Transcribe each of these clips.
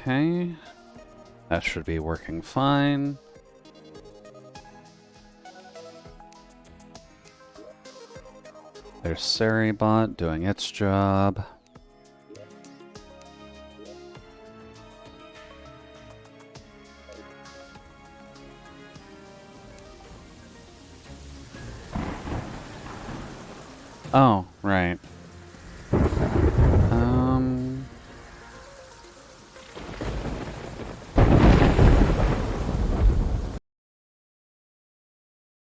Okay. That should be working fine. There's Seribot doing its job. Oh, right.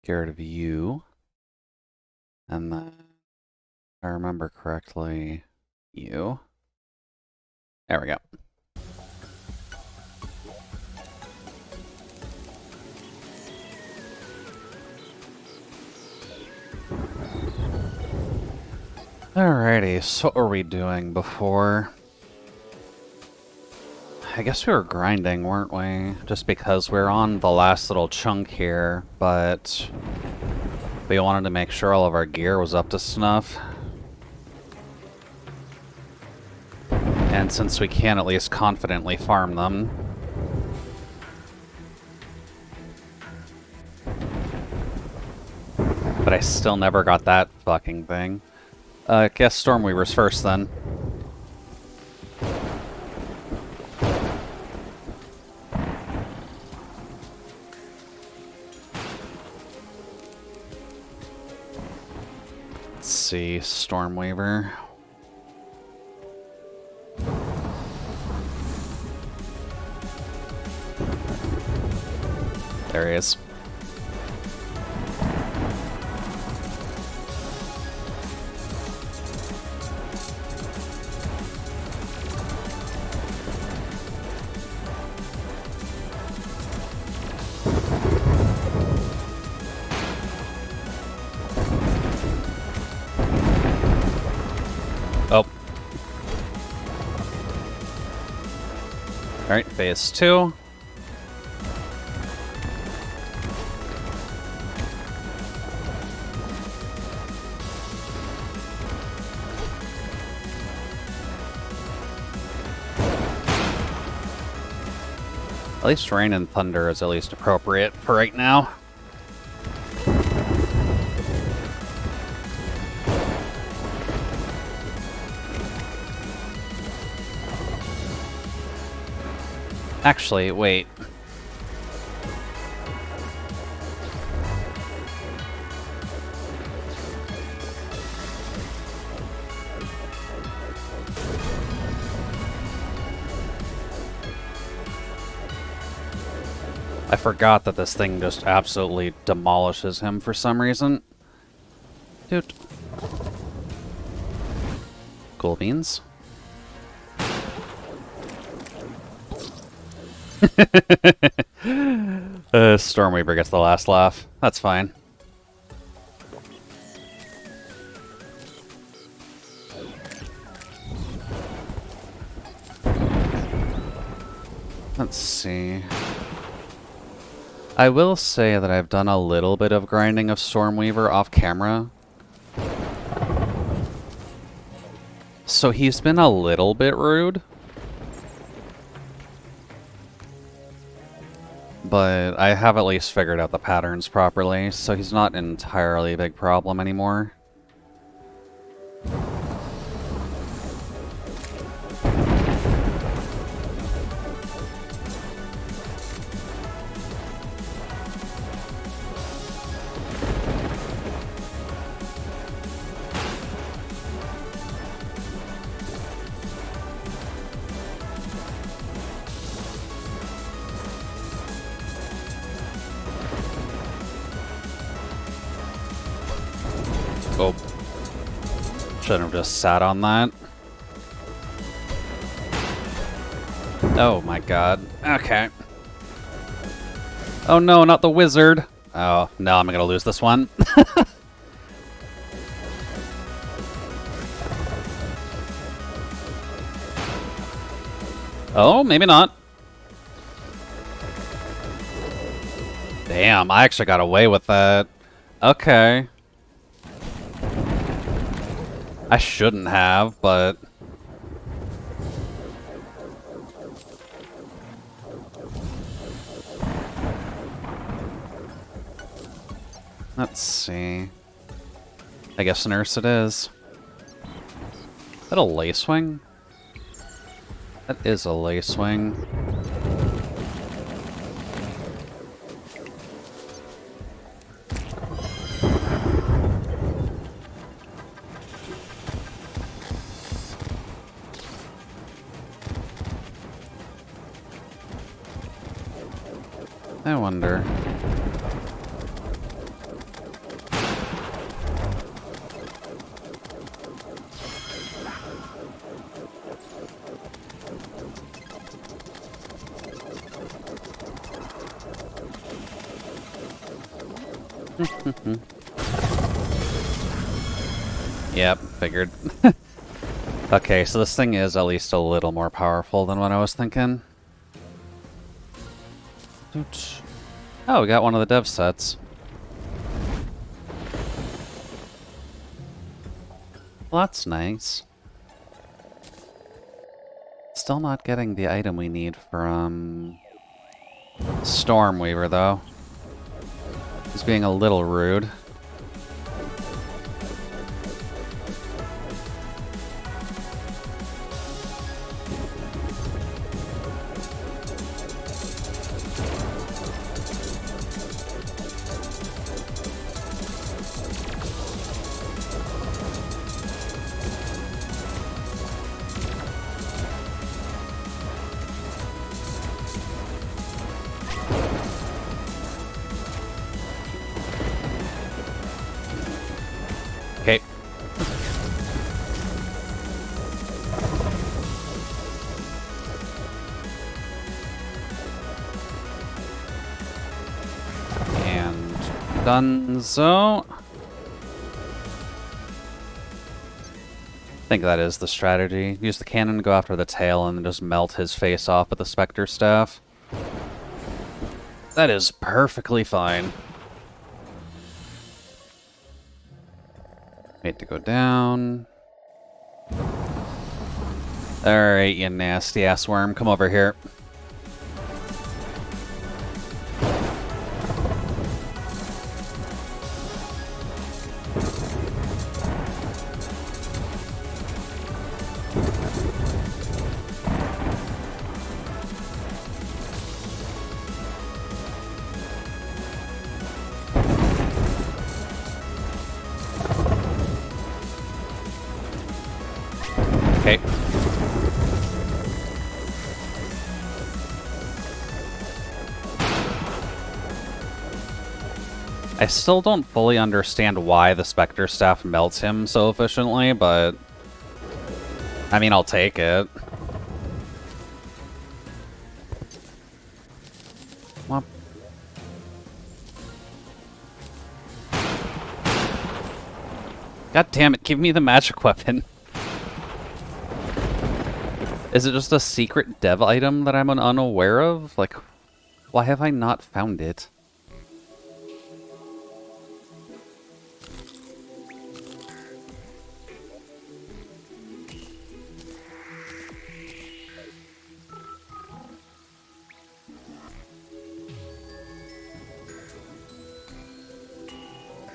Get rid of you. And then, if I remember correctly, you. There we go. Alrighty, so what were we doing before? I guess we were grinding, weren't we? Just because we're on the last little chunk here, but we wanted to make sure all of our gear was up to snuff. And since we can at least confidently farm them. But I still never got that fucking thing. Guess Stormweaver's first then. Let's see, Stormweaver. There he is. Oh. Alright, phase 2. At least rain and thunder is at least appropriate for right now. Actually, wait. I forgot that this thing just absolutely demolishes him for some reason. Dude. Cool beans. Stormweaver gets the last laugh. That's fine. Let's see. I will say that I've done a little bit of grinding of Stormweaver off camera. So he's been a little bit rude. But I have at least figured out the patterns properly, so he's not an entirely big problem anymore. Oh. Shouldn't have just sat on that. Oh my god. Okay. Oh no, not the wizard. Oh, no, I'm gonna lose this one. Oh, maybe not. Damn, I actually got away with that. Okay. I shouldn't have, but... Let's see. I guess nurse it is. Is that a lacewing? That is a lacewing. I wonder. Yep, figured. Okay, so this thing is at least a little more powerful than what I was thinking. Oh, we got one of the dev sets. Well, that's nice. Still not getting the item we need from Stormweaver, though. He's being a little rude. Okay. And Dunzo. I think that is the strategy. Use the cannon to go after the tail and then just melt his face off with the Spectre Staff. That is perfectly fine. Wait to go down. Alright, you nasty ass worm. Come over here. Okay. I still don't fully understand why the Spectre Staff melts him so efficiently, but I mean, I'll take it. Womp. God damn it, give me the magic weapon. Is it just a secret dev item that I'm unaware of? Like, why have I not found it?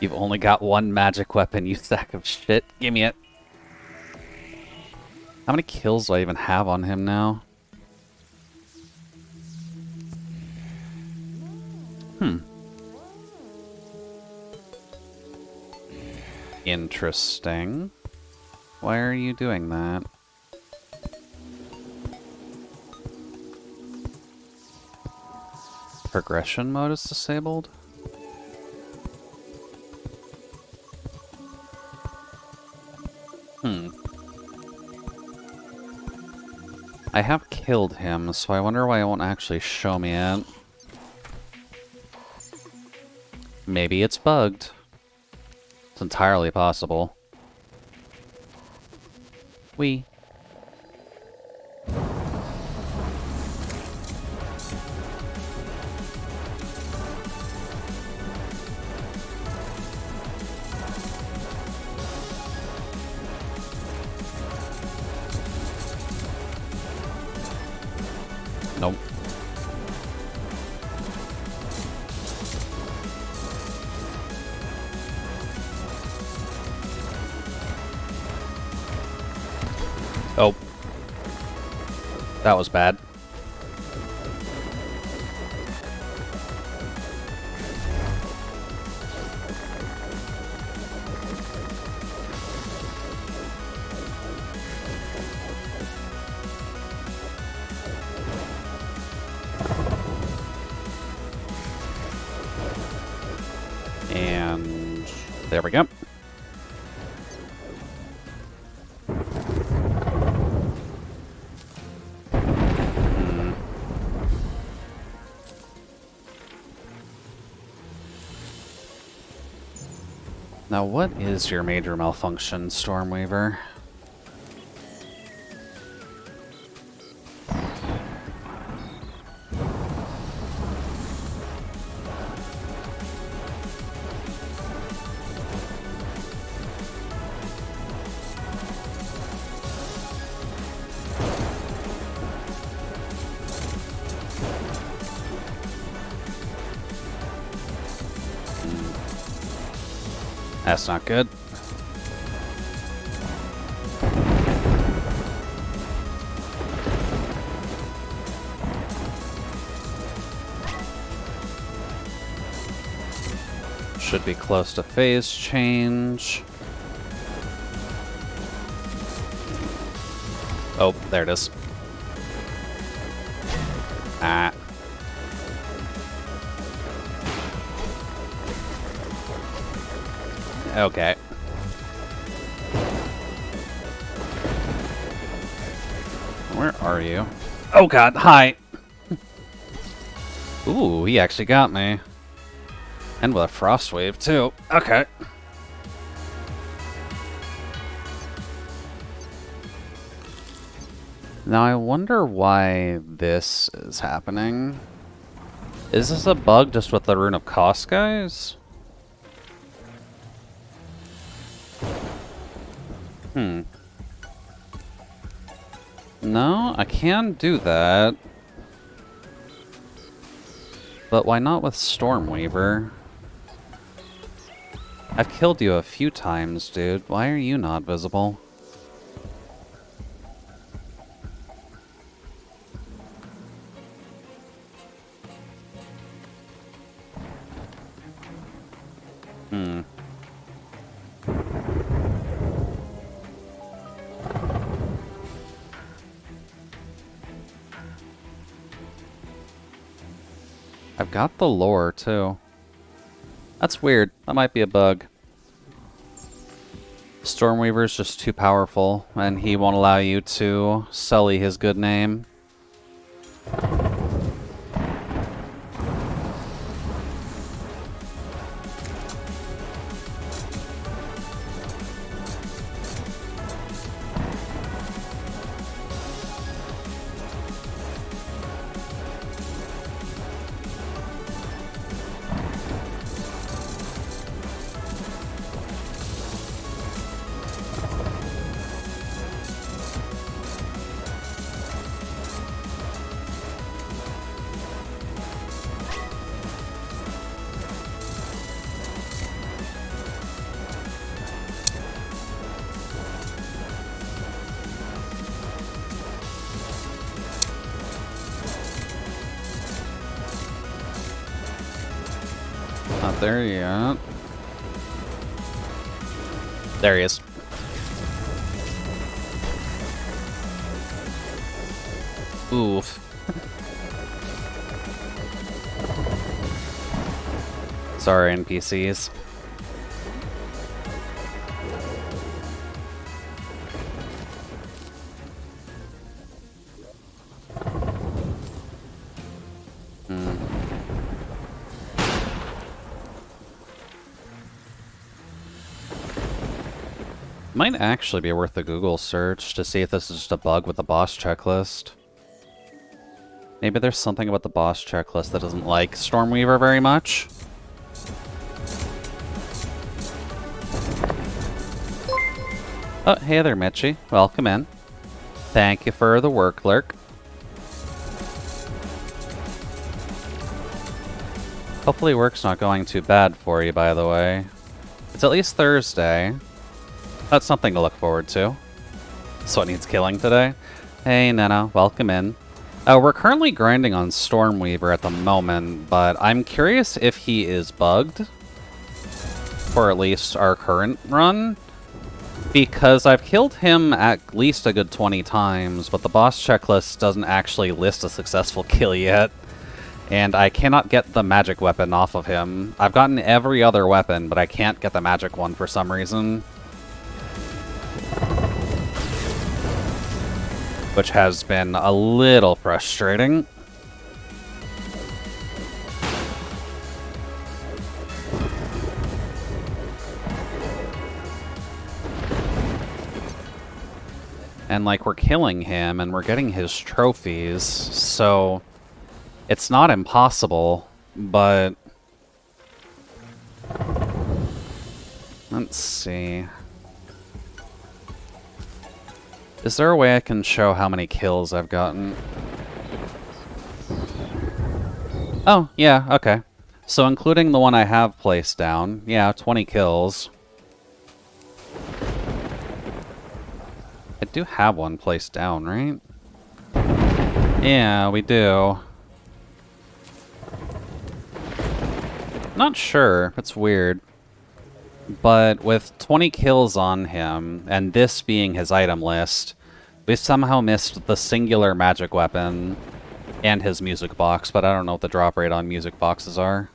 You've only got one magic weapon, you sack of shit. Give me it. How many kills do I even have on him now? Interesting. Why are you doing that? Progression mode is disabled? I have killed him, so I wonder why it won't actually show me it. Maybe it's bugged. It's entirely possible. Wee. Nope. That was bad. And there we go. Now, what is your major malfunction, Stormweaver? That's not good. Should be close to phase change. Oh, there it is. Ah. Okay. Where are you? Oh god, hi! Ooh, he actually got me. And with a frost wave, too. Okay. Now I wonder why this is happening. Is this a bug just with the Rune of Cost, guys? No, I can do that. But why not with Stormweaver? I've killed you a few times, dude. Why are you not visible? I've got the lore, too. That's weird. That might be a bug. Stormweaver's just too powerful, and he won't allow you to sully his good name. Not there yet. There he is. Oof. Sorry, NPCs. Might actually be worth a Google search to see if this is just a bug with the boss checklist. Maybe there's something about the boss checklist that doesn't like Stormweaver very much. Oh, hey there, Mitchie. Welcome in. Thank you for the work, Lurk. Hopefully work's not going too bad for you, by the way. It's at least Thursday. That's something to look forward to. So it needs killing today. Hey, Nana. Welcome in. We're currently grinding on Stormweaver at the moment, but I'm curious if he is bugged. For at least our current run. Because I've killed him at least a good 20 times, but the boss checklist doesn't actually list a successful kill yet. And I cannot get the magic weapon off of him. I've gotten every other weapon, but I can't get the magic one for some reason. Which has been a little frustrating. And, like, we're killing him, and we're getting his trophies, so it's not impossible, but let's see. Is there a way I can show how many kills I've gotten? Oh, yeah, okay. So including the one I have placed down, yeah, 20 kills. I do have one placed down, right? Yeah, we do. Not sure. It's weird. But with 20 kills on him, and this being his item list, we somehow missed the singular magic weapon and his music box, but I don't know what the drop rate on music boxes are.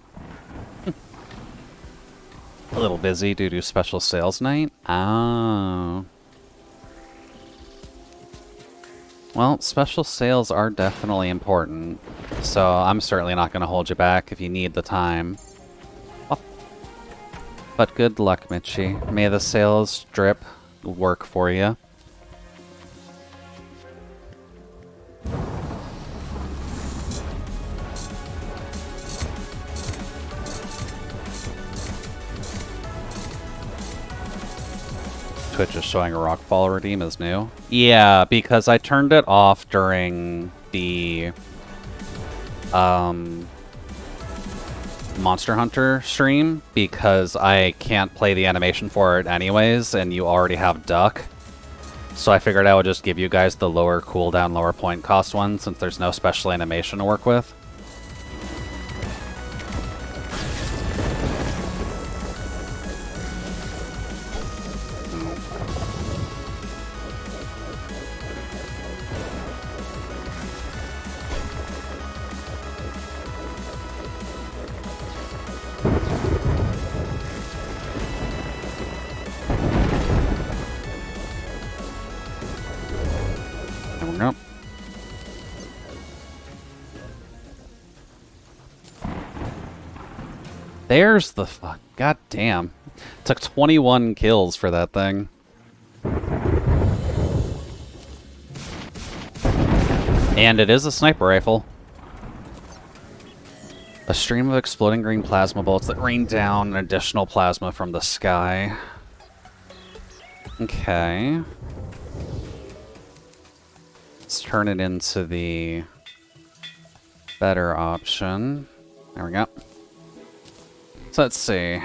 A little busy due to special sales night? Oh. Well, special sales are definitely important, so I'm certainly not going to hold you back if you need the time. Oh. But good luck, Mitchie. May the sales drip work for you. Twitch is showing a rockfall redeem is new. Yeah, because I turned it off during the Monster Hunter stream because I can't play the animation for it anyways, and you already have Duck. So I figured I would just give you guys the lower cooldown, lower point cost one since there's no special animation to work with. Nope. There's the fuck. God damn. Took 21 kills for that thing. And it is a sniper rifle. A stream of exploding green plasma bolts that rain down additional plasma from the sky. Okay. Let's turn it into the better option. There we go. So let's see.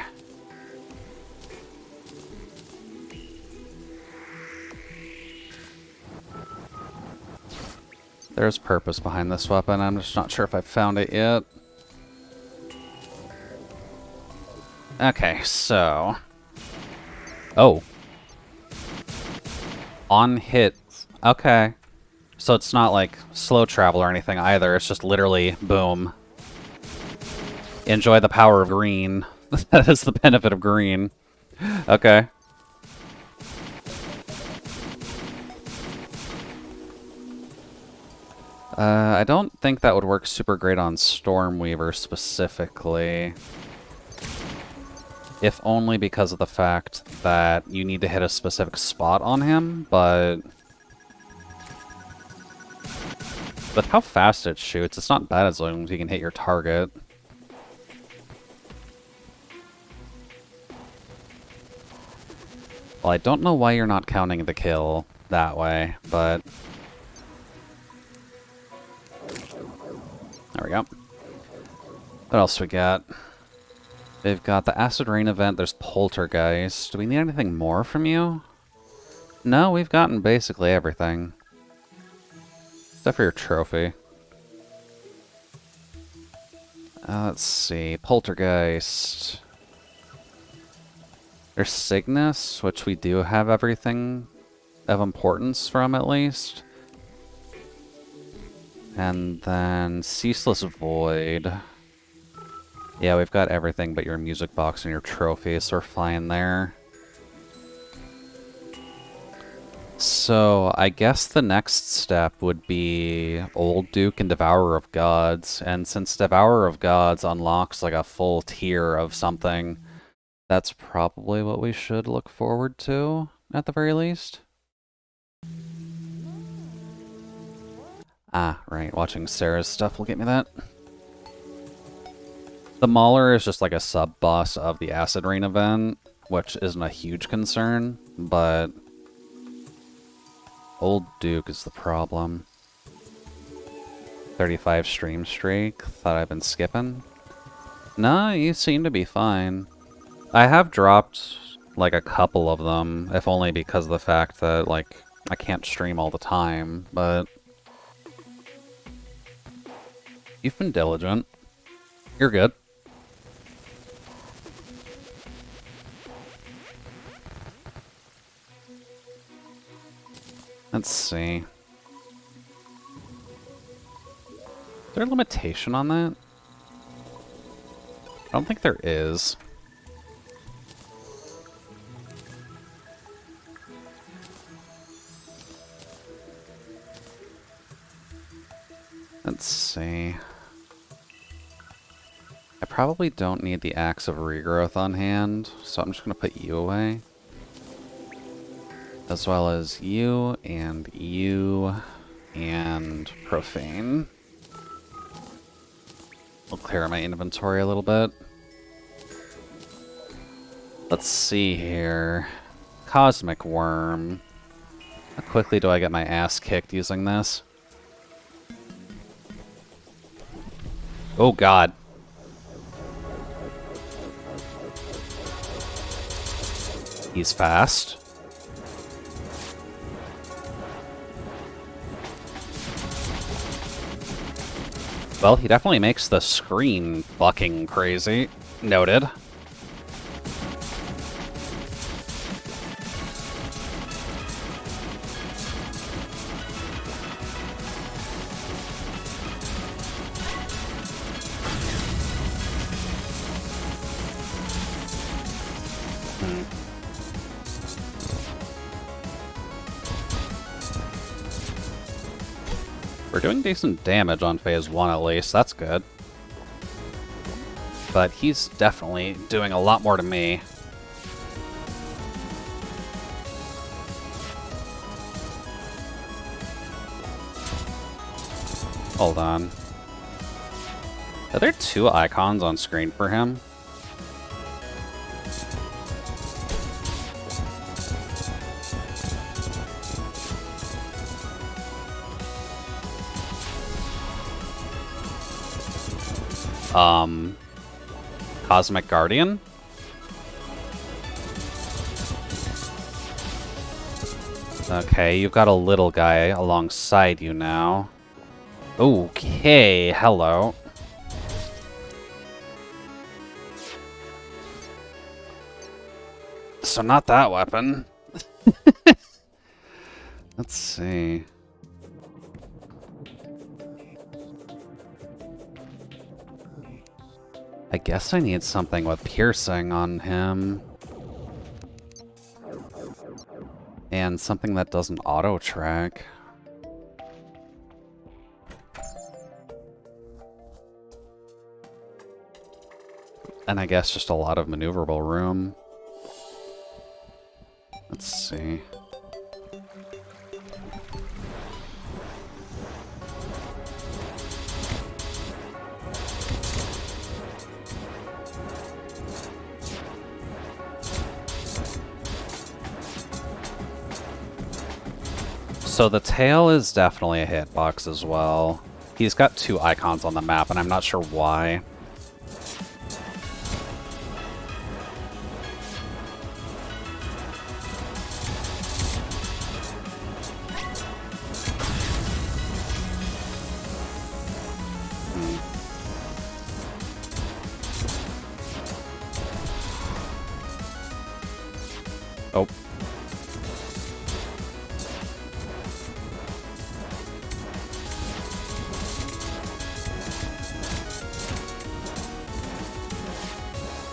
There's purpose behind this weapon. I'm just not sure if I've found it yet. Okay, so... Oh. On hit. Okay. So it's not like slow travel or anything either. It's just literally boom. Enjoy the power of green. That is the benefit of green. Okay. I don't think that would work super great on Stormweaver specifically. If only because of the fact that you need to hit a specific spot on him, but... With how fast it shoots, it's not bad as long as you can hit your target. Well, I don't know why you're not counting the kill that way, but... There we go. What else we got? We've got the Acid Rain event, there's Poltergeist. Do we need anything more from you? No, we've gotten basically everything. Except for your trophy. Let's see. Poltergeist. There's Cygnus, which we do have everything of importance from, at least. And then Ceaseless Void. Yeah, we've got everything but your music box and your trophy, so we're fine there. So, I guess the next step would be Old Duke and Devourer of Gods. And since Devourer of Gods unlocks like a full tier of something, that's probably what we should look forward to, at the very least. Ah, right. Watching Sarah's stuff will get me that. The Mauler is just like a sub-boss of the Acid Rain event, which isn't a huge concern, but Old Duke is the problem. 35 stream streak. Thought I'd been skipping. Nah, you seem to be fine. I have dropped like a couple of them, if only because of the fact that like I can't stream all the time, but you've been diligent. You're good. Let's see. Is there a limitation on that? I don't think there is. Let's see. I probably don't need the Axe of Regrowth on hand, so I'm just going to put you away. As well as you, and Profane. I'll clear my inventory a little bit. Let's see here. Cosmic Worm. How quickly do I get my ass kicked using this? Oh god. He's fast. Well, he definitely makes the screen fucking crazy. Noted. We're doing decent damage on phase 1 at least, that's good. But he's definitely doing a lot more to me. Hold on. Are there 2 icons on screen for him? Cosmic Guardian? Okay, you've got a little guy alongside you now. Okay, hello. So not that weapon. Let's see. I guess I need something with piercing on him. And something that doesn't auto-track. And I guess just a lot of maneuverable room. Let's see. So the tail is definitely a hitbox as well. He's got 2 icons on the map, and I'm not sure why. Oh.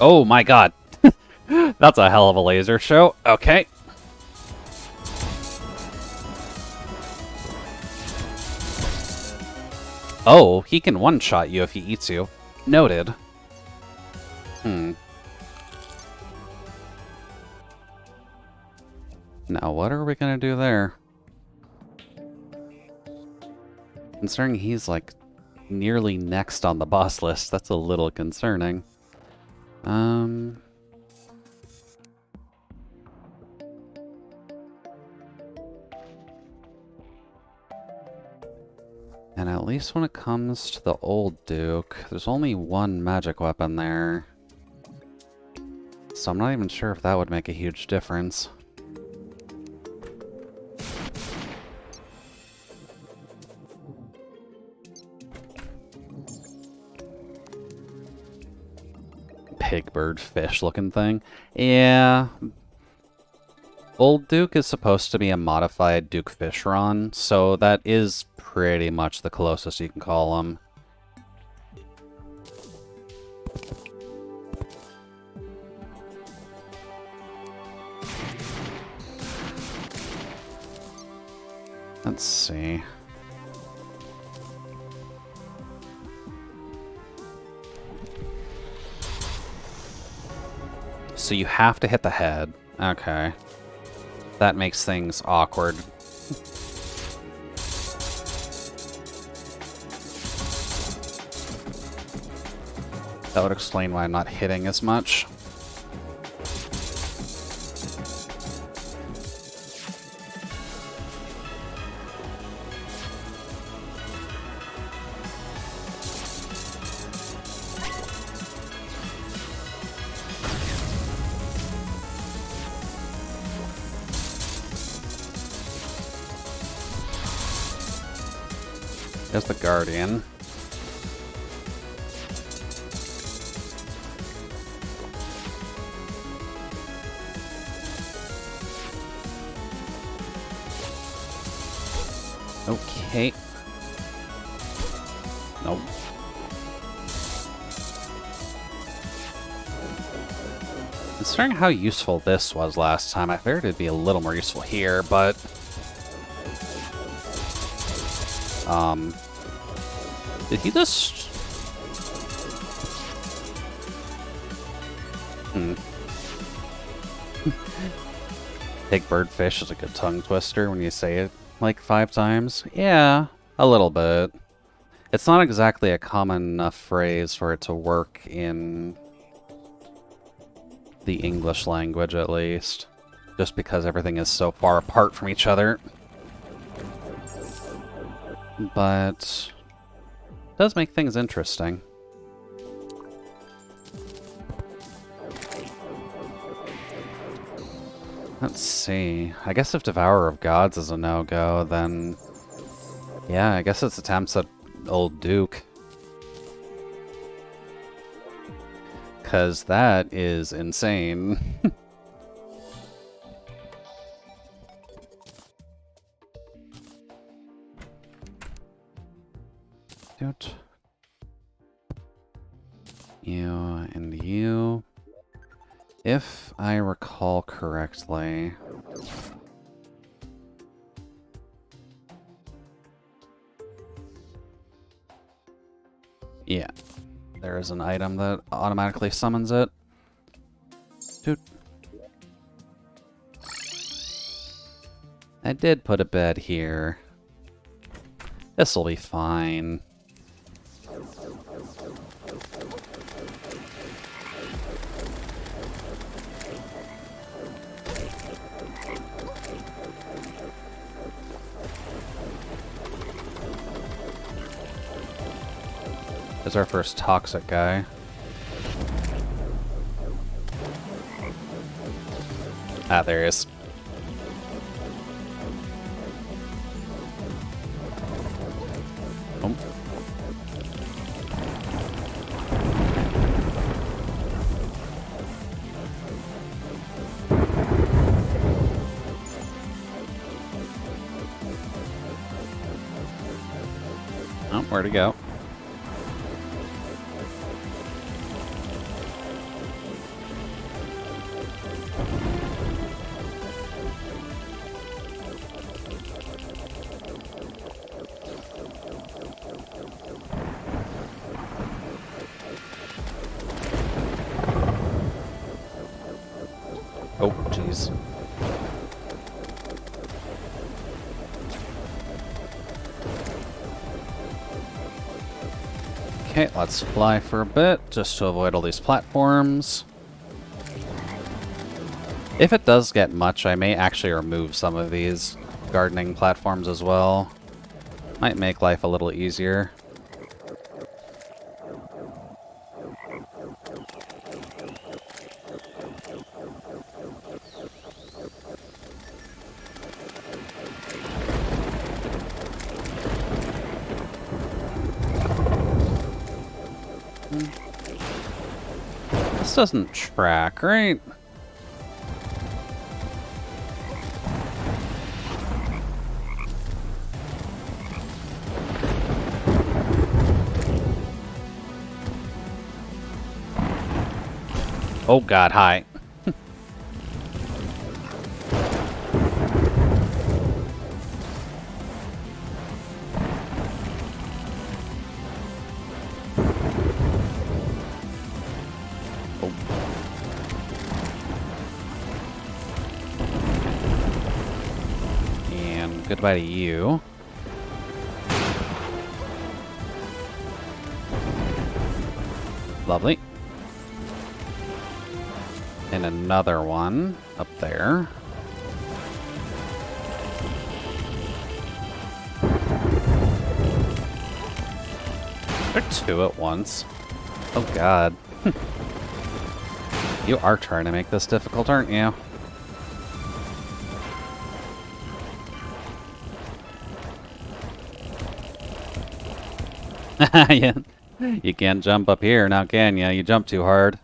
Oh my god. That's a hell of a laser show. Okay. Oh, he can one-shot you if he eats you. Noted. Now, what are we gonna do there? Considering he's, like, nearly next on the boss list, that's a little concerning. And at least when it comes to the old Duke, there's only one magic weapon there. So I'm not even sure if that would make a huge difference. Pig bird fish looking thing. Yeah. Old Duke is supposed to be a modified Duke Fishron, so that is pretty much the closest you can call him. Let's see. So you have to hit the head. Okay. That makes things awkward. That would explain why I'm not hitting as much. There's the Guardian. Okay. Nope. Considering how useful this was last time, I figured it'd be a little more useful here, but... Did he just... Big birdfish is a good tongue twister when you say it like 5 times. Yeah, a little bit. It's not exactly a common enough phrase for it to work in the English language, at least. Just because everything is so far apart from each other. But it does make things interesting. Let's see. I guess if Devourer of Gods is a no-go, then... yeah, I guess it's attempts at Old Duke. Because that is insane. You and you. If I recall correctly... yeah. There is an item that automatically summons it. Doot. I did put a bed here. This'll be fine. There's our first toxic guy. Ah, there he is. Oh. Where'd he go? Oh, jeez. Okay, let's fly for a bit, just to avoid all these platforms. If it does get much, I may actually remove some of these gardening platforms as well. Might make life a little easier. This doesn't track, right? Oh god, hi. And goodbye to you. Lovely. And another one up there. There are two at once. Oh god. You are trying to make this difficult, aren't you? Yeah. You can't jump up here now, can you? You jump too hard.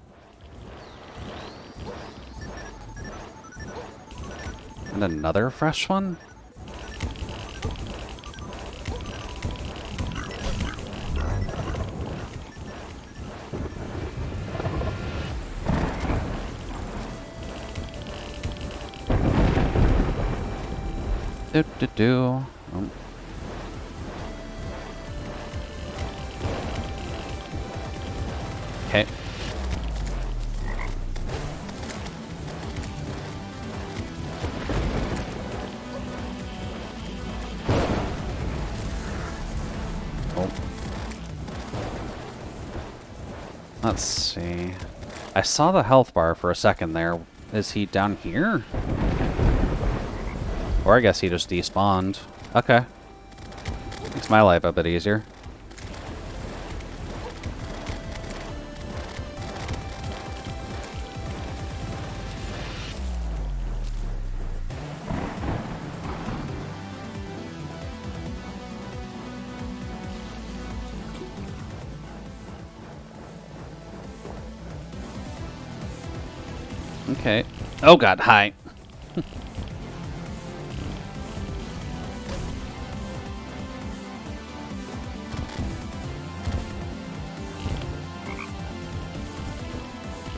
And another fresh one? Do. Oh. Okay. Oh. Let's see. I saw the health bar for a second there. Is he down here? Or I guess he just despawned. Okay. Makes my life a bit easier. Okay. Oh god, hi.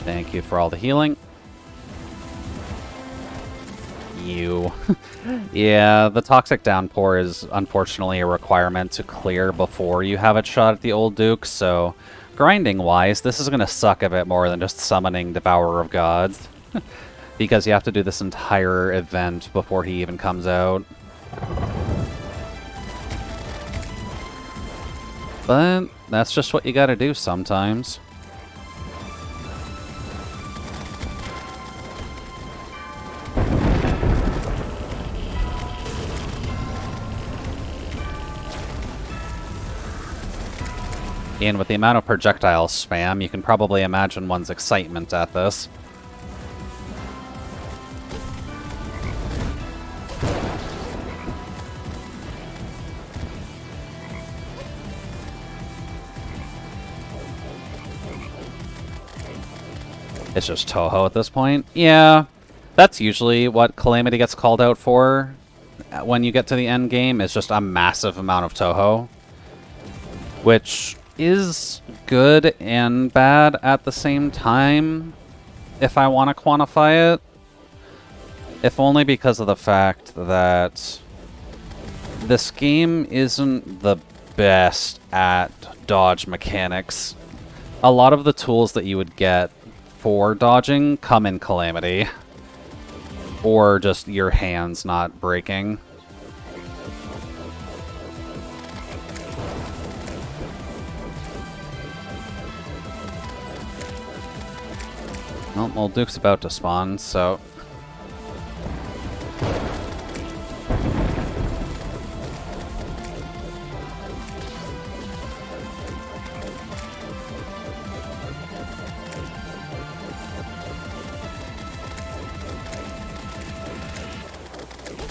Thank you for all the healing. You. Yeah, the Toxic Downpour is unfortunately a requirement to clear before you have it shot at the Old Duke, so grinding-wise, this is going to suck a bit more than just summoning Devourer of Gods. Because you have to do this entire event before he even comes out. But that's just what you gotta do sometimes. And with the amount of projectile spam, you can probably imagine one's excitement at this. It's just Toho at this point. Yeah, that's usually what Calamity gets called out for when you get to the end game, is just a massive amount of Toho. which is good and bad at the same time, if I want to quantify it. If only because of the fact that this game isn't the best at dodge mechanics. A lot of the tools that you would get for dodging come in Calamity. Or just your hands not breaking. Well, Duke's about to spawn, so...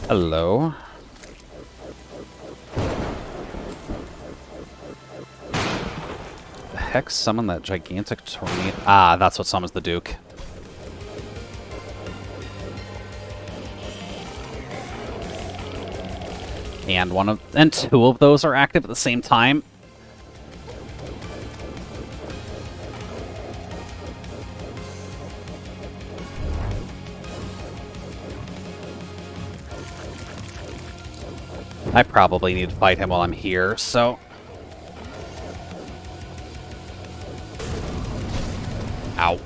Hello. The heck summoned that gigantic tornado? Ah, that's what summons the Duke. And two of those are active at the same time. I probably need to fight him while I'm here, so... Ow.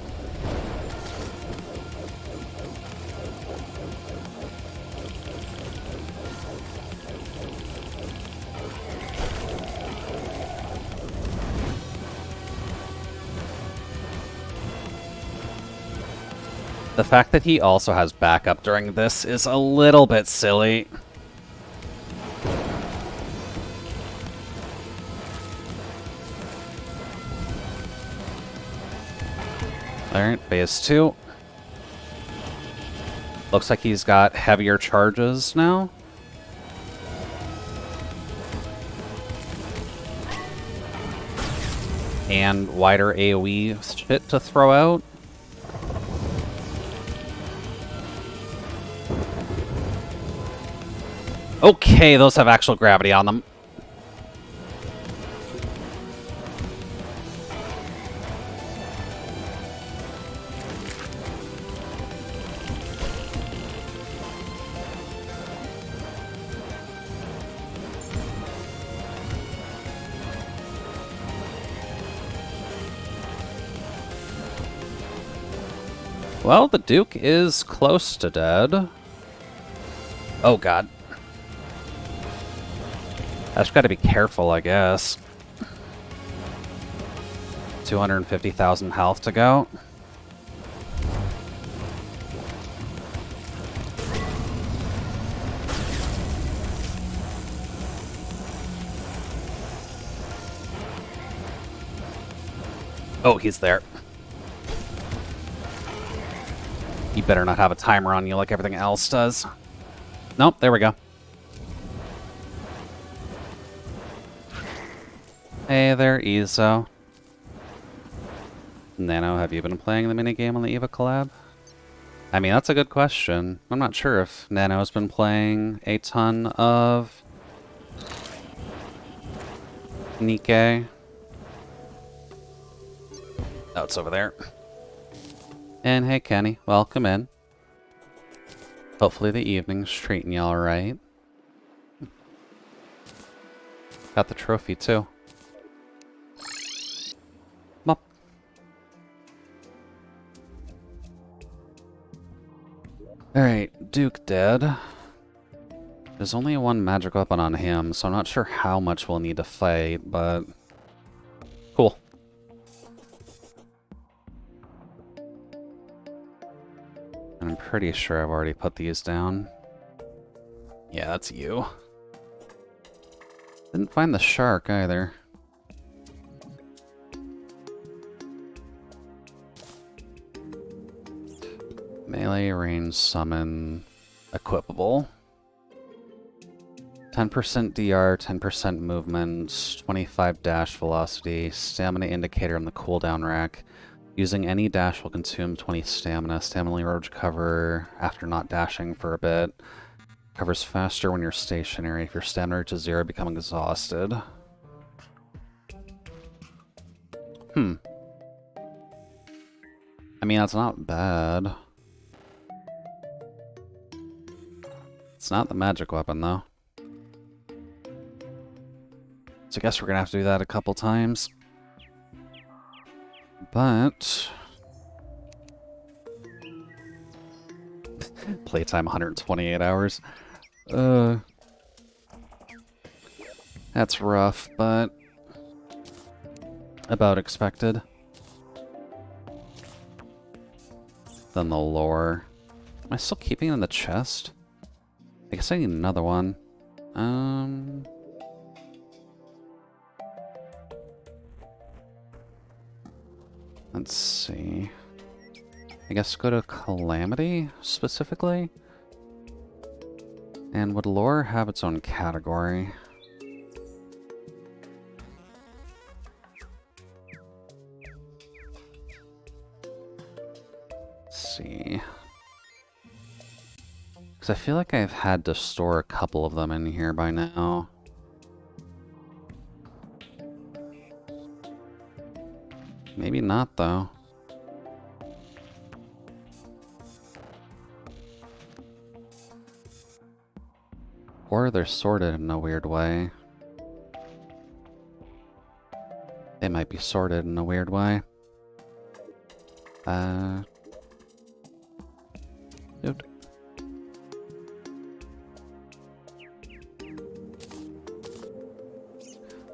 The fact that he also has backup during this is a little bit silly. Alright, phase 2. Looks like he's got heavier charges now. And wider AoE shit to throw out. Okay, those have actual gravity on them. Well, the Duke is close to dead. Oh god. I just gotta be careful, I guess. 250,000 health to go. Oh, he's there. You better not have a timer on you like everything else does. Nope, there we go. Hey there, Ezo. Nano, have you been playing the minigame on the EVA collab? I mean, that's a good question. I'm not sure if Nano's been playing a ton of Nikkei. Oh, it's over there. And hey, Kenny, welcome in. Hopefully the evening's treating you alright. Got the trophy, too. Bop. Alright, Duke dead. There's only one magic weapon on him, so I'm not sure how much we'll need to fight, but... Cool. And I'm pretty sure I've already put these down. Yeah, that's you. Didn't find the shark either. Melee, range, summon, equipable. 10% DR, 10% movement, 25 dash velocity, stamina indicator on the cooldown rack. Using any dash will consume 20 stamina. Stamina will recover after not dashing for a bit. Recovers faster when you're stationary. If your stamina reaches 0, become exhausted. Hmm. I mean, that's not bad. It's not the magic weapon, though. So I guess we're gonna have to do that a couple times. But... playtime 128 hours. That's rough, but... about expected. Then the lore. Am I still keeping it in the chest? I guess I need another one. Let's see. I guess go to Calamity, specifically? And would lore have its own category? Let's see. Because I feel like I've had to store a couple of them in here by now. Maybe not, though. Or they're sorted in a weird way. They might be sorted in a weird way. Dude.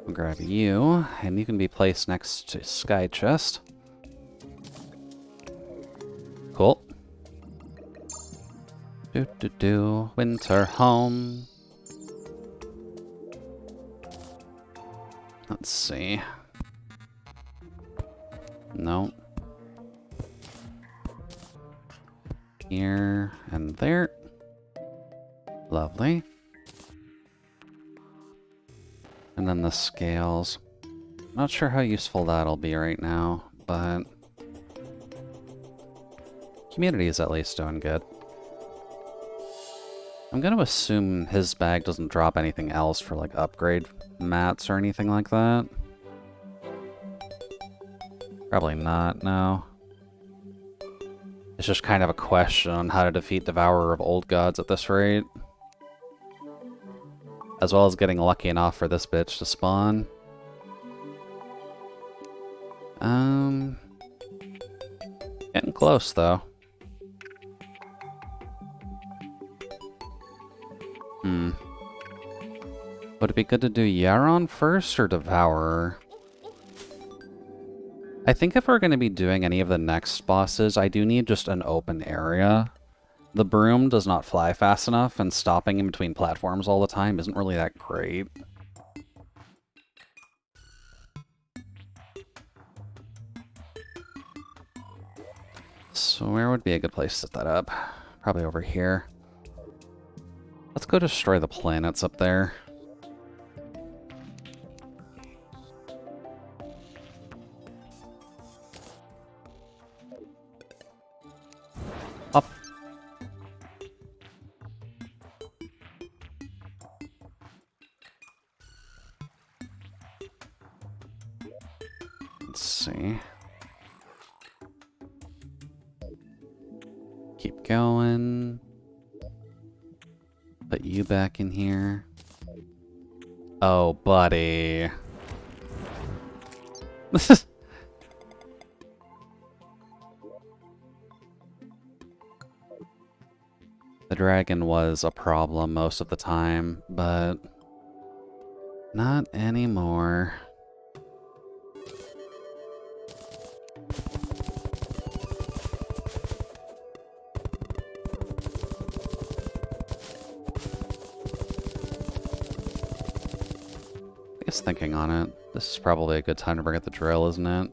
I'll grab you, and you can be placed next to Sky Chest. Cool. Winter home. Let's see. No. Here and there. Lovely. And then the scales. Not sure how useful that'll be right now, but... community is at least doing good. I'm gonna assume his bag doesn't drop anything else for, like, upgrade mats or anything like that. Probably not, no. It's just kind of a question on how to defeat Devourer of Old Gods at this rate. As well as getting lucky enough for this bitch to spawn. Getting close, though. Would it be good to do Yaron first or Devourer? I think if we're going to be doing any of the next bosses, I do need just an open area. The broom does not fly fast enough, and stopping in between platforms all the time isn't really that great. So where would be a good place to set that up? Probably over here. Let's go destroy the planets up there. Up. Let's see. Keep going. Put you back in here. Oh, buddy. The dragon was a problem most of the time, but not anymore. I guess thinking on it, this is probably a good time to bring up the drill, isn't it?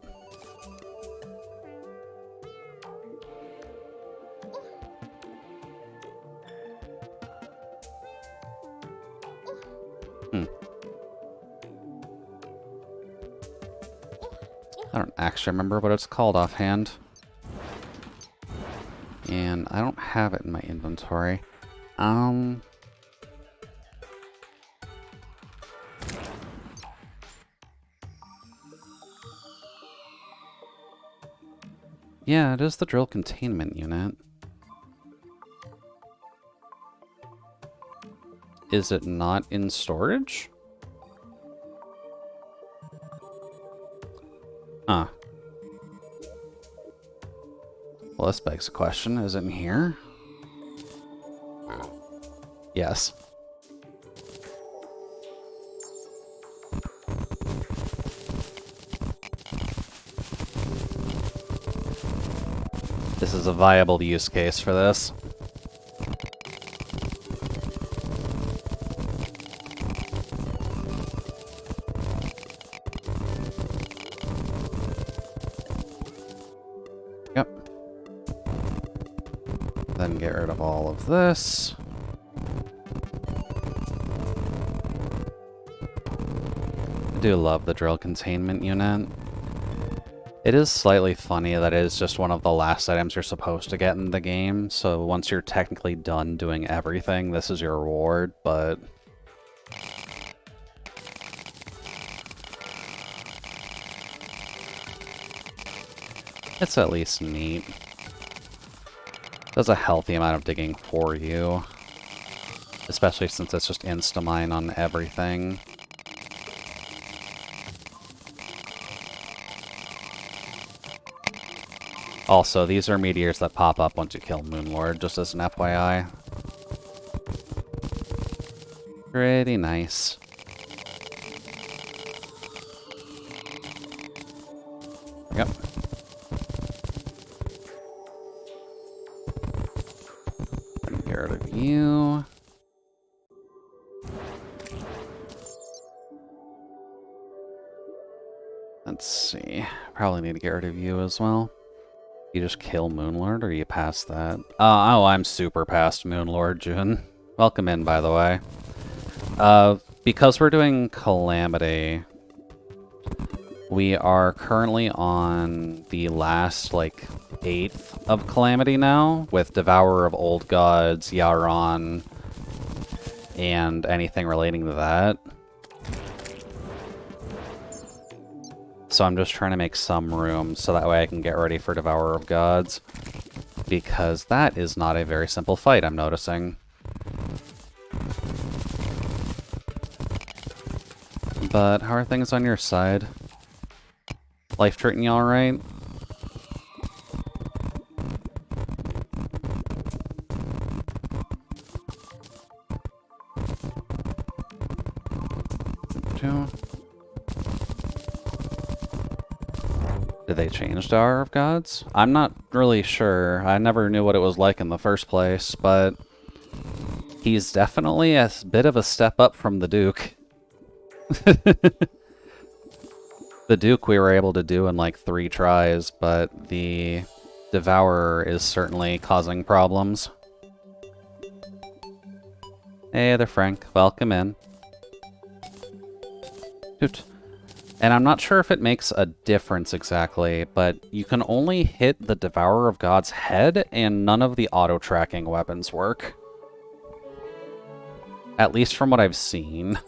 I don't actually remember what it's called offhand. And I don't have it in my inventory. Yeah, it is the drill containment unit. Is it not in storage? Huh. Well, this begs the question. Is it in here? Yes. This is a viable use case for this. Yep. Then get rid of all of this. I do love the drill containment unit. It is slightly funny that it is just one of the last items you're supposed to get in the game, so once you're technically done doing everything, this is your reward, but... it's at least neat. Does a healthy amount of digging for you, especially since it's just insta-mine on everything. Also, these are meteors that pop up once you kill Moonlord, just as an FYI. Pretty nice. Yep. Get rid of you. Let's see. Probably need to get rid of you as well. You just kill Moonlord, or you pass that? Oh, I'm super past Moonlord, June. Welcome in, by the way. Because we're doing Calamity, we are currently on the last, like, 8th of Calamity now, with Devourer of Old Gods, Yaron, and anything relating to that. So I'm just trying to make some room so that way I can get ready for Devourer of Gods. Because that is not a very simple fight, I'm noticing. But how are things on your side? Life treating you alright? Did they change Devourer of Gods? I'm not really sure. I never knew what it was like in the first place, but he's definitely a bit of a step up from the Duke. The Duke we were able to do in like 3 tries, but the Devourer is certainly causing problems. Hey there, Frank. Welcome in. Toot. And I'm not sure if it makes a difference exactly, but you can only hit the Devourer of God's head, and none of the auto-tracking weapons work. At least from what I've seen.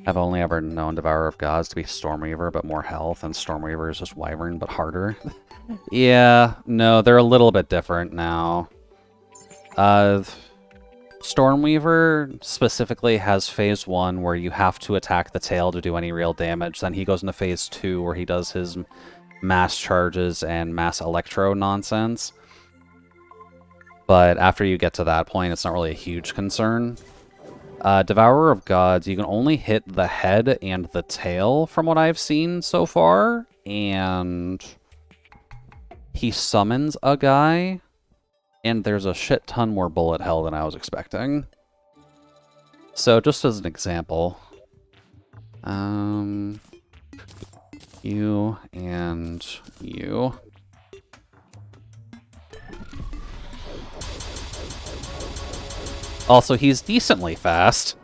I've only ever known Devourer of Gods to be Stormweaver, but more health, and Stormweaver is just Wyvern, but harder. Yeah, no, they're a little bit different now. Stormweaver specifically has phase 1 where you have to attack the tail to do any real damage. Then he goes into phase 2 where he does his mass charges and mass electro nonsense. But after you get to that point, it's not really a huge concern. Devourer of Gods, you can only hit the head and the tail from what I've seen so far. And he summons a guy, and there's a shit ton more bullet hell than I was expecting. So just as an example, you and you. Also, he's decently fast.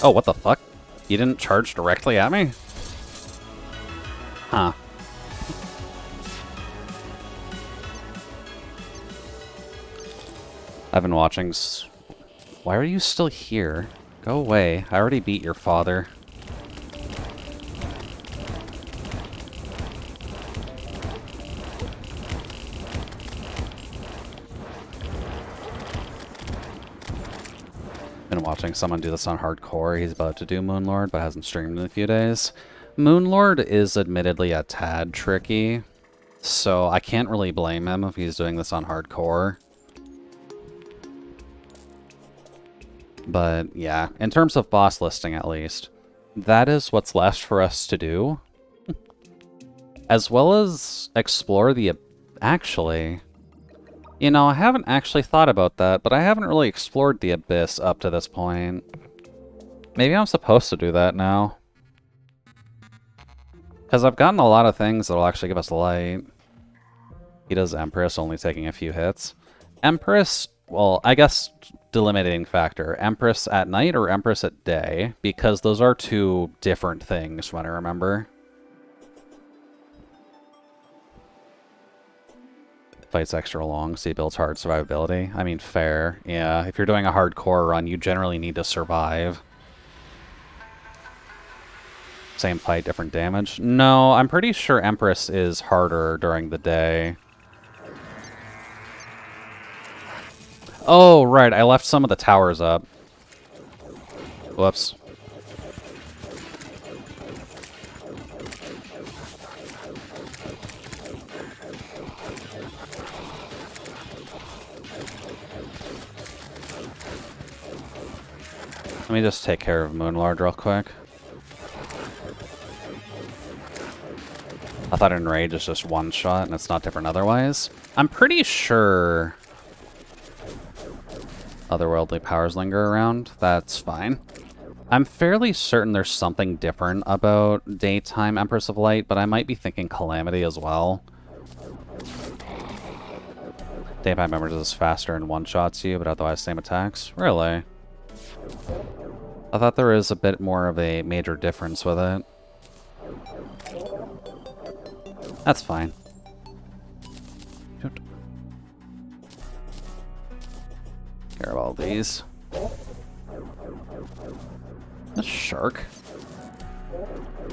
Oh, what the fuck? You didn't charge directly at me? Huh. I've been watching... Why are you still here? Go away. I already beat your father. Been watching someone do this on hardcore. He's about to do Moonlord, but hasn't streamed in a few days. Moonlord is admittedly a tad tricky, so I can't really blame him if he's doing this on hardcore. But yeah, in terms of boss listing at least, that is what's left for us to do. As well as explore the... Actually... You know, I haven't actually thought about that, but I haven't really explored the Abyss up to this point. Maybe I'm supposed to do that now. Because I've gotten a lot of things that'll actually give us light. He does Empress, only taking a few hits. Empress, well, I guess delimiting factor. Empress at night or Empress at day? Because those are two different things, from what I remember. Fight's extra long, so he builds hard survivability. I mean, fair. Yeah, if you're doing a hardcore run, you generally need to survive. Same fight, different damage. No, I'm pretty sure Empress is harder during the day. Oh, right, I left some of the towers up. Whoops. Let me just take care of Moonlord real quick. I thought Enrage is just one shot and it's not different otherwise. I'm pretty sure otherworldly powers linger around. That's fine. I'm fairly certain there's something different about daytime Empress of Light, but I might be thinking Calamity as well. Daytime Empress is faster and one-shots you, but otherwise same attacks. Really? I thought there was a bit more of a major difference with it. That's fine. Care of all these. A shark?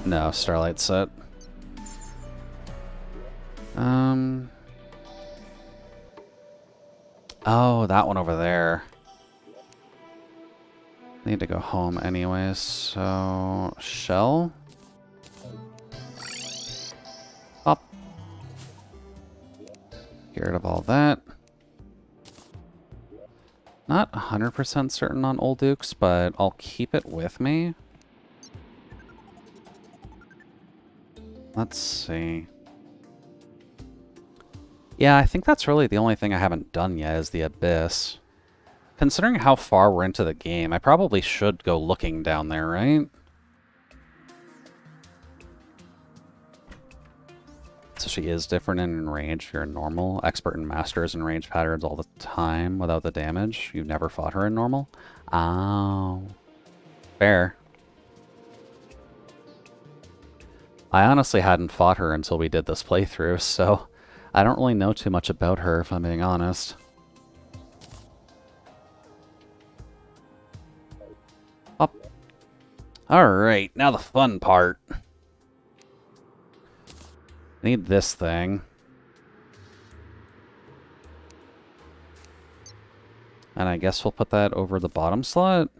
No, Starlight set. Oh, that one over there. Need to go home anyways, so... Shell? Up. Get rid of all that. Not 100% certain on Old Dukes, but I'll keep it with me. Let's see. Yeah, I think that's really the only thing I haven't done yet is the Abyss. Considering how far we're into the game, I probably should go looking down there, right? So she is different in range if you're in normal. Expert and masters in range patterns all the time without the damage. You've never fought her in normal? Oh. Fair. I honestly hadn't fought her until we did this playthrough, so I don't really know too much about her, if I'm being honest. Up. Alright, now the fun part. I need this thing. And I guess we'll put that over the bottom slot.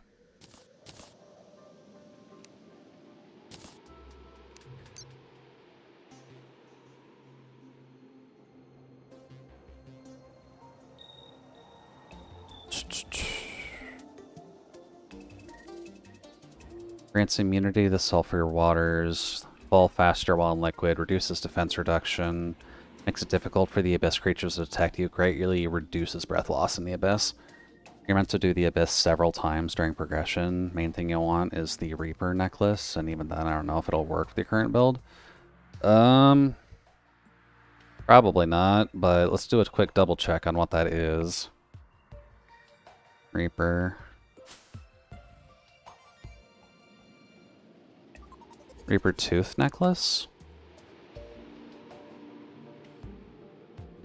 Grants immunity to sulfur waters. Fall faster while in liquid. Reduces defense reduction. Makes it difficult for the Abyss creatures to detect you. Greatly reduces breath loss in the Abyss. You're meant to do the Abyss several times during progression. Main thing you'll want is the Reaper necklace. And even then, I don't know if it'll work with your current build. Probably not. But let's do a quick double check on what that is. Reaper. Reaper Tooth Necklace?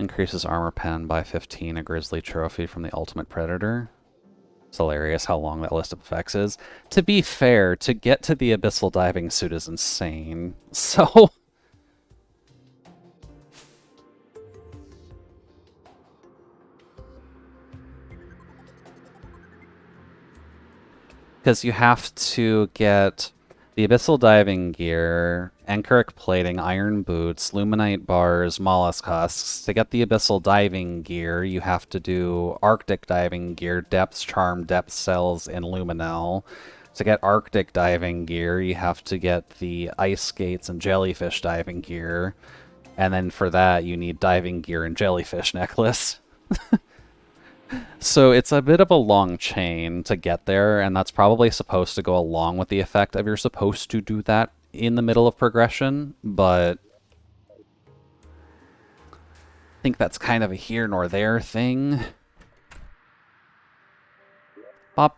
Increases armor pen by 15, a grizzly trophy from the ultimate predator. It's hilarious how long that list of effects is. To be fair, to get to the abyssal diving suit is insane. So... because you have to get the abyssal diving gear, Enkeric plating, iron boots, luminite bars, mollusk husks. To get the abyssal diving gear, you have to do arctic diving gear, depth charm, depth cells, and luminel. To get arctic diving gear, you have to get the ice skates and jellyfish diving gear. And then for that, you need diving gear and jellyfish necklace. So it's a bit of a long chain to get there, and that's probably supposed to go along with the effect of you're supposed to do that in the middle of progression, but I think that's kind of a here nor there thing. Bop.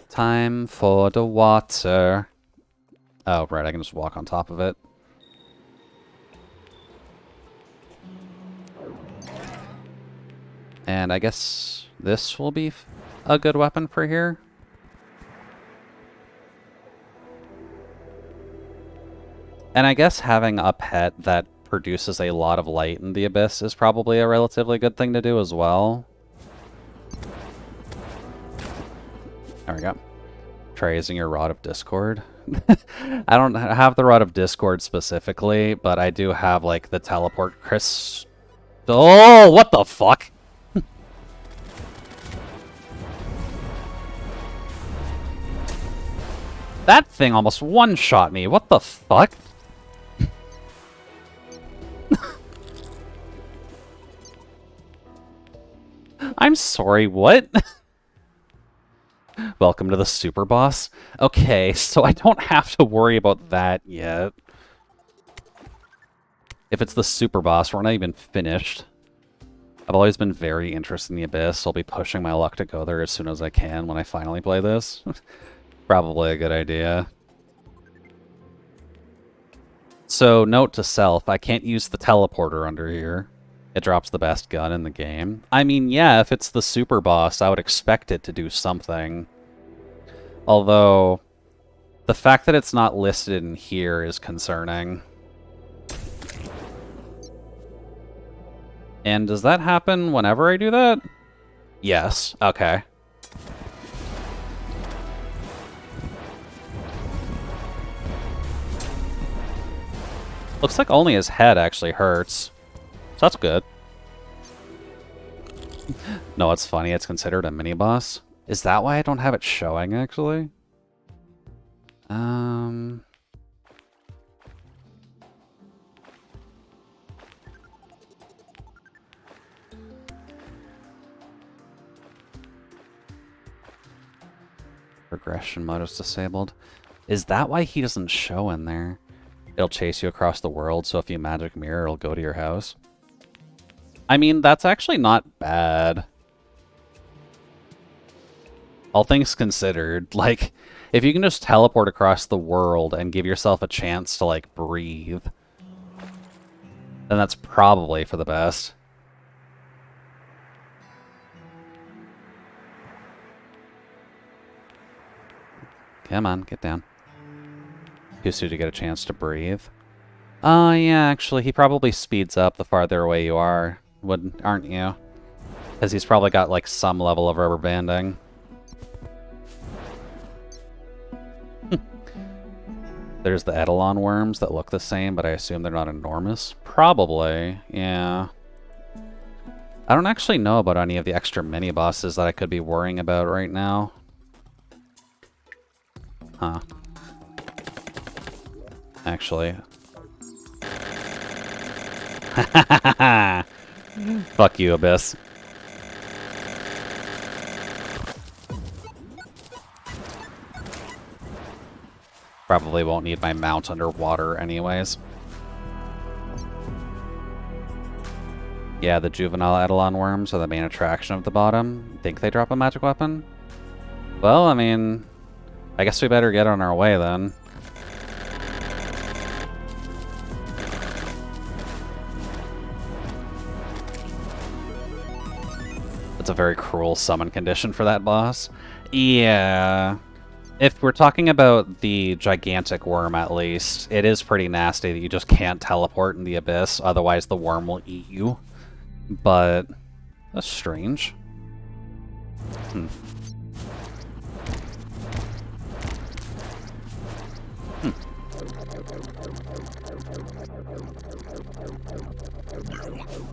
Time for the water. Oh, right, I can just walk on top of it. And I guess this will be a good weapon for here. And I guess having a pet that produces a lot of light in the abyss is probably a relatively good thing to do as well. There we go. Try using your Rod of Discord. I don't have the Rod of Discord specifically, but I do have, like, the teleport crystal. Oh, what the fuck? That thing almost one-shot me. What the fuck? I'm sorry, what? Welcome to the super boss. Okay, so I don't have to worry about that yet. If it's the super boss, we're not even finished. I've always been very interested in the Abyss, so I'll be pushing my luck to go there as soon as I can when I finally play this. Probably a good idea. So, note to self, I can't use the teleporter under here. It drops the best gun in the game. I mean, yeah, if it's the super boss, I would expect it to do something. Although, the fact that it's not listed in here is concerning. And does that happen whenever I do that? Yes. Okay. Looks like only his head actually hurts. So that's good. No, it's funny. It's considered a mini-boss. Is that why I don't have it showing, actually? Regression mode is disabled. Is that why he doesn't show in there? It'll chase you across the world, so if you magic mirror, it'll go to your house. I mean, that's actually not bad. All things considered, like, if you can just teleport across the world and give yourself a chance to, like, breathe, then that's probably for the best. Come on, get down. Too soon to get a chance to breathe. Oh, yeah, actually, he probably speeds up the farther away you are, aren't you? Because he's probably got, like, some level of rubber banding. There's the Eidolon worms that look the same, but I assume they're not enormous. Probably, yeah. I don't actually know about any of the extra mini-bosses that I could be worrying about right now. Huh. Actually. Fuck you, Abyss. Probably won't need my mount underwater anyways. Yeah, the juvenile Eidolon worms are the main attraction of the bottom. Think they drop a magic weapon? Well, I mean, I guess we better get on our way then. It's a very cruel summon condition for that boss. Yeah. If we're talking about the gigantic worm, at least, it is pretty nasty that you just can't teleport in the abyss, otherwise the worm will eat you. But that's strange. Hmm.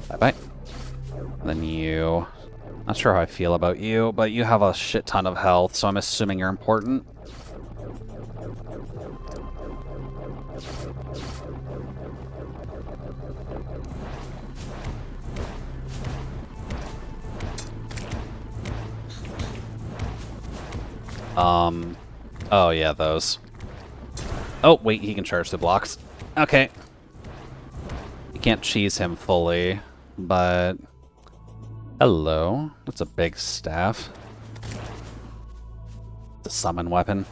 Bye-bye. Then you... Not sure how I feel about you, but you have a shit ton of health, so I'm assuming you're important. Oh yeah, those. Oh, wait, he can charge the blocks. Okay. You can't cheese him fully, but... Hello. That's a big staff. It's a summon weapon.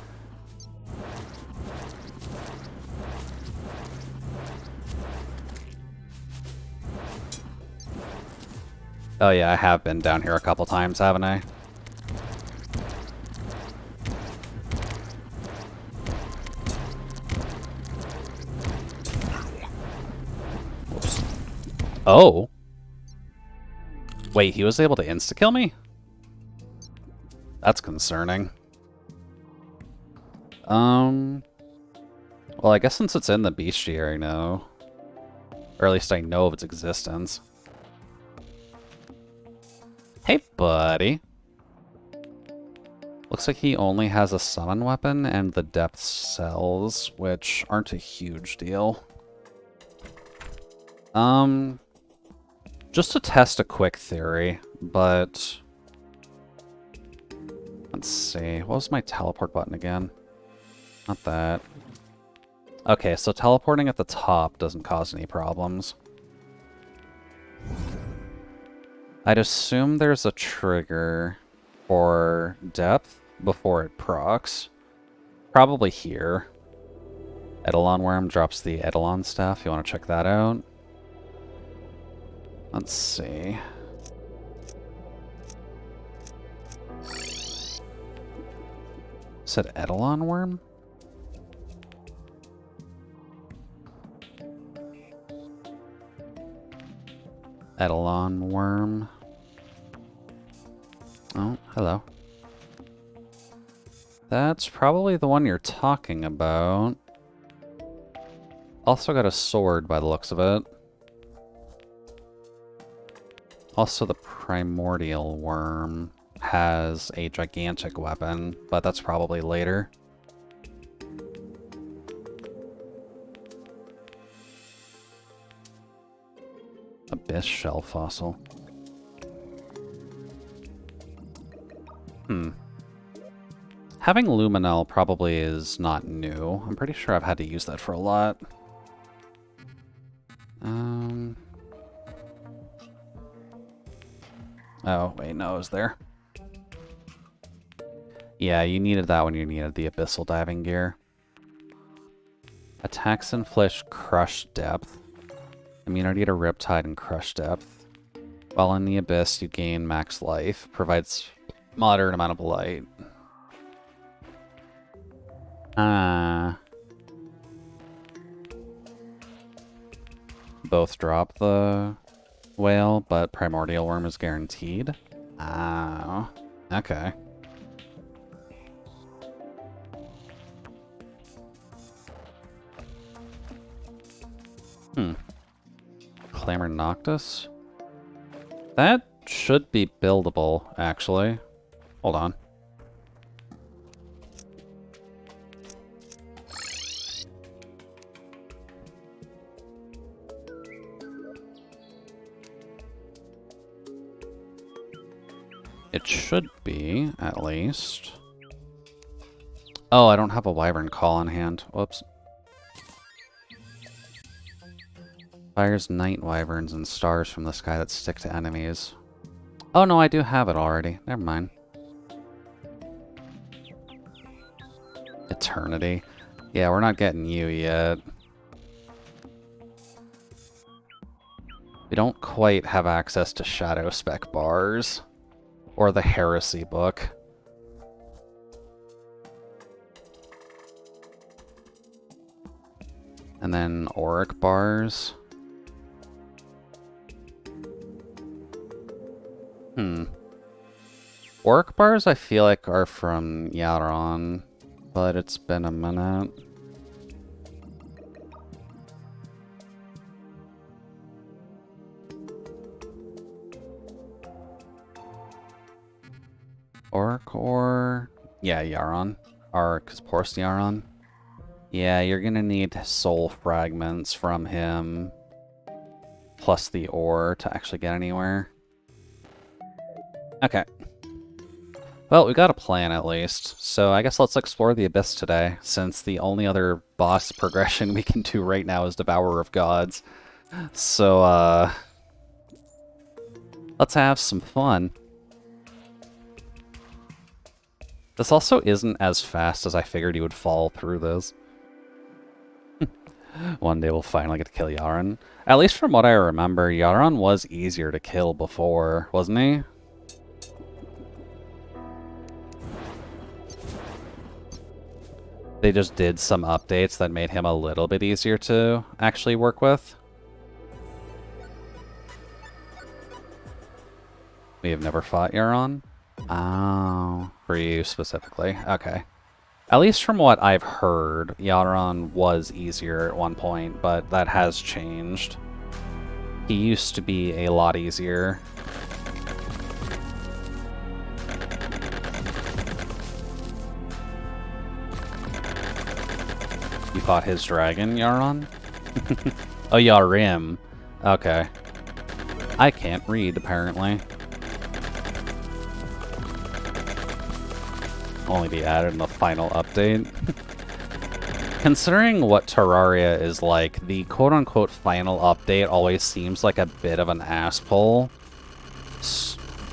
Oh yeah, I have been down here a couple times, haven't I? Whoops. Oh! Wait, he was able to insta-kill me? That's concerning. Well, I guess since it's in the bestiary now, or at least I know of its existence. Hey, buddy. Looks like he only has a summon weapon and the depth cells, which aren't a huge deal. Just to test a quick theory, but... Let's see, what was my teleport button again? Not that. Okay, so teleporting at the top doesn't cause any problems. I'd assume there's a trigger for depth before it procs. Probably here. Eidolon Worm drops the Eidolon staff. You want to check that out? Let's see. Said Eidolon Worm? Eidolon Worm. Oh, hello. That's probably the one you're talking about. Also got a sword by the looks of it. Also, the Primordial Worm has a gigantic weapon, but that's probably later. Abyss Shell Fossil. Having Luminel probably is not new. I'm pretty sure I've had to use that for a lot. Oh, wait, no, it was there. Yeah, you needed that when you needed the Abyssal Diving Gear. Attacks inflict Crush Depth. Immunity to Riptide and Crush Depth. While in the Abyss, you gain max life. Provides moderate amount of light. Both drop the whale, but Primordial Worm is guaranteed. Ah, okay. Clamor Noctis? That should be buildable, actually. Hold on. It should be, at least. Oh, I don't have a Wyvern Call on hand. Whoops. Fires night wyverns and stars from the sky that stick to enemies. Oh no, I do have it already. Never mind. Eternity. Yeah, we're not getting you yet. We don't quite have access to Shadow Spec bars. Or the Heresy book. And then Auric bars. Auric bars I feel like are from Yaron, but it's been a minute. Auric or... yeah, Yaron. Auric is Porst Yaron. Yeah, you're gonna need soul fragments from him, plus the ore to actually get anywhere. Okay. Well, we got a plan at least, so I guess let's explore the Abyss today, since the only other boss progression we can do right now is Devourer of Gods. So, let's have some fun. This also isn't as fast as I figured you would fall through this. One day we'll finally get to kill Yaron. At least from what I remember, Yaron was easier to kill before, wasn't he? They just did some updates that made him a little bit easier to actually work with. We have never fought Yaron? Oh, for you specifically. Okay. At least from what I've heard, Yaron was easier at one point, but that has changed. He used to be a lot easier. You fought his dragon, Yaron? Oh, Yarim. Okay. I can't read, apparently. Only be added in the final update. Considering what Terraria is like, the quote-unquote final update always seems like a bit of an ass pull.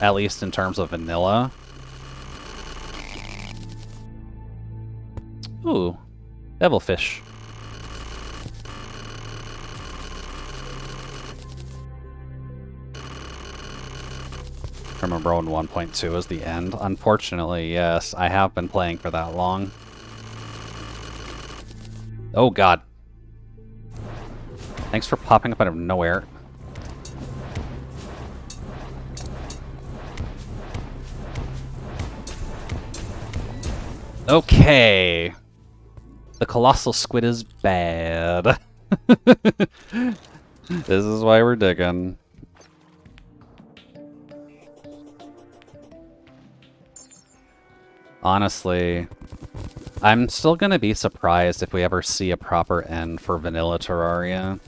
At least in terms of vanilla. Ooh. Devilfish. I remember when 1.2 was the end. Unfortunately, yes, I have been playing for that long. Oh god. Thanks for popping up out of nowhere. Okay. The colossal squid is bad. This is why we're digging. Honestly, I'm still gonna be surprised if we ever see a proper end for Vanilla Terraria.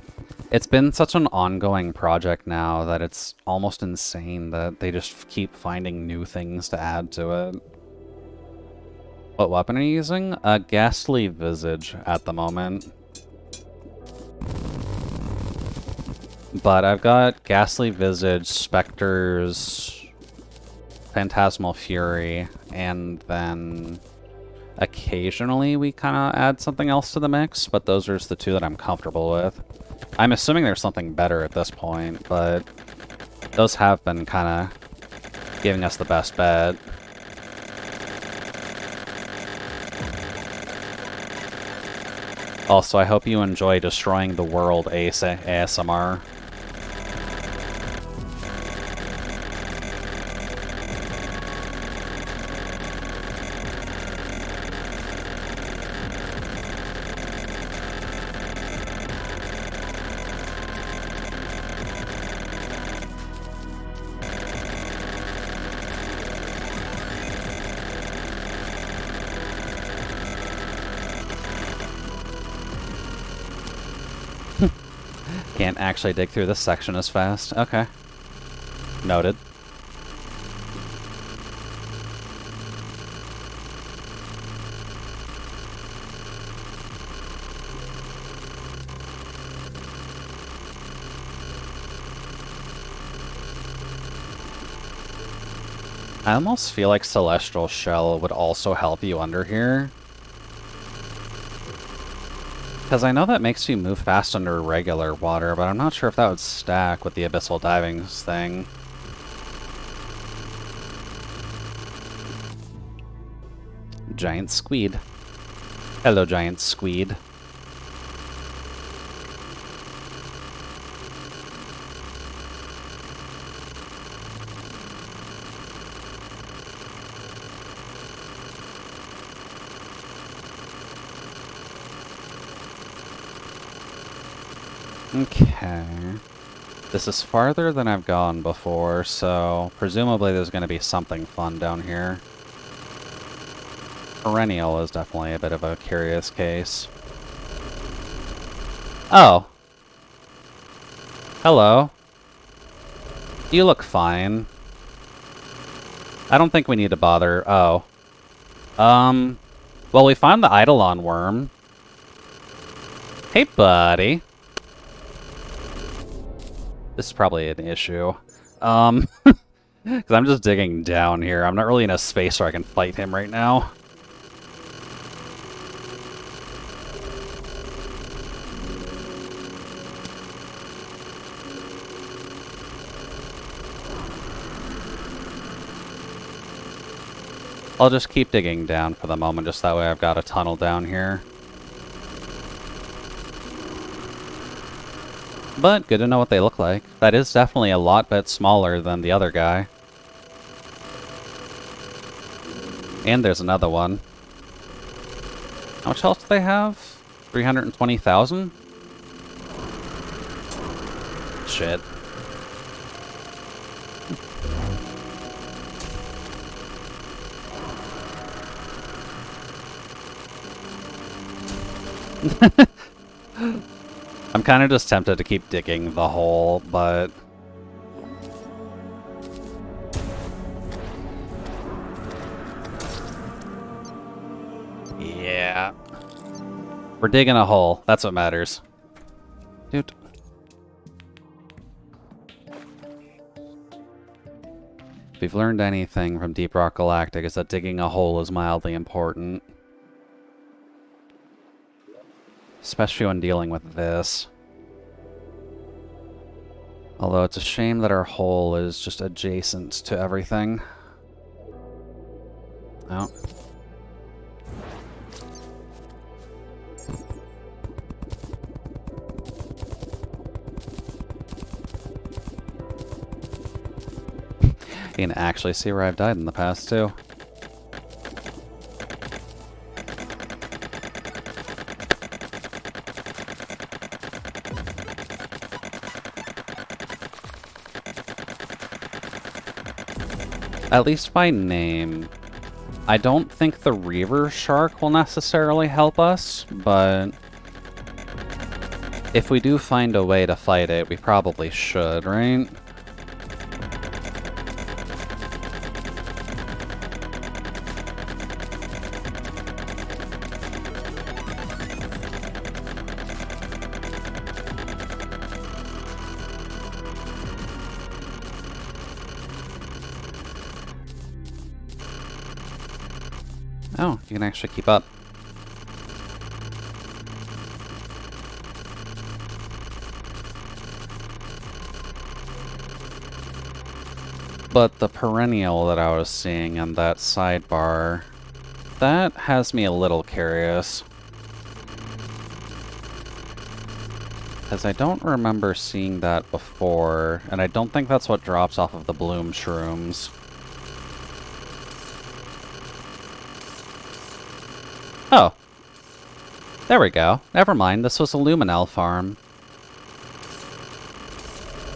It's been such an ongoing project now that it's almost insane that they just keep finding new things to add to it. What weapon are you using? A Ghastly Visage at the moment. But I've got Ghastly Visage, Spectres, Phantasmal Fury, and then occasionally we kind of add something else to the mix, but those are just the two that I'm comfortable with. I'm assuming there's something better at this point, but those have been kind of giving us the best bet. Also, I hope you enjoy destroying the world ASMR. Can't actually dig through this section as fast. Okay. Noted. I almost feel like Celestial Shell would also help you under here. Because I know that makes you move fast under regular water, but I'm not sure if that would stack with the Abyssal Diving thing. giant squid. Hello, giant squid. Okay. This is farther than I've gone before, so presumably there's going to be something fun down here. Perennial is definitely a bit of a curious case. Oh. Hello. You look fine. I don't think we need to bother. Oh. Well, we found the Eidolon worm. Hey, buddy. This is probably an issue. Because I'm just digging down here. I'm not really in a space where I can fight him right now. I'll just keep digging down for the moment, just that way I've got a tunnel down here. But good to know what they look like. That is definitely a lot bit smaller than the other guy. And there's another one. How much health do they have? 320,000? Shit. I'm kind of just tempted to keep digging the hole, but... yeah. We're digging a hole. That's what matters. Dude. If we've learned anything from Deep Rock Galactic, is that digging a hole is mildly important. Especially when dealing with this. Although it's a shame that our hole is just adjacent to everything. Oh. You can actually see where I've died in the past, too. At least by name. I don't think the Reaver Shark will necessarily help us, but if we do find a way to fight it, we probably should, right? Oh, you can actually keep up. But the perennial that I was seeing in that sidebar, that has me a little curious. Because I don't remember seeing that before, and I don't think that's what drops off of the bloom shrooms. Oh. There we go. Never mind, this was a Luminel farm.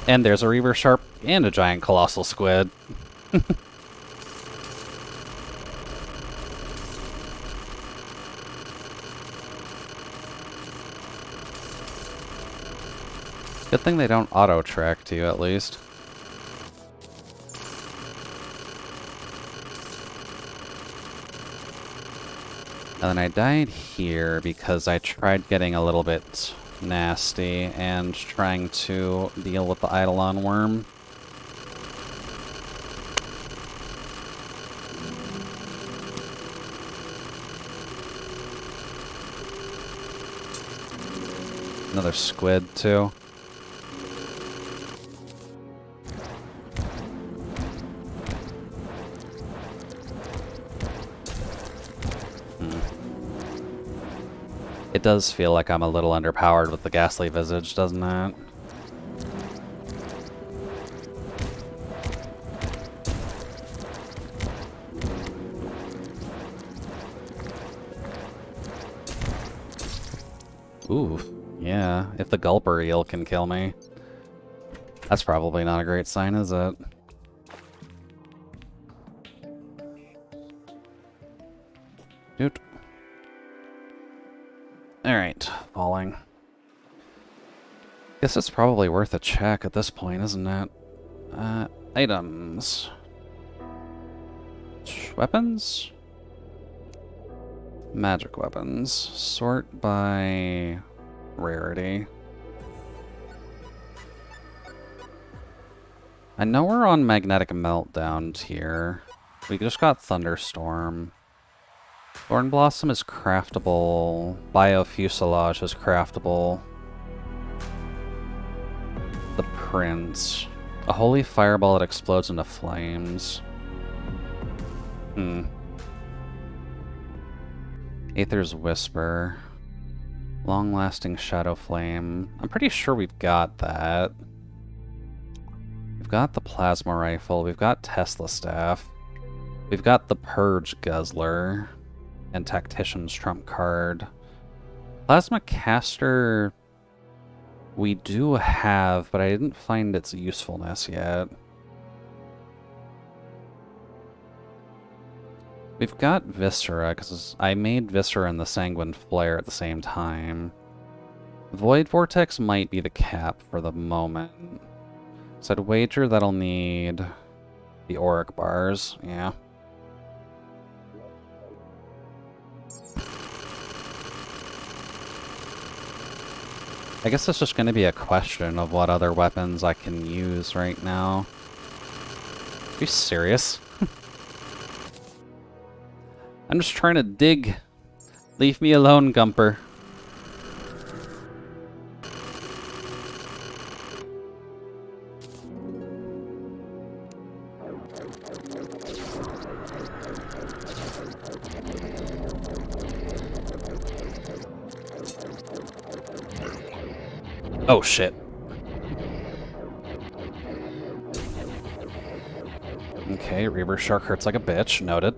And there's a Reaver Shark and a giant colossal squid. Good thing they don't auto-track to you, at least. And then I died here because I tried getting a little bit nasty and trying to deal with the Eidolon worm. Another squid, too. It does feel like I'm a little underpowered with the Ghastly Visage, doesn't it? Ooh, yeah, if the Gulper Eel can kill me. That's probably not a great sign, is it? Dude. Alright, falling. Guess it's probably worth a check at this point, isn't it? Items. Weapons? Magic weapons. Sort by rarity. I know we're on Magnetic Meltdown here. We just got Thunderstorm. Thorn Blossom is craftable. Biofuselage is craftable. The Prince. A holy fireball that explodes into flames. Aether's Whisper. Long-lasting Shadow Flame. I'm pretty sure we've got that. We've got the Plasma Rifle. We've got Tesla Staff. We've got the Purge Guzzler. And Tactician's Trump card. Plasma Caster we do have, but I didn't find its usefulness yet. We've got Viscera, because I made Viscera and the Sanguine Flare at the same time. Void Vortex might be the cap for the moment. So I'd wager that'll need the Auric Bars, yeah. I guess it's just going to be a question of what other weapons I can use right now. Are you serious? I'm just trying to dig. Leave me alone, Gumper. Oh, shit. Okay, Reaver Shark hurts like a bitch. Noted.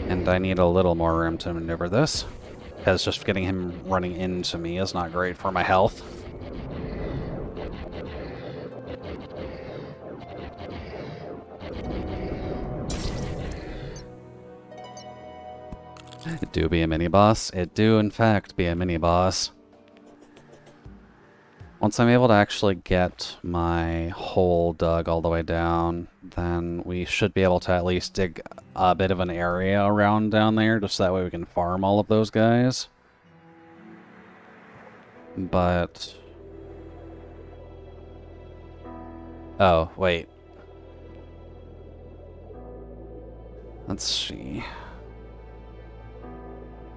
And I need a little more room to maneuver this, because just getting him running into me is not great for my health. It do be a mini-boss. It do, in fact, be a mini-boss. Once I'm able to actually get my hole dug all the way down, then we should be able to at least dig a bit of an area around down there, just that way we can farm all of those guys. But... oh, wait. Let's see.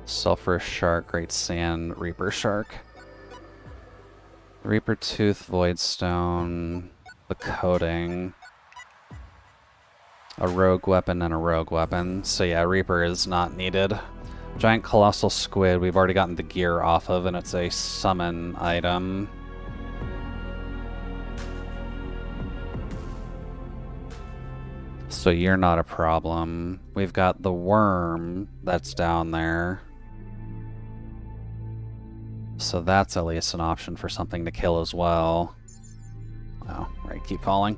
Sulfurous Shark, Great Sand, Reaper Shark. Reaper Tooth, Voidstone, the Coating, a Rogue Weapon, and a Rogue Weapon. So yeah, Reaper is not needed. Giant Colossal Squid, we've already gotten the gear off of, and it's a summon item. So you're not a problem. We've got the Worm that's down there. So that's at least an option for something to kill as well. Oh, right, keep falling.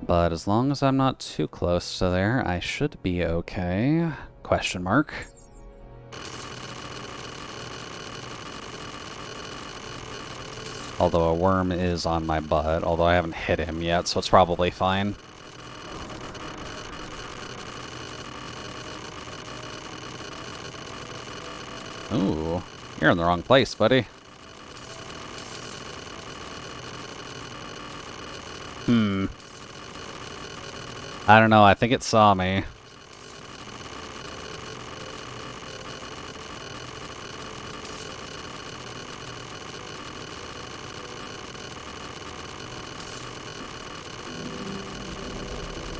But as long as I'm not too close to there, I should be okay. Question mark. Although a worm is on my butt, although I haven't hit him yet, so it's probably fine. Ooh, you're in the wrong place, buddy. I don't know, I think it saw me.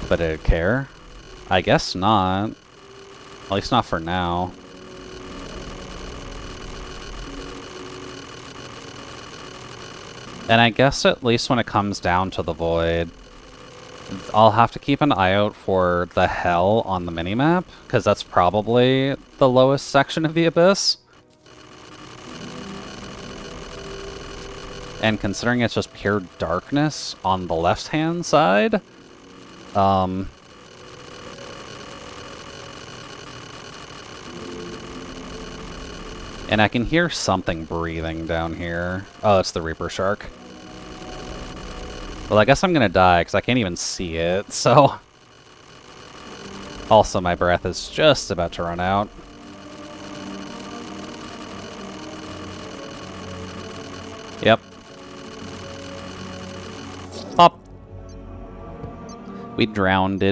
But did it care? I guess not. At least not for now. And I guess at least when it comes down to the void, I'll have to keep an eye out for the hell on the minimap, because that's probably the lowest section of the abyss. And considering it's just pure darkness on the left-hand side, and I can hear something breathing down here. Oh, it's the Reaper Shark. Well, I guess I'm gonna die, because I can't even see it, so... Also, my breath is just about to run out. Yep. Pop! We drowned.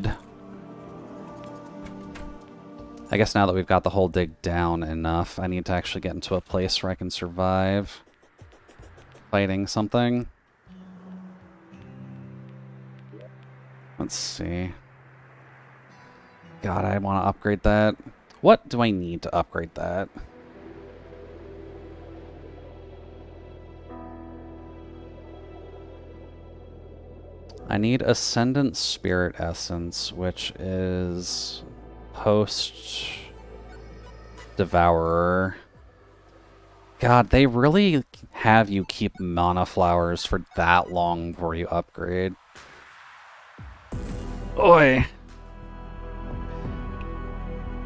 I guess now that we've got the hole dig down enough, I need to actually get into a place where I can survive fighting something. Let's see. God, I want to upgrade that. What do I need to upgrade that? I need Ascendant Spirit Essence, which is Post Devourer. God, they really have you keep mana flowers for that long before you upgrade. Oi!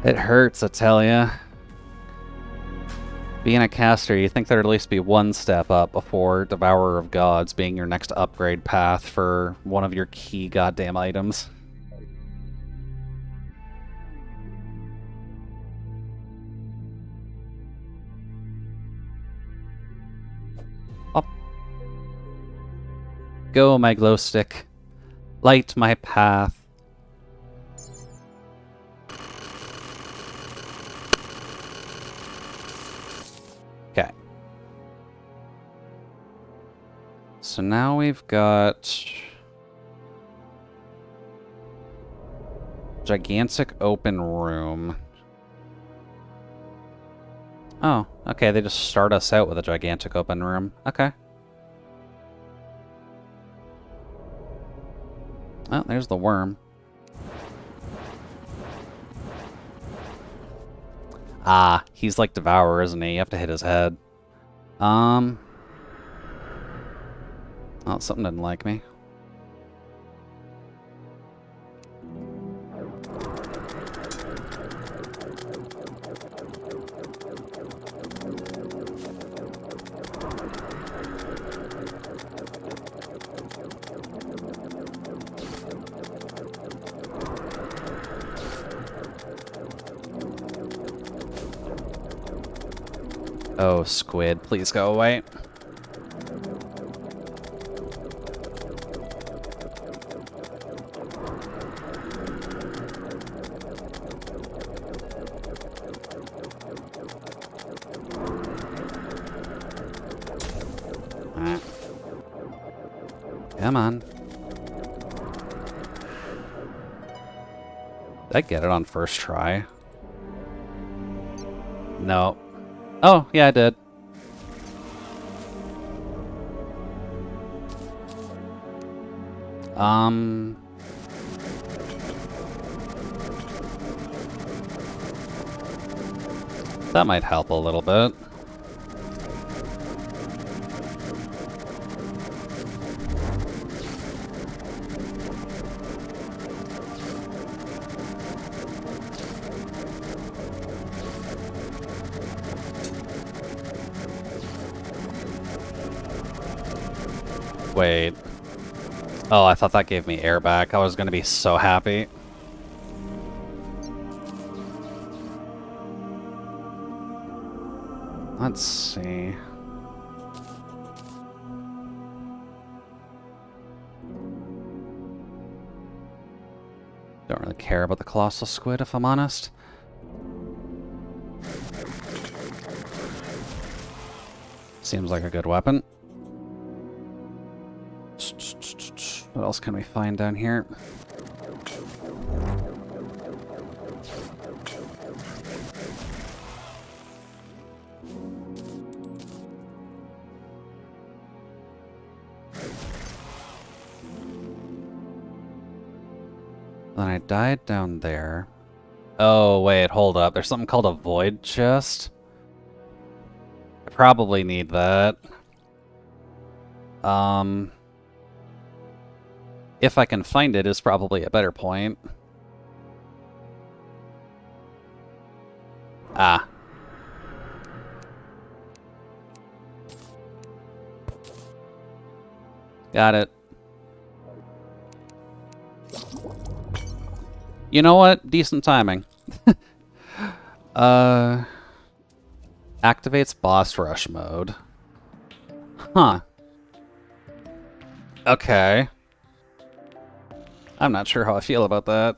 It hurts, I tell ya. Being a caster, you think there'd at least be one step up before Devourer of Gods being your next upgrade path for one of your key goddamn items. Up. Go, my glow stick. Light my path. Okay. So now we've got gigantic open room. Oh, okay, they just start us out with a gigantic open room. Okay. Oh, there's the worm. Ah, he's like Devourer, isn't he? You have to hit his head. Oh, something didn't like me. Oh, squid, please go away. Come on. Did I get it on first try? No. Oh, yeah, I did. That might help a little bit. Wait. Oh, I thought that gave me air back. I was gonna be so happy. Let's see. Don't really care about the colossal squid, if I'm honest. Seems like a good weapon. What else can we find down here? Then I died down there. Oh, wait, hold up. There's something called a void chest. I probably need that. If I can find it is probably a better point. Ah. Got it. You know what? Decent timing. Activates boss rush mode. Huh. Okay. I'm not sure how I feel about that.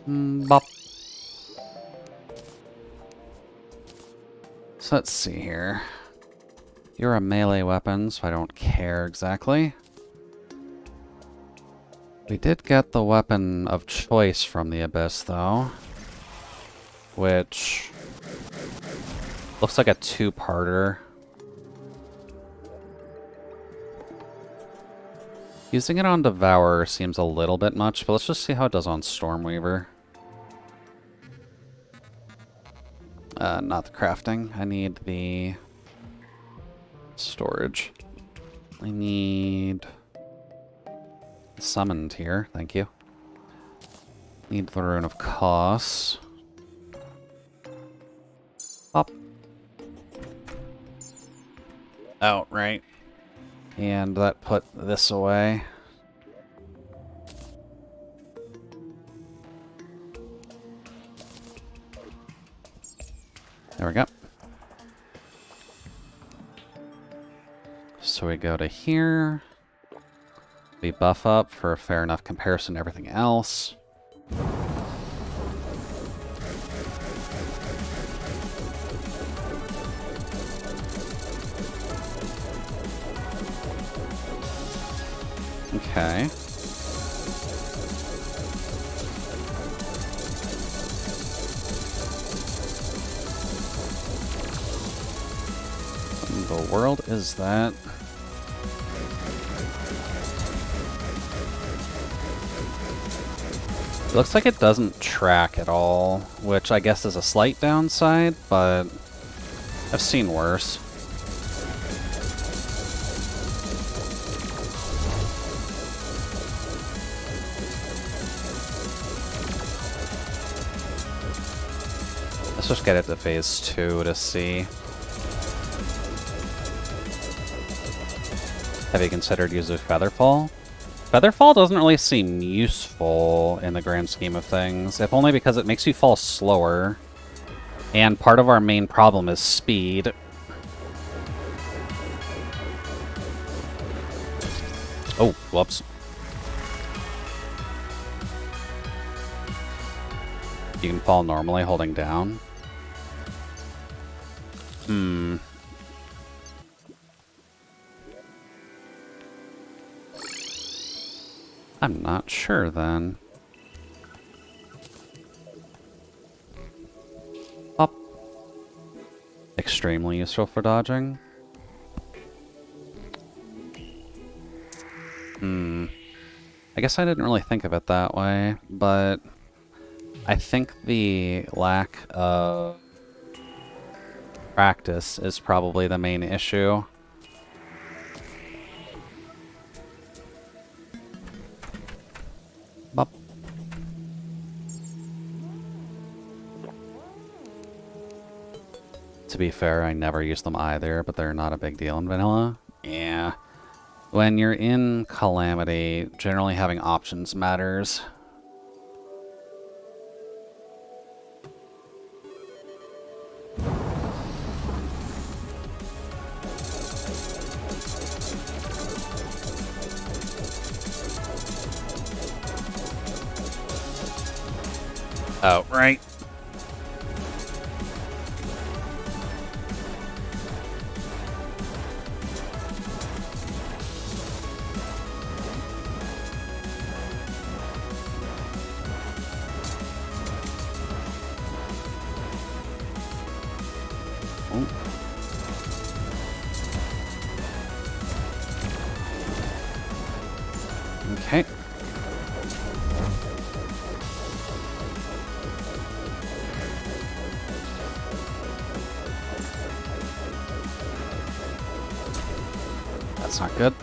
Bop. So let's see here. You're a melee weapon, so I don't care exactly. We did get the weapon of choice from the Abyss, though. Which looks like a two-parter. Using it on Devourer seems a little bit much, but let's just see how it does on Stormweaver. Not the crafting. I need the storage. I need summoned here. Thank you. Need the Rune of Kos. Up. Oh, right. And that put this away. There we go. So we go to here. We buff up for a fair enough comparison to everything else. Okay. What in the world is that? It looks like it doesn't track at all, which I guess is a slight downside, but I've seen worse. Let's just get it to phase 2 to see. Have you considered using Featherfall? Featherfall doesn't really seem useful in the grand scheme of things, if only because it makes you fall slower. And part of our main problem is speed. Oh, whoops. You can fall normally holding down. I'm not sure then. Up. Extremely useful for dodging. I guess I didn't really think of it that way, but I think the lack of practice is probably the main issue. Bop. To be fair, I never use them either, but they're not a big deal in vanilla. Yeah. When you're in Calamity, generally having options matters. Oh, right. Okay. That's not good.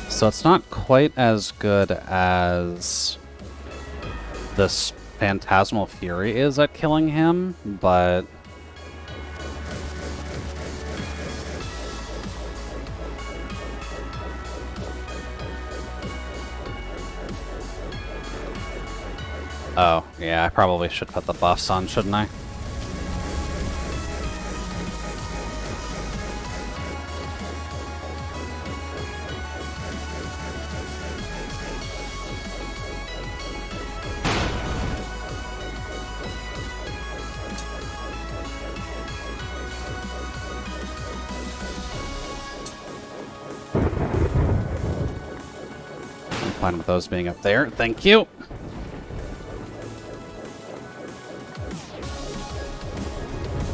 So it's not quite as good as this Phantasmal Fury is at killing him, but... Oh, yeah, I probably should put the buffs on, shouldn't I? I'm fine with those being up there. Thank you.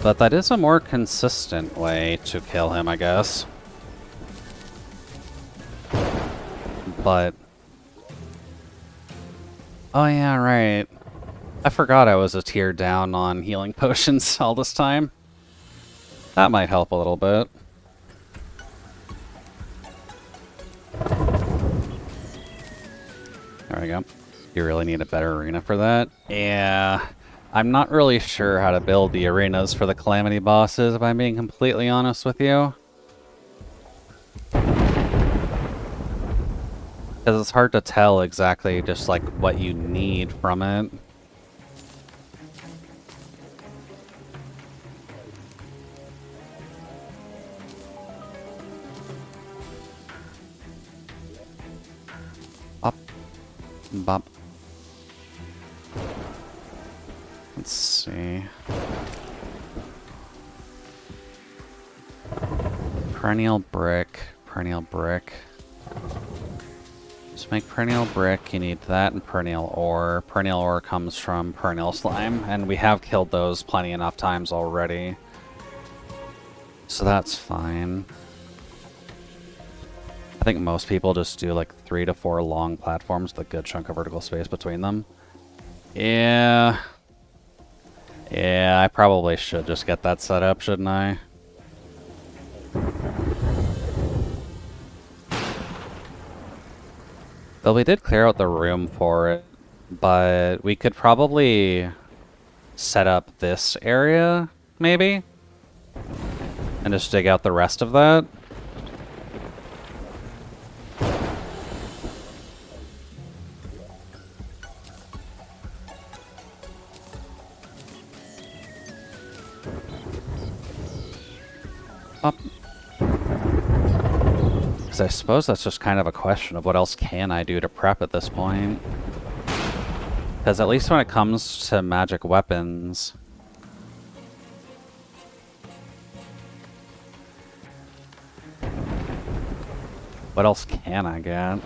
But that is a more consistent way to kill him, I guess. But... Oh yeah, right. I forgot I was a tier down on healing potions all this time. That might help a little bit. There we go. You really need a better arena for that? Yeah. I'm not really sure how to build the arenas for the Calamity bosses, if I'm being completely honest with you. Because it's hard to tell exactly just like what you need from it. Bop. Bop. Let's see. Perennial brick. Perennial brick. To make perennial brick, you need that and perennial ore. Perennial ore comes from perennial slime, and we have killed those plenty enough times already. So that's fine. I think most people just do like 3 to 4 long platforms with a good chunk of vertical space between them. Yeah. Yeah, I probably should just get that set up, shouldn't I? Though we did clear out the room for it, but we could probably set up this area, maybe? And just dig out the rest of that. Up. Because I suppose that's just kind of a question of what else can I do to prep at this point. Because at least when it comes to magic weapons... What else can I get?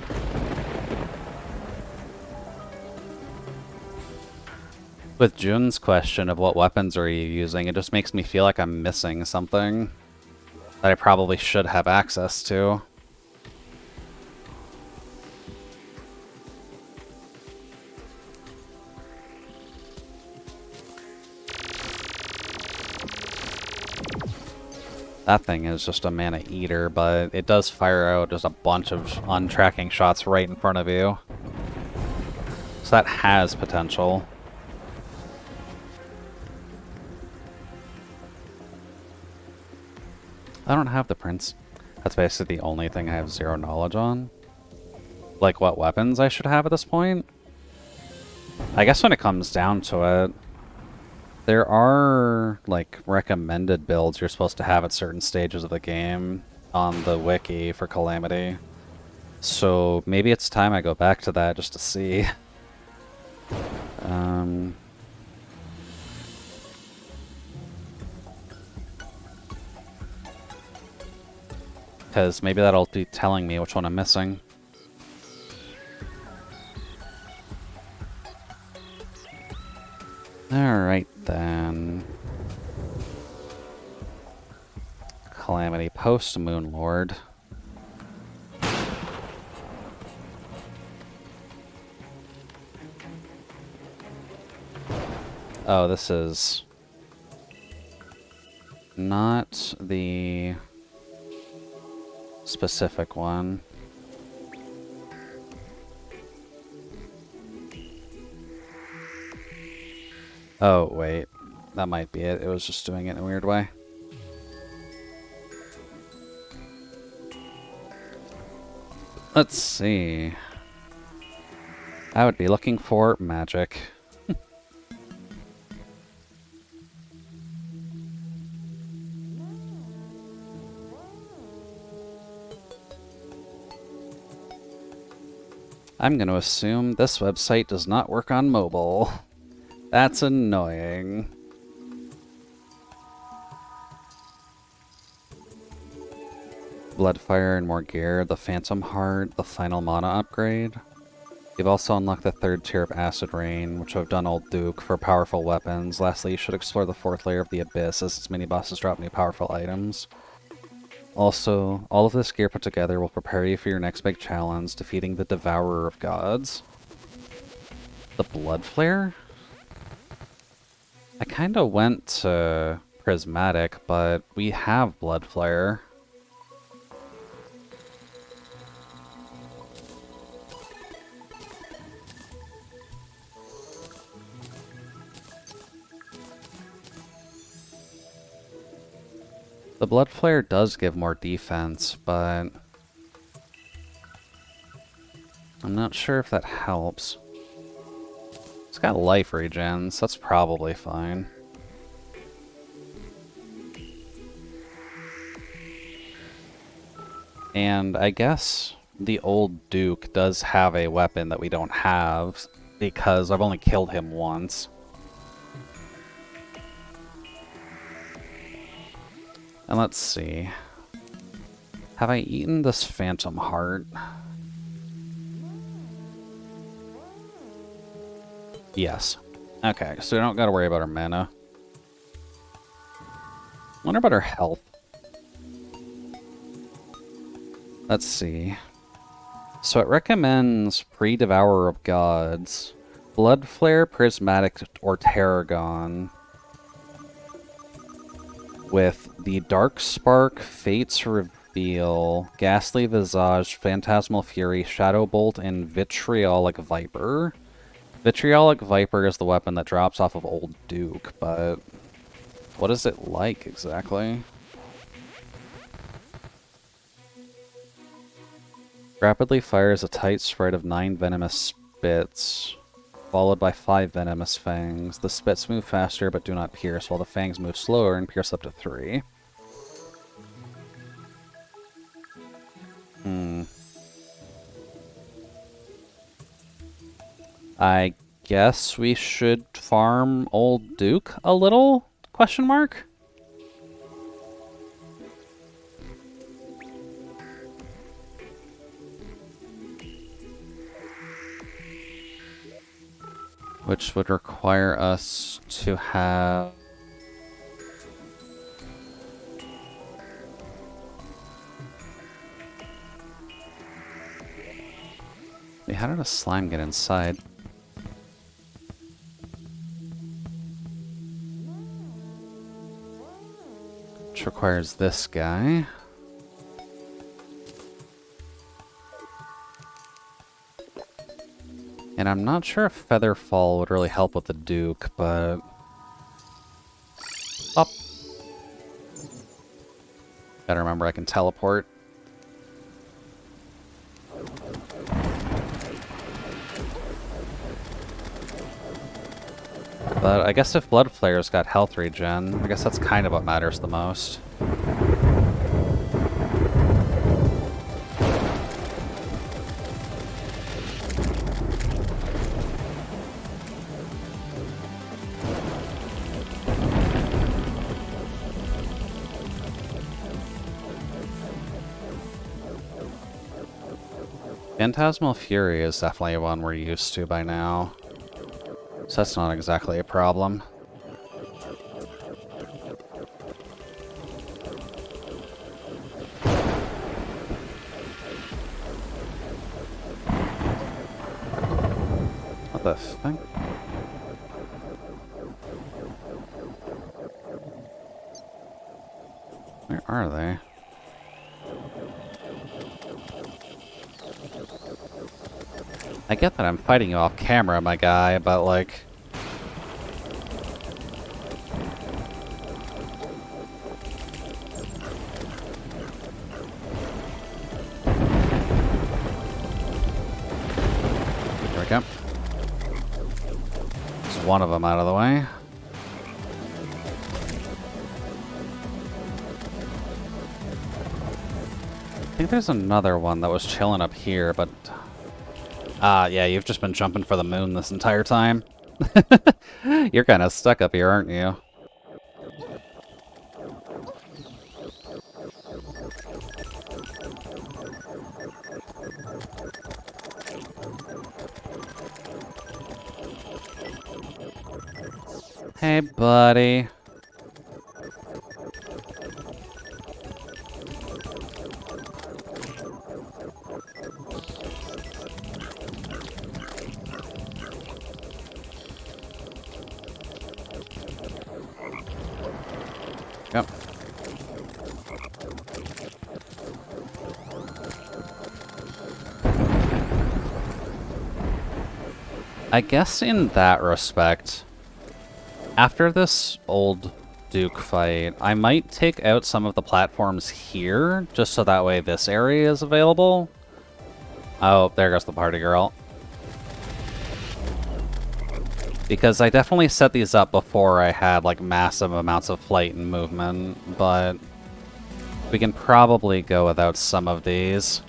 With Jun's question of what weapons are you using, it just makes me feel like I'm missing something that I probably should have access to. That thing is just a mana eater, but it does fire out just a bunch of untracking shots right in front of you. So that has potential. I don't have the prints. That's basically the only thing I have 0 knowledge on. Like what weapons I should have at this point? I guess when it comes down to it, there are like recommended builds you're supposed to have at certain stages of the game on the wiki for Calamity. So maybe it's time I go back to that just to see. Because maybe that'll be telling me which one I'm missing. Alright then. Calamity post Moon Lord. Oh, this is not the specific one. Oh, wait. That might be it. It was just doing it in a weird way. Let's see. I would be looking for magic. I'm going to assume this website does not work on mobile. That's annoying. Bloodfire and more gear, the Phantom Heart, the final mana upgrade. You've also unlocked the 3rd tier of Acid Rain, which I've done Old Duke for powerful weapons. Lastly, you should explore the 4th layer of the Abyss, as its mini-bosses drop new powerful items. Also, all of this gear put together will prepare you for your next big challenge, defeating the Devourer of Gods. The Blood Flare? I kinda went to Prismatic, but we have Blood Flare. The Blood Flare does give more defense, but I'm not sure if that helps. It's got life regens, that's probably fine. And I guess the old Duke does have a weapon that we don't have, because I've only killed him once. And let's see. Have I eaten this Phantom Heart? Yes. Okay, so we don't gotta worry about our mana. Wonder about our health. Let's see. So it recommends pre-Devourer of Gods, Blood Flare, Prismatic, or Tarragon, with the Dark Spark, Fate's Reveal, Ghastly Visage, Phantasmal Fury, Shadow Bolt, and Vitriolic Viper. Vitriolic Viper is the weapon that drops off of Old Duke, but what is it like exactly? Rapidly fires a tight spread of 9 venomous spits, followed by 5 venomous fangs. The spits move faster but do not pierce, while the fangs move slower and pierce up to 3. I guess we should farm Old Duke a little? Question mark? Which would require us to have... Wait, how did a slime get inside? Which requires this guy. And I'm not sure if Featherfall would really help with the Duke, but... Up! Gotta remember I can teleport. But I guess if Blood Flare's got health regen, I guess that's kind of what matters the most. Phantasmal Fury is definitely one we're used to by now. So that's not exactly a problem. the thing? Where are they? I get that I'm fighting you off camera, my guy, but like... There we go. There's one of them out of the way. I think there's another one that was chilling up here, but... yeah, you've just been jumping for the moon this entire time. You're kind of stuck up here, aren't you? Hey, buddy. Yep. I guess in that respect, after this old Duke fight, I might take out some of the platforms here, just so that way this area is available. Oh, there goes the party girl. Because I definitely set these up before I had, like, massive amounts of flight and movement, but we can probably go without some of these.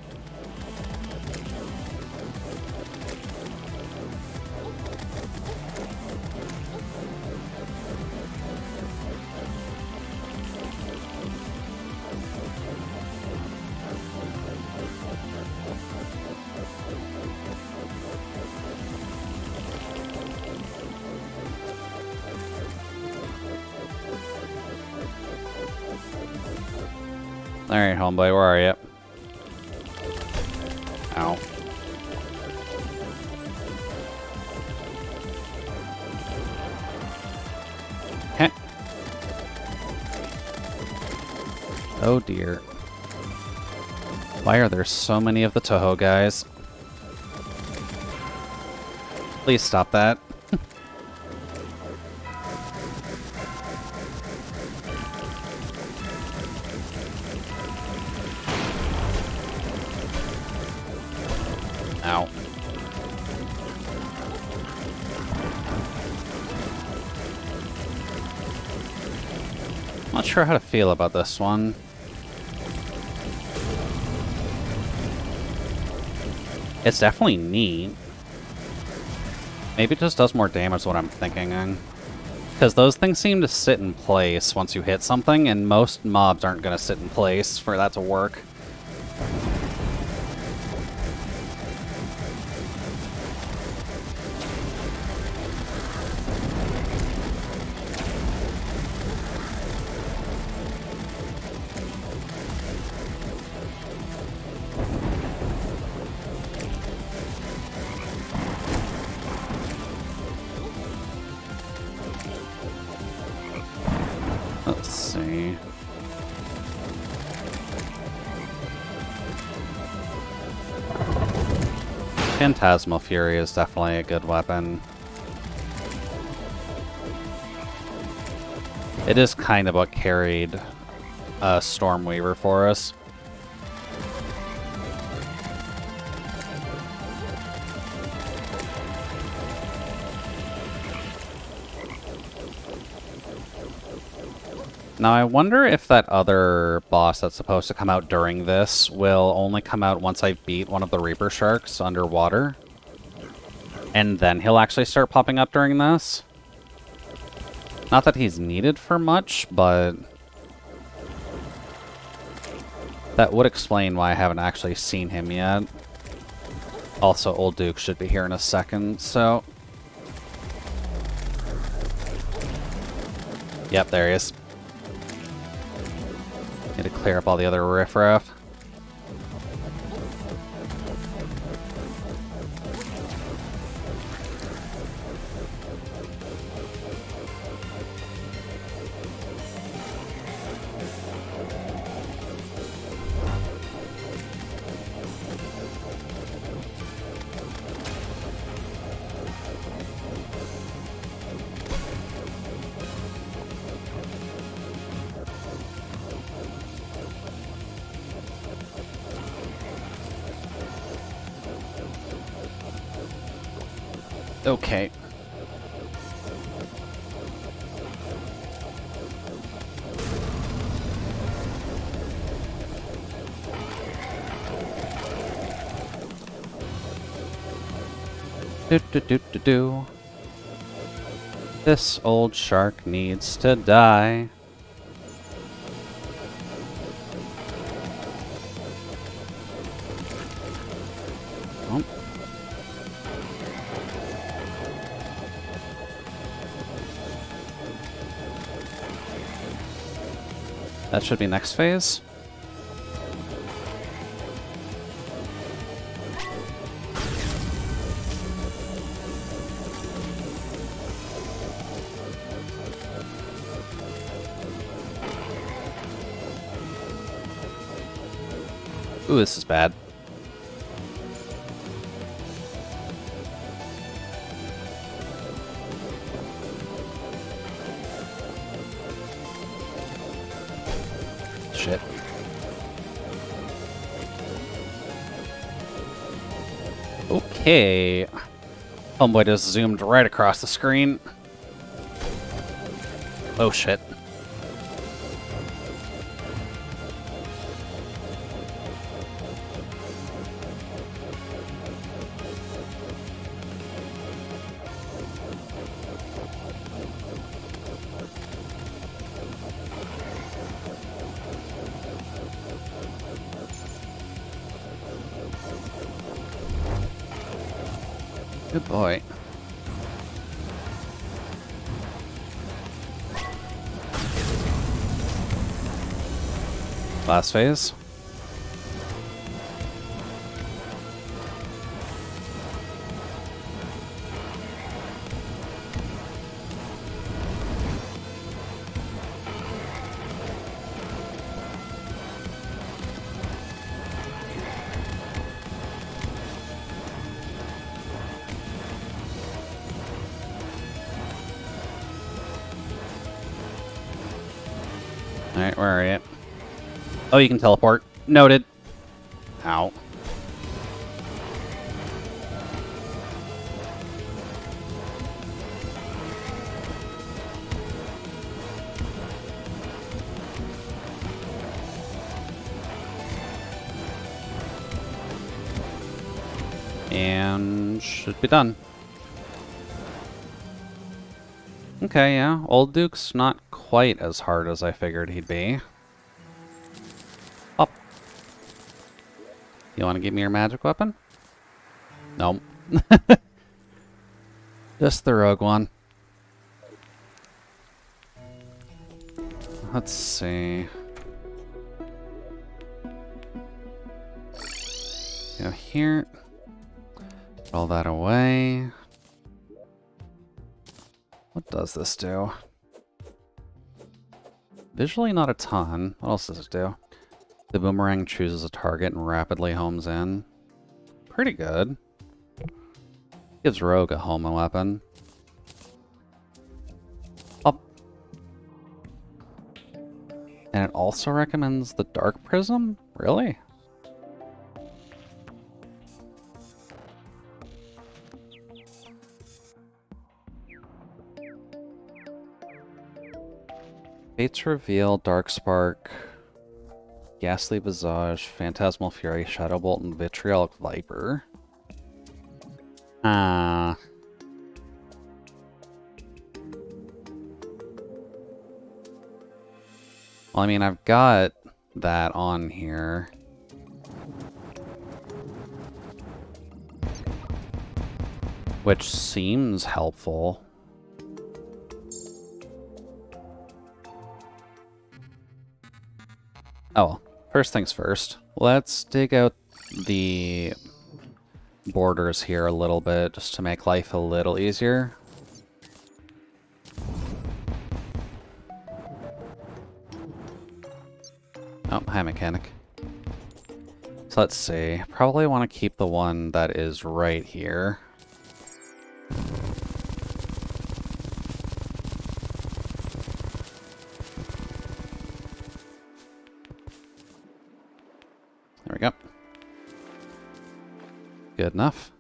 Alright, homeboy, where are you? Ow. Heh. Oh dear. Why are there so many of the Toho guys? Please stop that. Ow. Not sure how to feel about this one. It's definitely neat. Maybe it just does more damage than what I'm thinking. Because those things seem to sit in place once you hit something, and most mobs aren't going to sit in place for that to work. Let's see. Phantasmal Fury is definitely a good weapon. It is kind of what carried Stormweaver for us. Now, I wonder if that other boss that's supposed to come out during this will only come out once I beat one of the Reaper Sharks underwater. And then he'll actually start popping up during this. Not that he's needed for much, but that would explain why I haven't actually seen him yet. Also, Old Duke should be here in a second, so... Yep, there he is. Need to clear up all the other riffraff. Okay. Do do do do do. This old shark needs to die. Oh. That should be next phase. Ooh, this is bad. Shit. Okay. Homeboy just zoomed right across the screen. Oh shit. Good boy. Last phase. Alright, where are you? Oh, you can teleport. Noted. Ow. And should be done. Okay, yeah. Old Duke's not quite as hard as I figured he'd be. Up. You want to give me your magic weapon? Nope. Just the rogue one. Let's see. Go here. Put all that away. What does this do? Visually not a ton. What else does it do? The boomerang chooses a target and rapidly homes in. Pretty good. Gives Rogue a home weapon. Up. And it also recommends the Dark Prism? Really? Fates Reveal, Dark Spark, Ghastly Visage, Phantasmal Fury, Shadow Bolt, and Vitriolic Viper. Well, I mean, I've got that on here. Which seems helpful. Oh, well, first things first. Let's dig out the borders here a little bit, just to make life a little easier. Oh, hi, mechanic. So let's see. Probably want to keep the one that is right here. There we go. Good enough.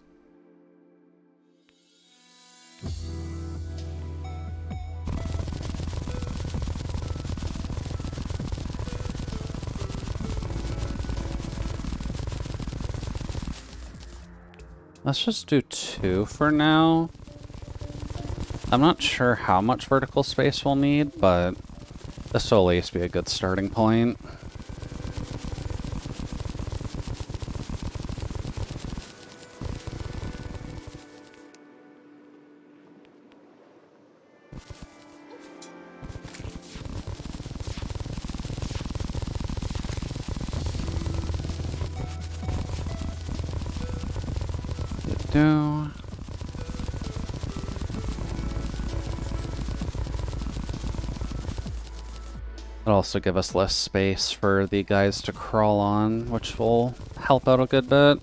Let's just do 2 for now. I'm not sure how much vertical space we'll need, but this will at least be a good starting point. Do. It'll also give us less space for the guys to crawl on, which will help out a good bit.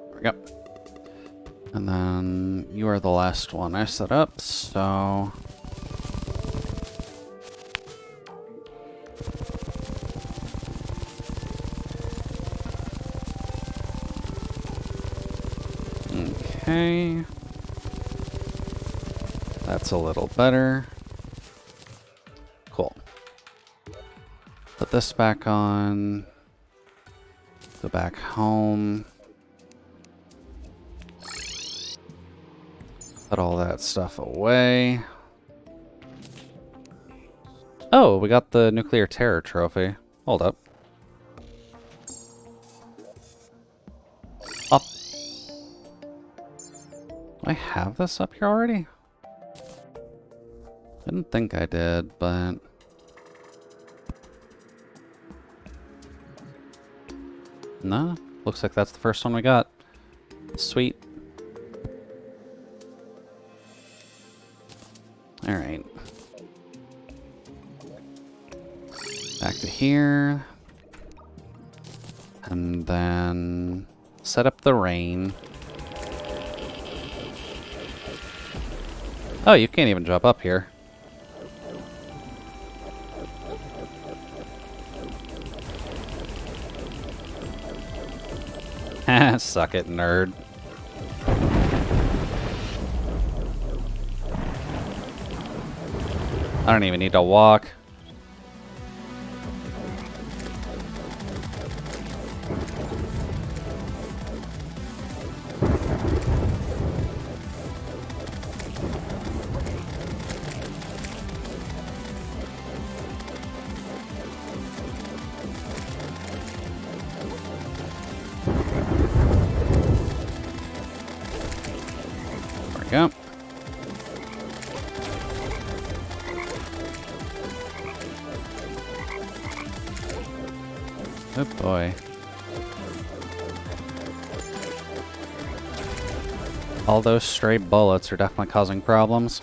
There we go. And then you are the last one I set up, so... Okay. That's a little better. Cool. Put this back on. Go back home. Put all that stuff away. Oh, we got the Nuclear Terror Trophy. Hold up. Up. Do I have this up here already? Didn't think I did, but... No, looks like that's the first one we got. Sweet. Alright. Back to here. And then set up the rain. Oh, you can't even jump up here. Suck it, nerd. I don't even need to walk. There we go. Oh boy. All those stray bullets are definitely causing problems.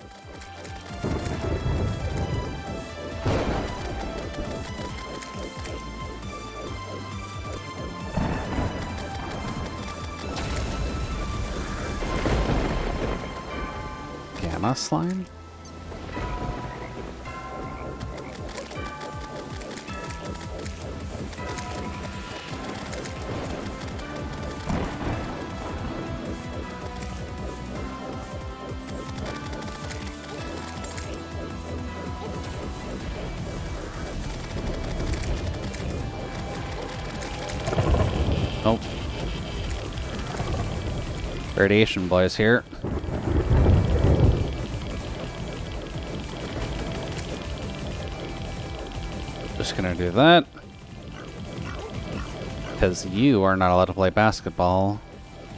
Gamma slime? Nope. Radiation boys here. Just gonna do that. Because you are not allowed to play basketball.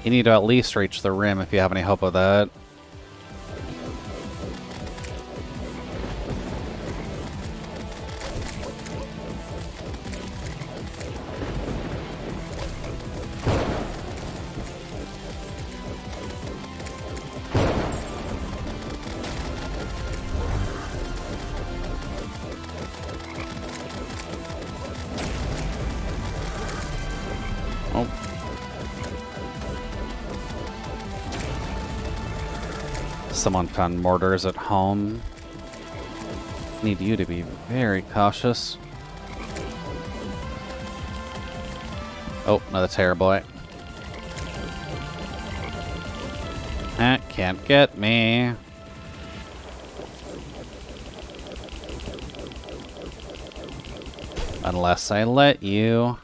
You need to at least reach the rim if you have any hope of that. Oh. Someone found mortars at home. Need you to be very cautious. Oh, another terror boy. Can't get me. Unless I let you.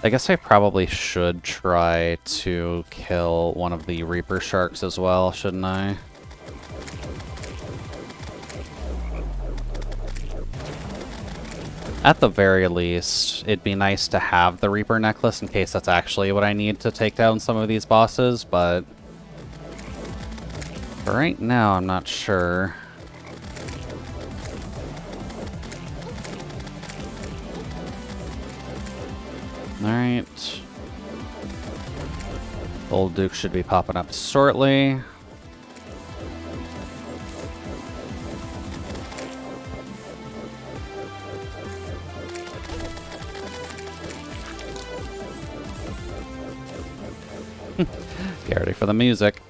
I guess I probably should try to kill one of the Reaper Sharks as well, shouldn't I? At the very least, it'd be nice to have the Reaper necklace in case that's actually what I need to take down some of these bosses, but for right now, I'm not sure. Alright. Old Duke should be popping up shortly. Get ready for the music.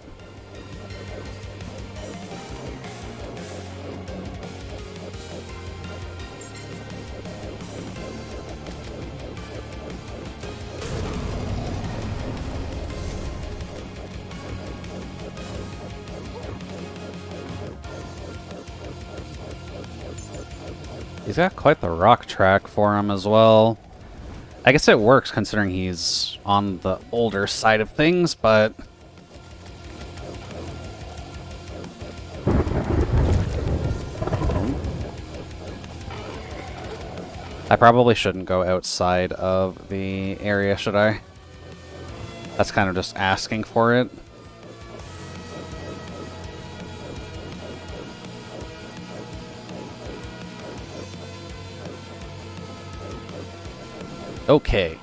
He's got quite the rock track for him as well. I guess it works considering he's on the older side of things, but I probably shouldn't go outside of the area, should I? That's kind of just asking for it. Okay.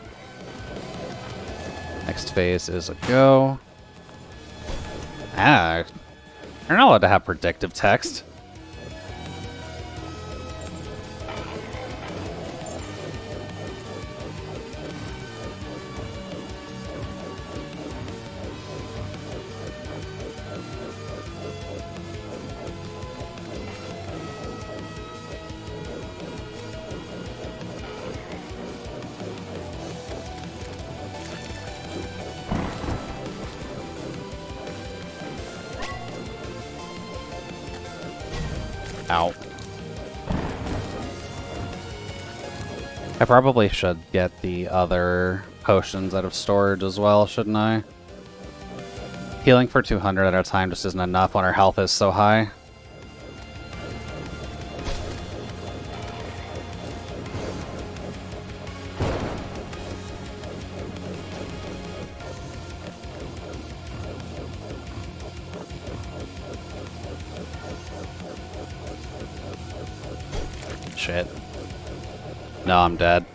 Next phase is a go. Ah, you're not allowed to have predictive text. Ow. I probably should get the other potions out of storage as well, shouldn't I? Healing for 200 at a time just isn't enough when our health is so high. Shit. No, I'm dead.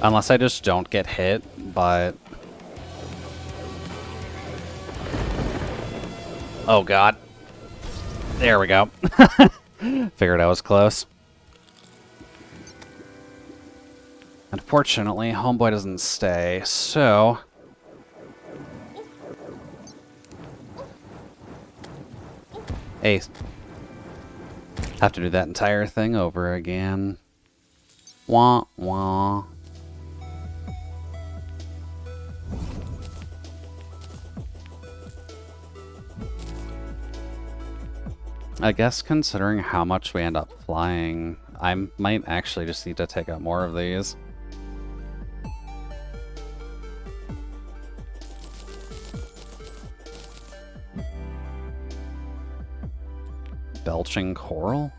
Unless I just don't get hit, but... Oh god. There we go. Figured I was close. Unfortunately, Homeboy doesn't stay, so... Hey, have to do that entire thing over again. Wah, wah. I guess considering how much we end up flying, I might actually just need to take out more of these. Belching coral?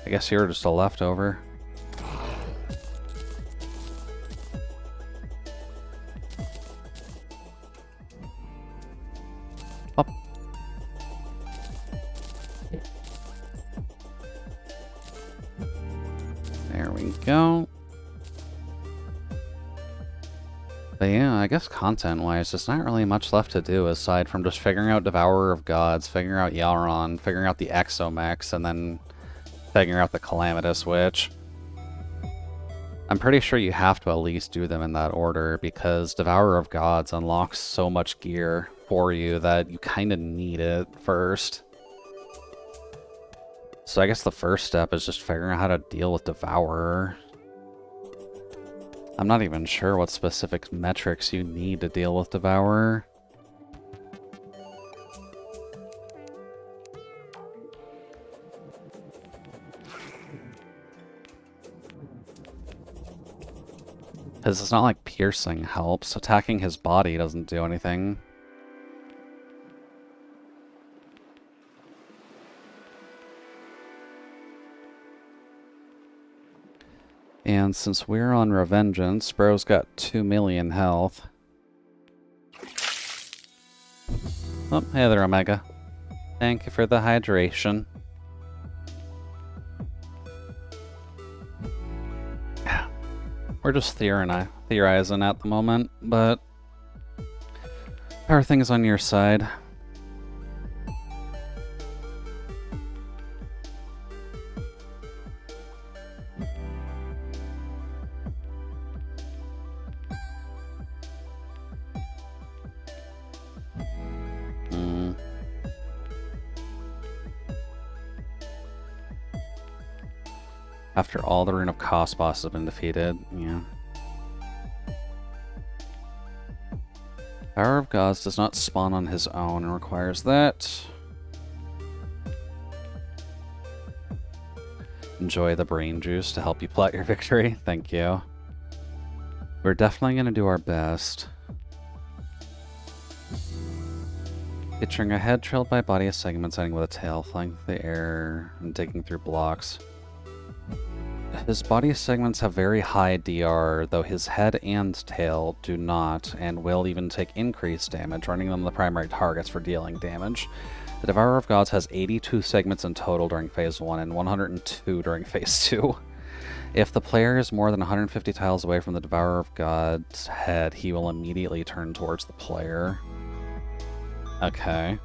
I guess you're just a leftover. Up. There we go. But yeah, I guess content-wise, there's not really much left to do aside from just figuring out Devourer of Gods, figuring out Yalron, figuring out the Exomex, and then figuring out the Calamitous Witch. I'm pretty sure you have to at least do them in that order because Devourer of Gods unlocks so much gear for you that you kind of need it first. So I guess the first step is just figuring out how to deal with Devourer. I'm not even sure what specific metrics you need to deal with Devourer. Because it's not like piercing helps. Attacking his body doesn't do anything. And since we're on Revengeance, bro's got 2 million health. Oh, hey there, Omega. Thank you for the hydration. We're just theorizing at the moment, but everything's on your side. After all the Rune of Cost bosses have been defeated, yeah. Power of Gods does not spawn on his own and requires that. Enjoy the brain juice to help you plot your victory. Thank you. We're definitely going to do our best. Picturing a head trailed by a body of segments ending with a tail, flying through the air and digging through blocks. His body segments have very high DR, though his head and tail do not, and will even take increased damage, running them the primary targets for dealing damage. The Devourer of Gods has 82 segments in total during Phase 1 and 102 during Phase 2. If the player is more than 150 tiles away from the Devourer of Gods' head, he will immediately turn towards the player. Okay.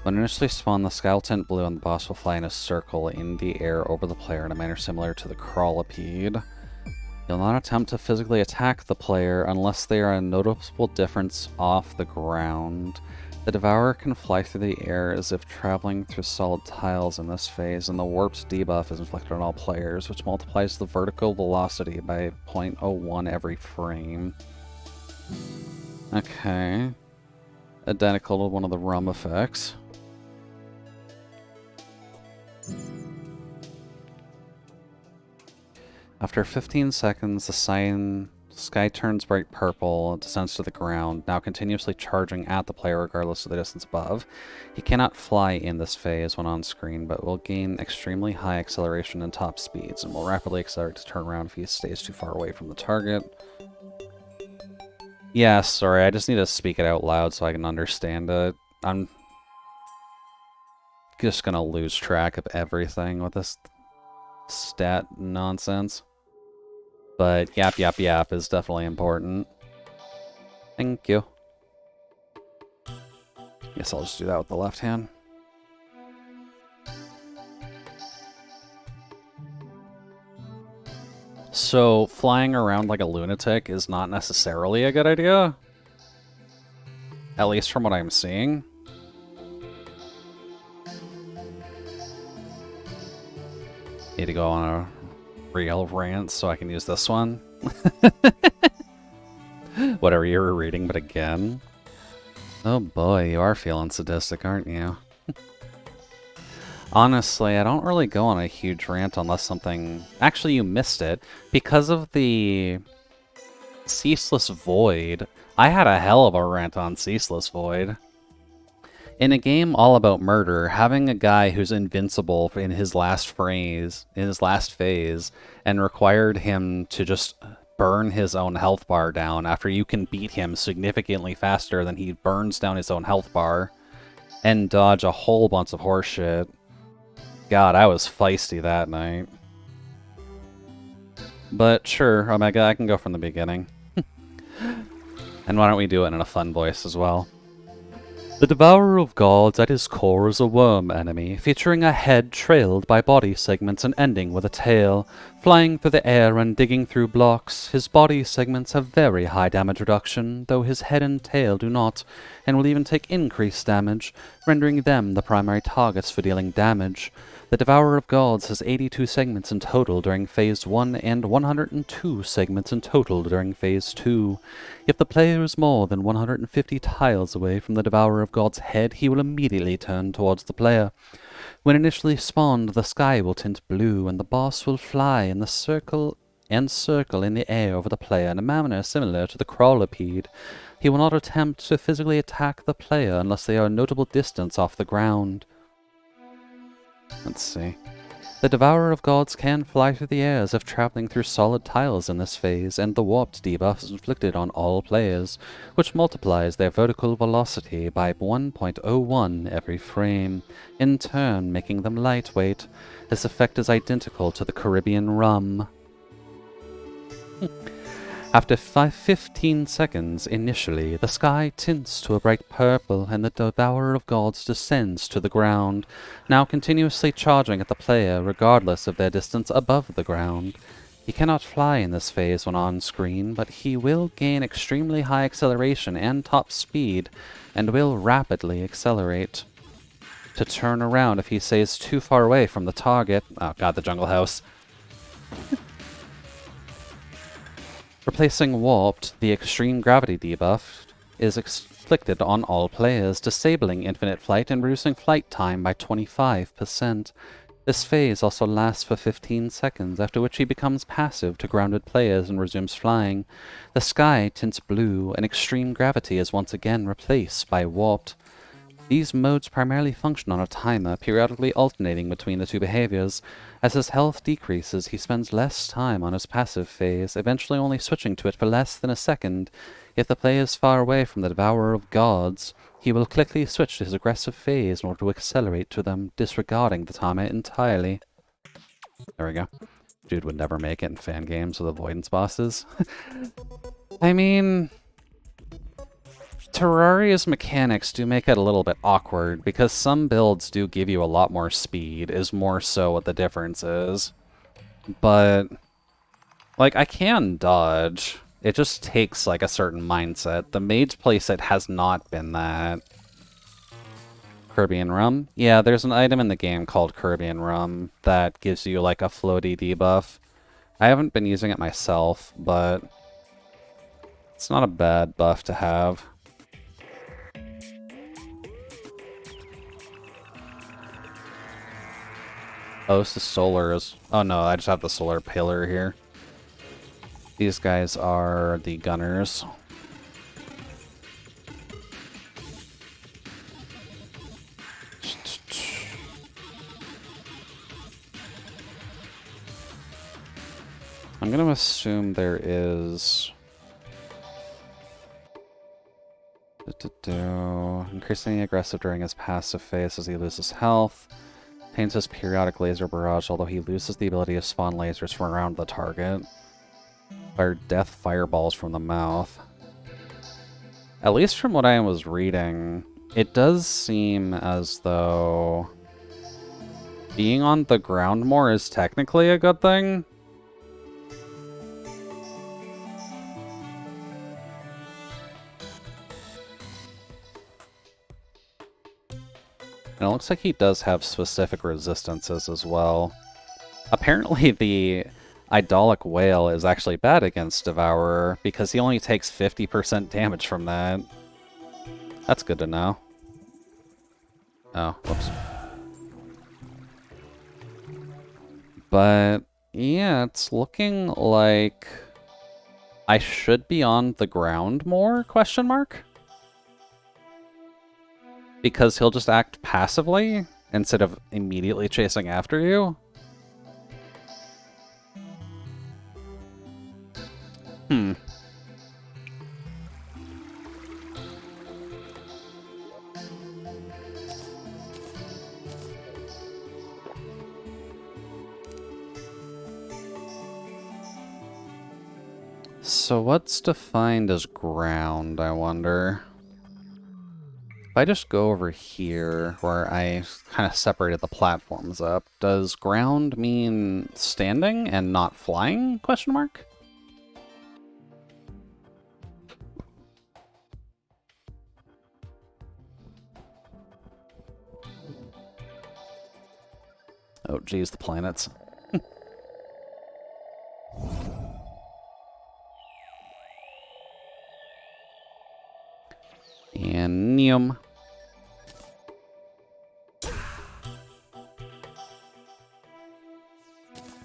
When initially spawned, the sky will turn blue and the boss will fly in a circle in the air over the player in a manner similar to the Crawlipede. You'll not attempt to physically attack the player unless they are a noticeable difference off the ground. The Devourer can fly through the air as if traveling through solid tiles in this phase, and the Warp's debuff is inflicted on all players, which multiplies the vertical velocity by 0.01 every frame. Okay. Identical to one of the Rum effects. After 15 seconds, the sky turns bright purple and descends to the ground, now continuously charging at the player regardless of the distance above. He cannot fly in this phase when on screen, but will gain extremely high acceleration and top speeds, and will rapidly accelerate to turn around if he stays too far away from the target. Yeah, sorry, I just need to speak it out loud so I can understand it. I'm just gonna lose track of everything with this stat nonsense. But yap yap yap is definitely important. Thank you. Guess I'll just do that with the left hand. So, flying around like a lunatic is not necessarily a good idea. At least from what I'm seeing. Need to go on a real rant so I can use this one. Whatever you were reading, but again. Oh boy, you are feeling sadistic, aren't you? Honestly, I don't really go on a huge rant unless something... Actually, you missed it. Because of the Ceaseless Void, I had a hell of a rant on Ceaseless Void. In a game all about murder, having a guy who's invincible in his last phase, and required him to just burn his own health bar down after you can beat him significantly faster than he burns down his own health bar, and dodge a whole bunch of horseshit. God, I was feisty that night. But sure, Omega, I can go from the beginning. And why don't we do it in a fun voice as well? The Devourer of Gods at his core is a worm enemy, featuring a head trailed by body segments and ending with a tail. Flying through the air and digging through blocks, his body segments have very high damage reduction, though his head and tail do not, and will even take increased damage, rendering them the primary targets for dealing damage. The Devourer of Gods has 82 segments in total during Phase 1 and 102 segments in total during Phase 2. If the player is more than 150 tiles away from the Devourer of God's head, he will immediately turn towards the player. When initially spawned, the sky will tint blue, and the boss will fly in the circle in the air over the player in a manner similar to the crawlipede. He will not attempt to physically attack the player unless they are a notable distance off the ground. Let's see. The Devourer of Gods can fly through the air as if traveling through solid tiles in this phase, and the warped debuff is inflicted on all players, which multiplies their vertical velocity by 1.01 every frame, in turn making them lightweight. This effect is identical to the Caribbean rum. After 15 seconds initially, the sky tints to a bright purple and the Devourer of Gods descends to the ground, now continuously charging at the player regardless of their distance above the ground. He cannot fly in this phase when on screen, but he will gain extremely high acceleration and top speed, and will rapidly accelerate to turn around if he stays too far away from the target. Oh god, the jungle house. Replacing Warped, the extreme gravity debuff is inflicted on all players, disabling infinite flight and reducing flight time by 25%. This phase also lasts for 15 seconds, after which he becomes passive to grounded players and resumes flying. The sky tints blue, and extreme gravity is once again replaced by Warped. These modes primarily function on a timer, periodically alternating between the two behaviors. As his health decreases, he spends less time on his passive phase, eventually only switching to it for less than a second. If the player is far away from the Devourer of Gods, he will quickly switch to his aggressive phase in order to accelerate to them, disregarding the timer entirely. There we go. Dude would never make it in fan games with avoidance bosses. I mean, Terraria's mechanics do make it a little bit awkward, because some builds do give you a lot more speed, is more so what the difference is. But, like, I can dodge. It just takes, like, a certain mindset. The Maid's playset has not been that. Caribbean Rum? Yeah, there's an item in the game called Caribbean Rum that gives you, like, a floaty debuff. I haven't been using it myself, but it's not a bad buff to have. Oh, this is solars. Oh no, I just have the solar pillar here. These guys are the gunners. I'm gonna assume there is... Increasingly aggressive during his passive phase as he loses health. Paints his periodic laser barrage, although he loses the ability to spawn lasers from around the target. Fire death fireballs from the mouth. At least from what I was reading, it does seem as though being on the ground more is technically a good thing. And it looks like he does have specific resistances as well. Apparently the Idolic Whale is actually bad against Devourer, because he only takes 50% damage from that. That's good to know. Oh, whoops. But, yeah, it's looking like I should be on the ground more, question mark? Because he'll just act passively instead of immediately chasing after you? So what's defined as ground, I wonder? If I just go over here where I kind of separated the platforms up, does ground mean standing and not flying? Question mark? Oh, geez, the planets. And Neum.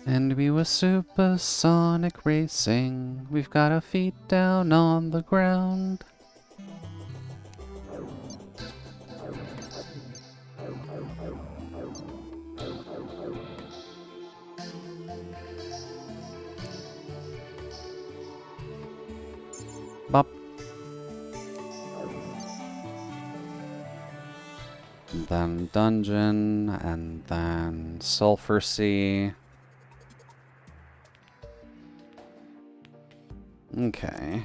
And we were supersonic racing. We've got our feet down on the ground. Bop. And then dungeon, and then sulfur sea. Okay.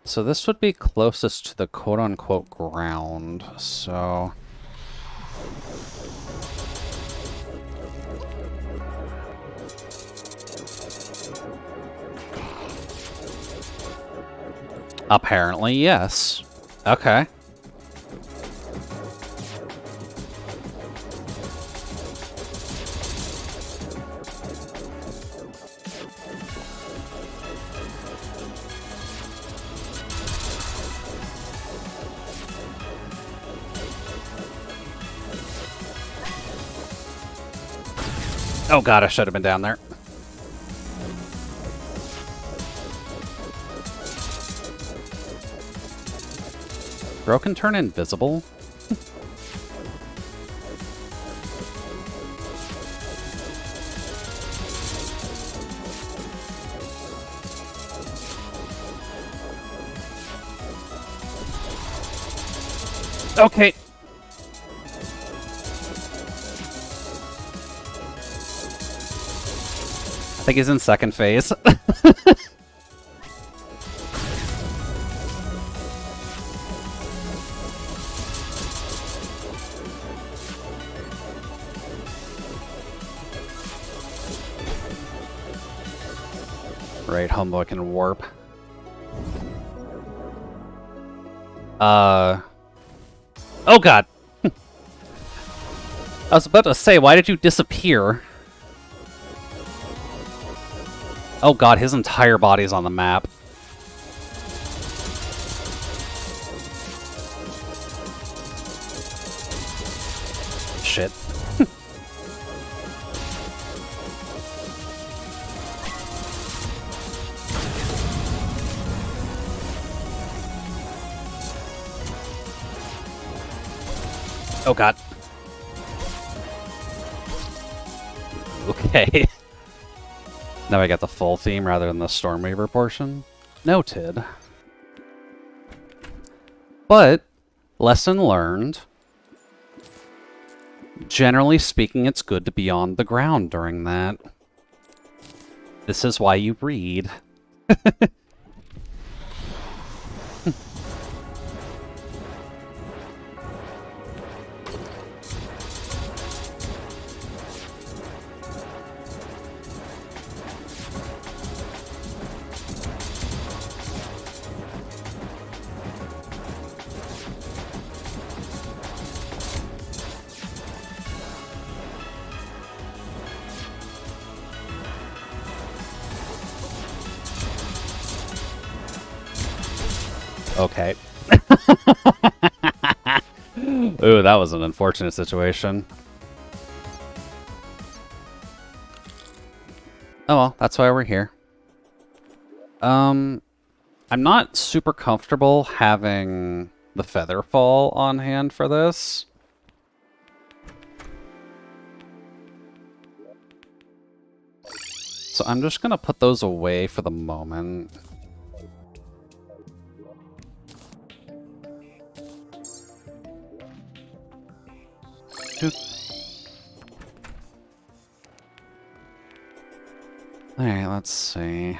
So this would be closest to the quote-unquote ground, so... Apparently, yes. Okay. Oh god, I should have been down there. Bro can turn invisible? Okay. I think he's in second phase. Right, homeboy can warp. Oh god! I was about to say, why did you disappear? Oh god, his entire body's on the map. Shit. Oh god. Okay. Now I got the full theme rather than the Stormweaver portion. Noted. But, lesson learned. Generally speaking, it's good to be on the ground during that. This is why you read. Okay. Ooh, that was an unfortunate situation. Oh well, that's why we're here. I'm not super comfortable having the Featherfall on hand for this. So I'm just gonna put those away for the moment. Alright, let's see.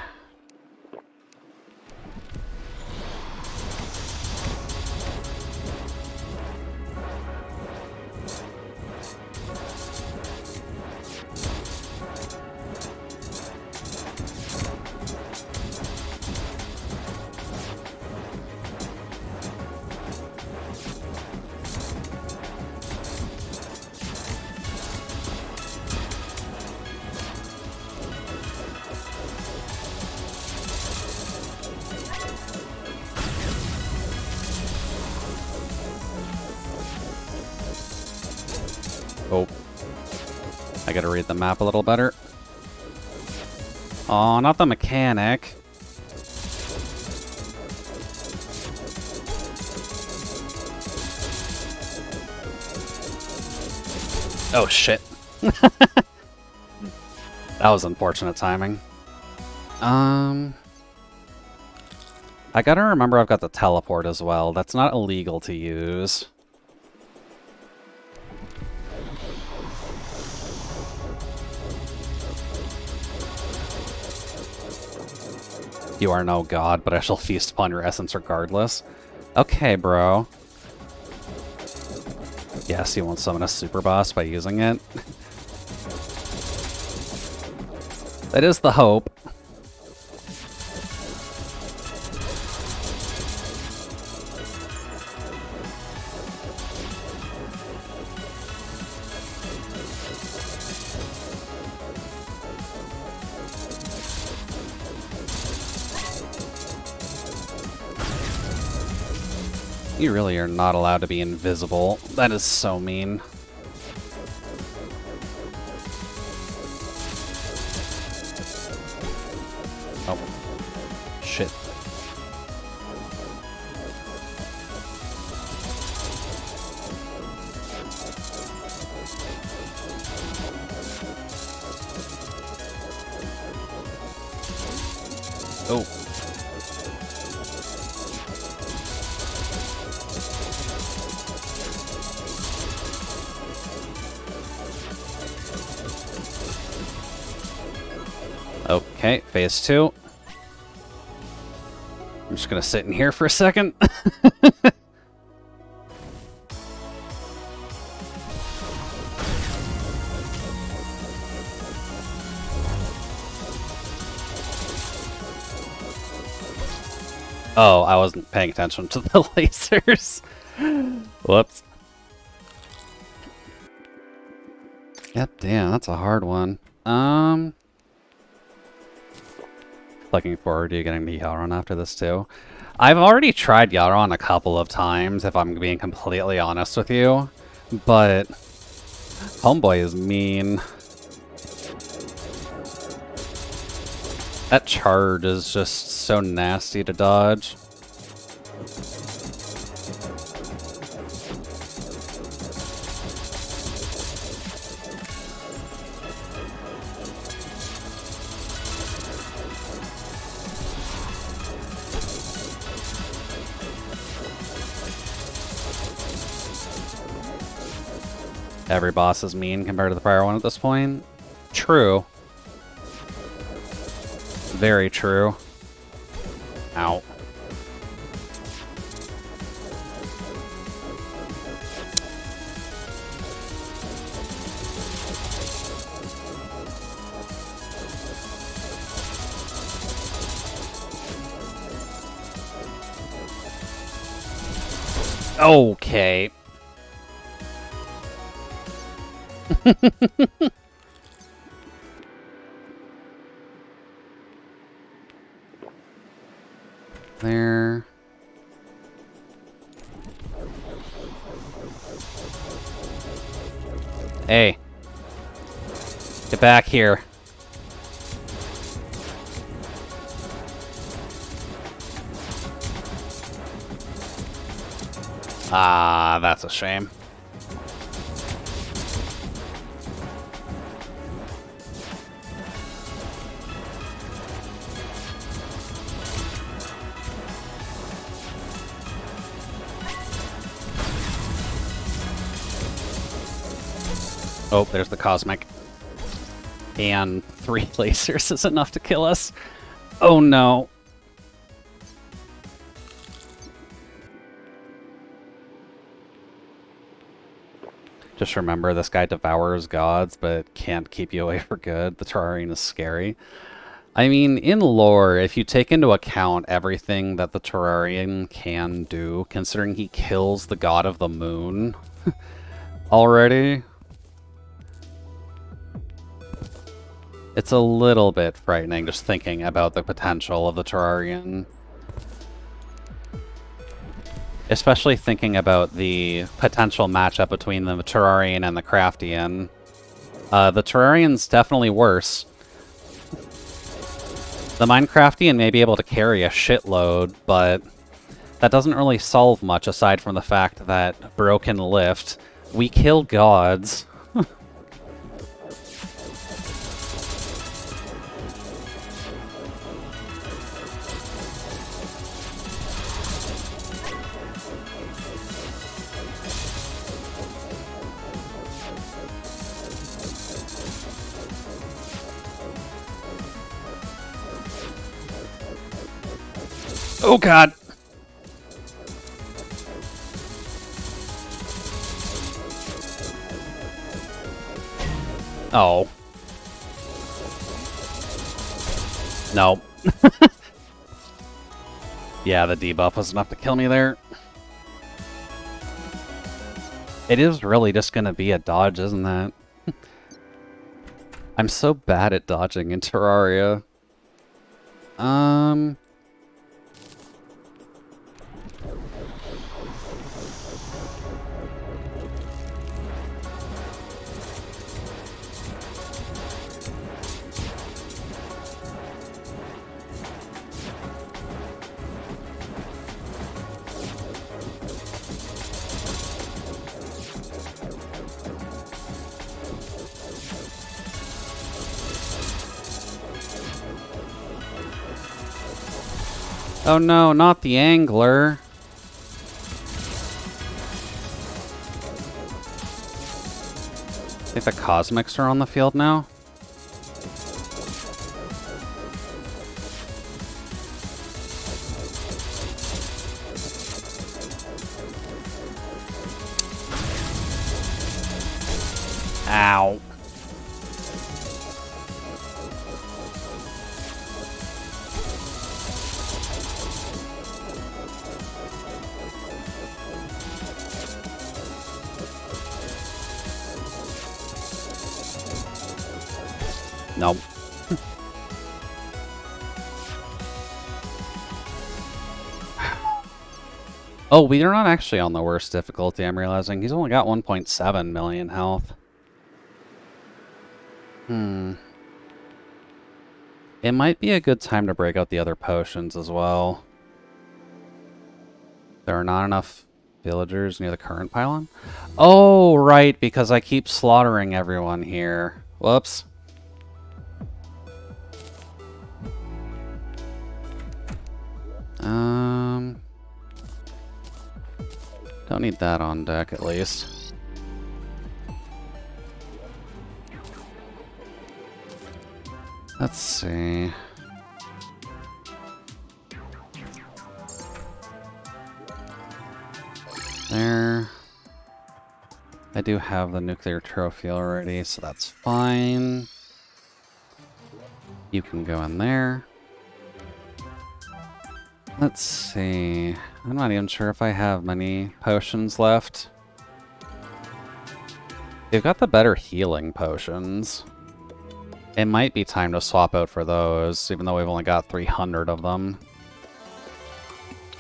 gotta read the map a little better. Oh, not the mechanic. Oh, shit. That was unfortunate timing. I gotta remember I've got the teleport as well. That's not illegal to use. You are no god, but I shall feast upon your essence regardless. Okay, bro. Yes, you won't summon a super boss by using it. That is the hope. You really are not allowed to be invisible. That is so mean. Oh. Shit. Oh. Okay, phase 2. I'm just gonna sit in here for a second. Oh, I wasn't paying attention to the lasers. Whoops. Yep, damn, that's a hard one. Looking forward to getting to Yaron after this too. I've already tried Yaron a couple of times, if I'm being completely honest with you, but Homeboy is mean. That charge is just so nasty to dodge. Every boss is mean compared to the prior one at this point. True. Very true. Ow. Okay. There. Hey. Get back here. Ah, that's a shame. Oh, there's the Cosmic. And 3 lasers is enough to kill us. Oh no. Just remember, this guy devours gods, but can't keep you away for good. The Terrarian is scary. I mean, in lore, if you take into account everything that the Terrarian can do, considering he kills the god of the moon already, it's a little bit frightening just thinking about the potential of the Terrarian. Especially thinking about the potential matchup between the Terrarian and the Craftian. The Terrarian's definitely worse. The Minecraftian may be able to carry a shitload, but that doesn't really solve much aside from the fact that broken lift. We kill gods. Oh god! Oh. No. Yeah, the debuff was enough to kill me there. It is really just gonna be a dodge, isn't it? I'm so bad at dodging in Terraria. Oh no, not the angler. I think the Cosmics are on the field now. Ow. Nope. Oh, we are not actually on the worst difficulty, I'm realizing. He's only got 1.7 million health. It might be a good time to break out the other potions as well. There are not enough villagers near the current pylon? Oh, right, because I keep slaughtering everyone here. Whoops. Don't need that on deck, at least. Let's see. There. I do have the nuclear trophy already, so that's fine. You can go in there. Let's see. I'm not even sure if I have many potions left. They've got the better healing potions. It might be time to swap out for those, even though we've only got 300 of them.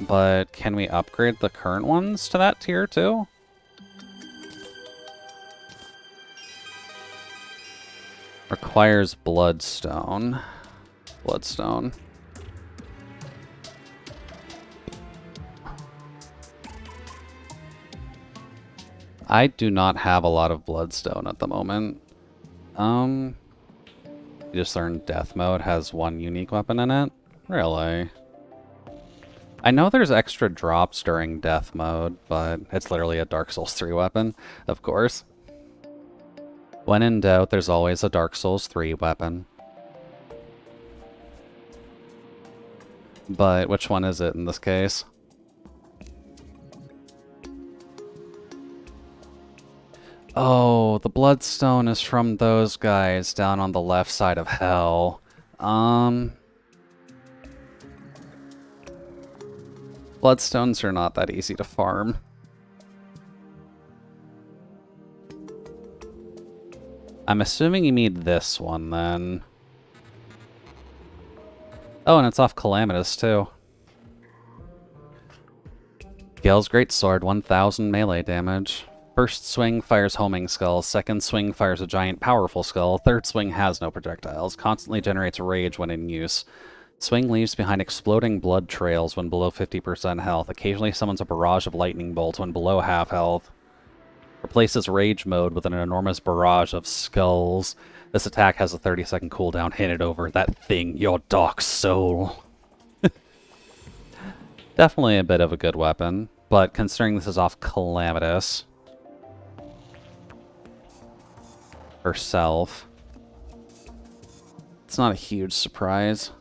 But can we upgrade the current ones to that tier too? Requires bloodstone. Bloodstone. I do not have a lot of bloodstone at the moment. You just learned death mode has one unique weapon in it? Really? I know there's extra drops during death mode, but it's literally a Dark Souls 3 weapon, of course. When in doubt, there's always a Dark Souls 3 weapon. But which one is it in this case? Oh, the bloodstone is from those guys down on the left side of hell. Bloodstones are not that easy to farm. I'm assuming you need this one, then. Oh, and it's off Calamitous, too. Gale's Great Sword, 1000 melee damage. First swing fires homing skull, second swing fires a giant powerful skull, third swing has no projectiles, constantly generates rage when in use. Swing leaves behind exploding blood trails when below 50% health, occasionally summons a barrage of lightning bolts when below half health. Replaces rage mode with an enormous barrage of skulls. This attack has a 30-second cooldown. Hit it over. That thing, your dark soul. Definitely a bit of a good weapon, but considering this is off Calamitous herself, it's not a huge surprise.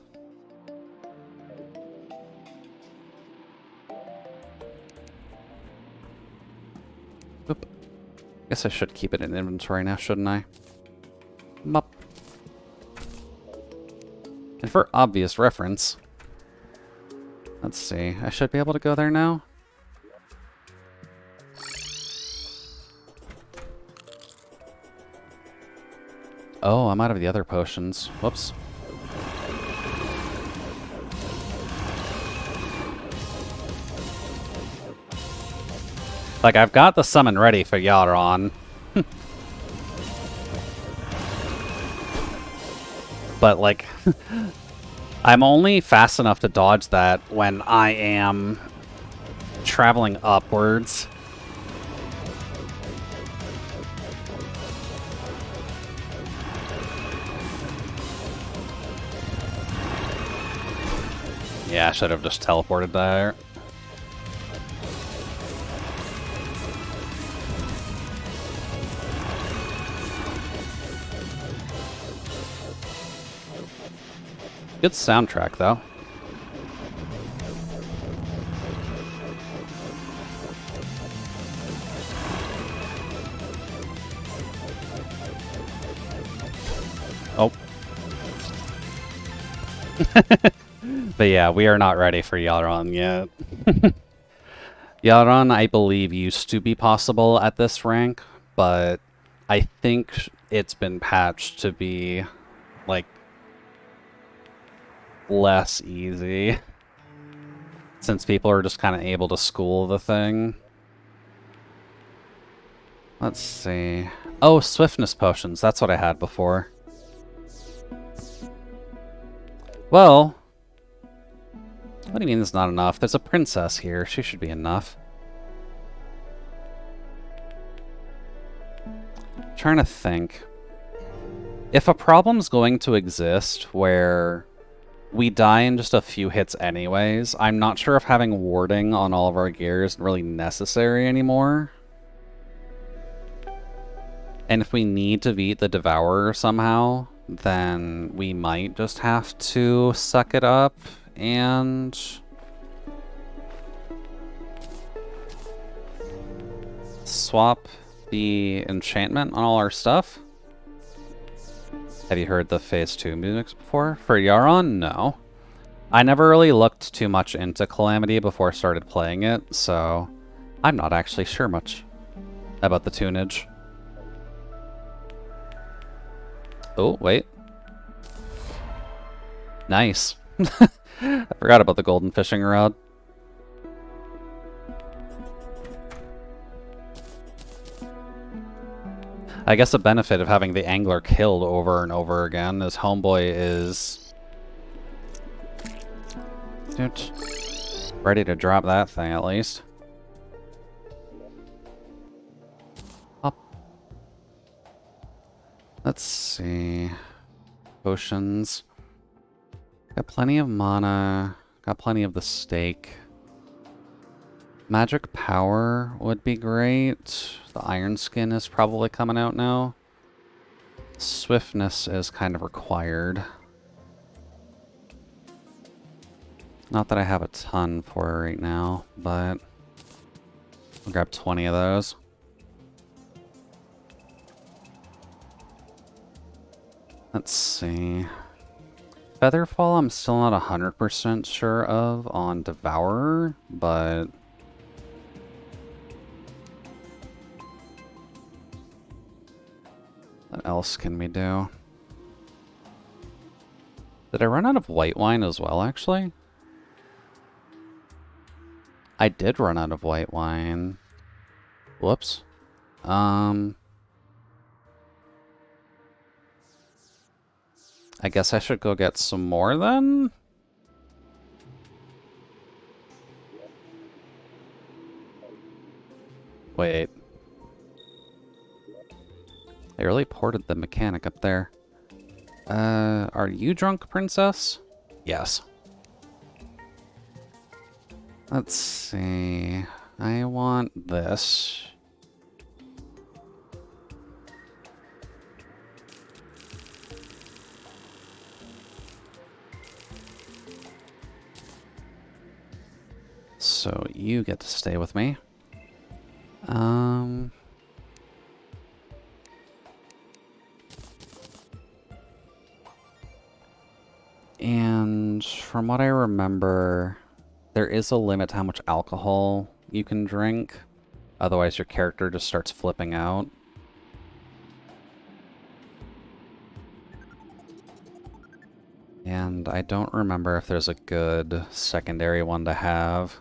Oop. Guess I should keep it in inventory now, shouldn't I? Mup. And for obvious reference, let's see, I should be able to go there now? Oh, I'm out of the other potions. Whoops. Like, I've got the summon ready for Yaron. But, like, I'm only fast enough to dodge that when I am traveling upwards. Yeah, I should have just teleported there. Good soundtrack, though. Oh. But yeah, we are not ready for Yaron yet. Yaron, I believe, used to be possible at this rank, but I think it's been patched to be, like, less easy. Since people are just kind of able to school the thing. Let's see. Oh, swiftness potions. That's what I had before. Well, what do you mean there's not enough? There's a princess here. She should be enough. I'm trying to think. If a problem's going to exist where we die in just a few hits anyways, I'm not sure if having warding on all of our gear is really necessary anymore. And if we need to beat the Devourer somehow, then we might just have to suck it up and swap the enchantment on all our stuff. Have you heard the Phase 2 music before? For Yaron? No. I never really looked too much into Calamity before I started playing it, so I'm not actually sure much about the tunage. Oh, wait. Nice. I forgot about the golden fishing rod. I guess a benefit of having the angler killed over and over again is Homeboy is ready to drop that thing at least. Up. Let's see. Potions. Got plenty of mana. Got plenty of the steak. Magic power would be great. The iron skin is probably coming out now. Swiftness is kind of required. Not that I have a ton for it right now, but I'll grab 20 of those. Let's see. Featherfall I'm still not 100% sure of on Devourer, but what else can we do? Did I run out of white wine as well, actually? I did run out of white wine. Whoops. I guess I should go get some more then? Wait. I really ported the mechanic up there. Are you drunk, princess? Yes. Let's see. I want this. So you get to stay with me. And from what I remember, there is a limit to how much alcohol you can drink. Otherwise, your character just starts flipping out. And I don't remember if there's a good secondary one to have.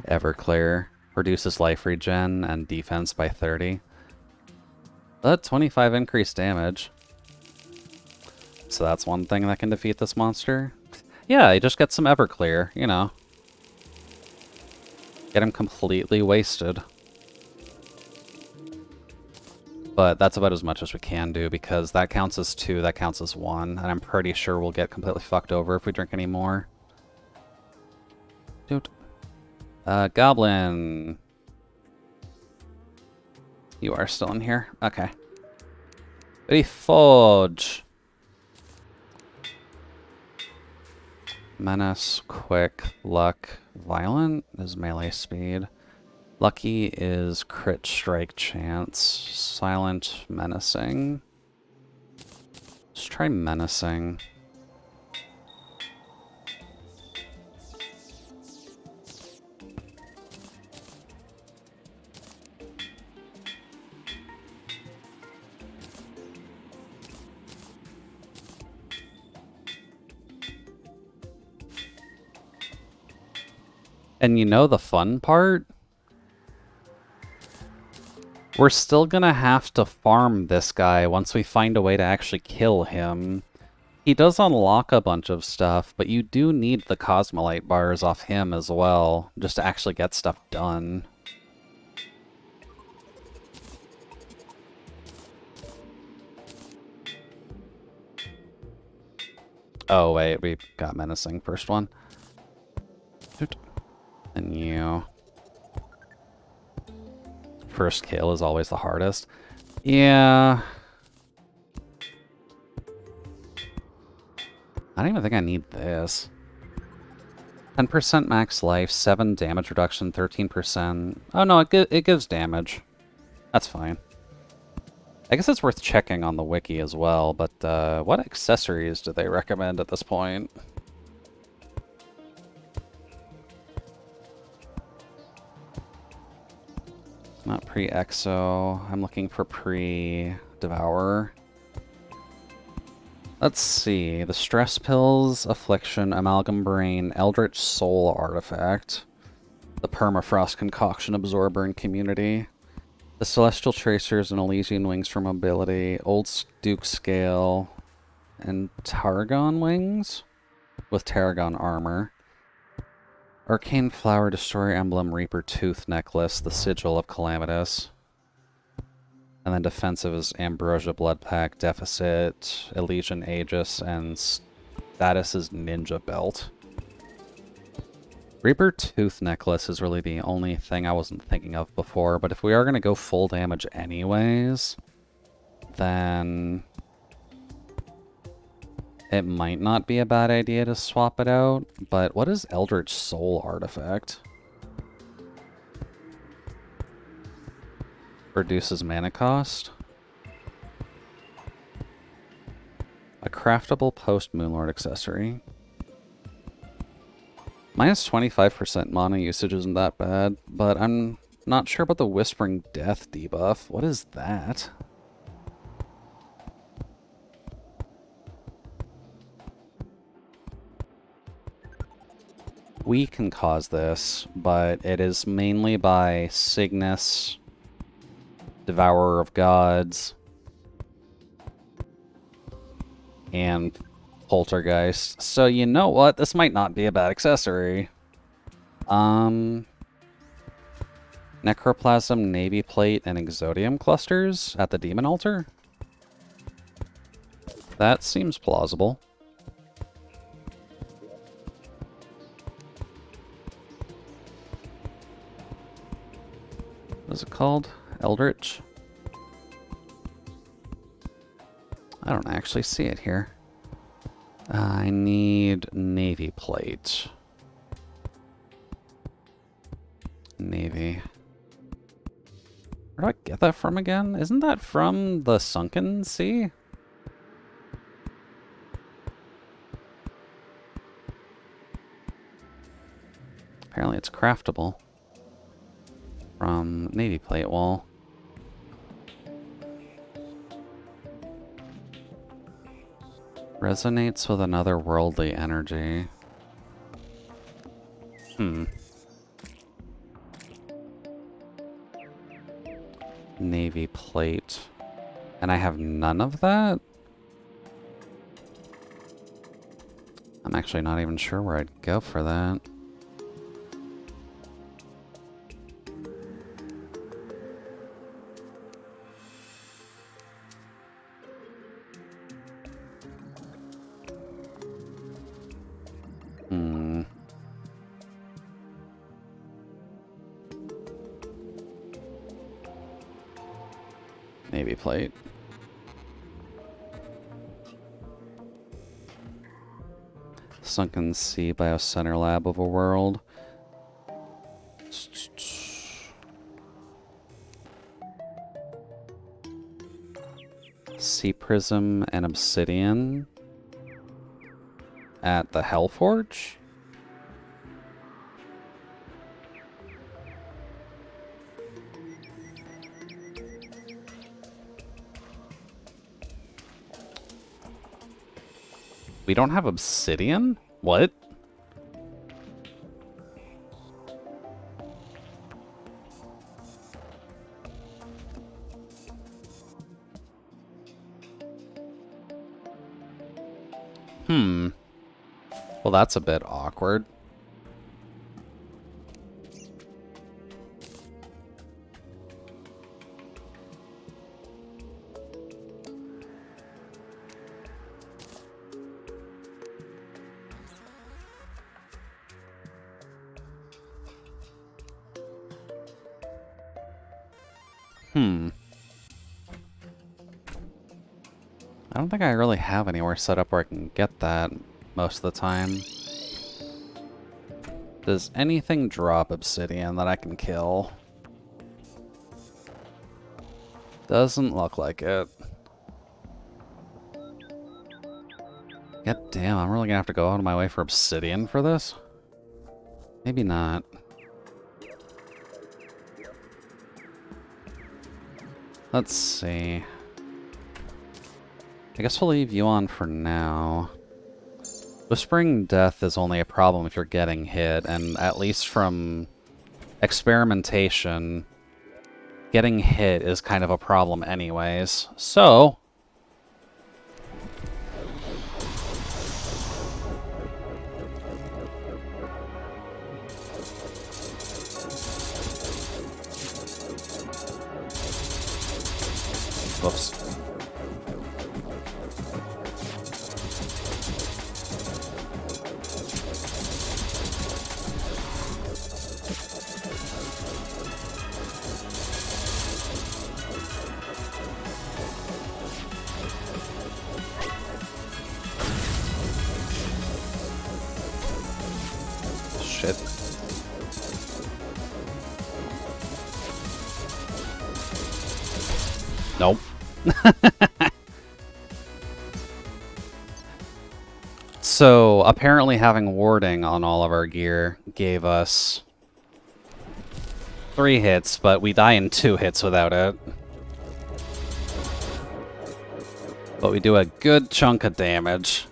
Everclear reduces life regen and defense by 30. But 25 increased damage. So that's one thing that can defeat this monster. Yeah, you just get some Everclear, you know. Get him completely wasted. But that's about as much as we can do, because that counts as 2, that counts as 1, and I'm pretty sure we'll get completely fucked over if we drink any more. Dude. Goblin. You are still in here? Okay. Reforge. Menace, quick, luck, violent is melee speed. Lucky is crit strike chance. Silent, menacing. Let's try menacing. And you know the fun part? We're still gonna have to farm this guy once we find a way to actually kill him. He does unlock a bunch of stuff, but you do need the Cosmolite bars off him as well, just to actually get stuff done. Oh wait, we got menacing first one. And you. First kill is always the hardest. Yeah. I don't even think I need this. 10% max life, 7 damage reduction, 13%. Oh no, it gives damage. That's fine. I guess it's worth checking on the wiki as well, but what accessories do they recommend at this point? Not pre-exo. I'm looking for pre-devourer. Let's see. The stress pills, affliction, amalgam brain, eldritch soul artifact, the permafrost concoction absorber and community, the celestial tracers and Elysian wings for mobility, old duke scale, and tarragon wings with tarragon armor. Arcane Flower, Destroyer Emblem, Reaper Tooth Necklace, the Sigil of Calamitous. And then defensive is Ambrosia Blood Pack, Deficit, Elysian Aegis, and status is Ninja Belt. Reaper Tooth Necklace is really the only thing I wasn't thinking of before, but if we are going to go full damage anyways, then it might not be a bad idea to swap it out. But what is Eldritch Soul Artifact? Reduces mana cost. A craftable post-Moonlord accessory. Minus 25% mana usage isn't that bad, but I'm not sure about the Whispering Death debuff. What is that? we can cause this, but it is mainly by Cygnus, Devourer of Gods, and Poltergeist. So you know what? This might not be a bad accessory. Necroplasm, Navy Plate, and Exodium clusters at the Demon Altar? That seems plausible. What is it called? Eldritch? I don't actually see it here. I need Navy Plate. Navy. Where do I get that from again? Isn't that from the Sunken Sea? Apparently it's craftable. From Navy Plate Wall. Resonates with another worldly energy. Navy Plate. And I have none of that? I'm actually not even sure where I'd go for that. Navy Plate. Sunken Sea Biocenter Lab of a World. Sea Prism and Obsidian at the Hellforge? We don't have obsidian? What? Well, that's a bit awkward. I don't think I really have anywhere set up where I can get that most of the time. Does anything drop obsidian that I can kill? Doesn't look like it. God damn, I'm really gonna have to go out of my way for obsidian for this? Maybe not. Let's see. I guess we'll leave you on for now. Whispering Death is only a problem if you're getting hit, and at least from experimentation, getting hit is kind of a problem anyways. So... Whoops. Shit. Nope. So, apparently having warding on all of our gear gave us 3 hits, but we die in 2 hits without it. But we do a good chunk of damage.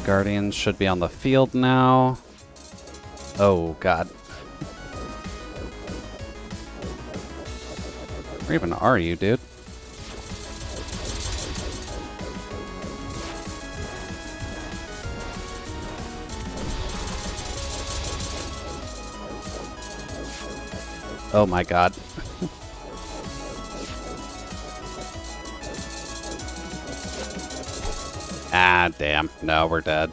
Guardians should be on the field now. Oh, God. Where even are you, dude? Oh my God. Ah, damn. No, we're dead.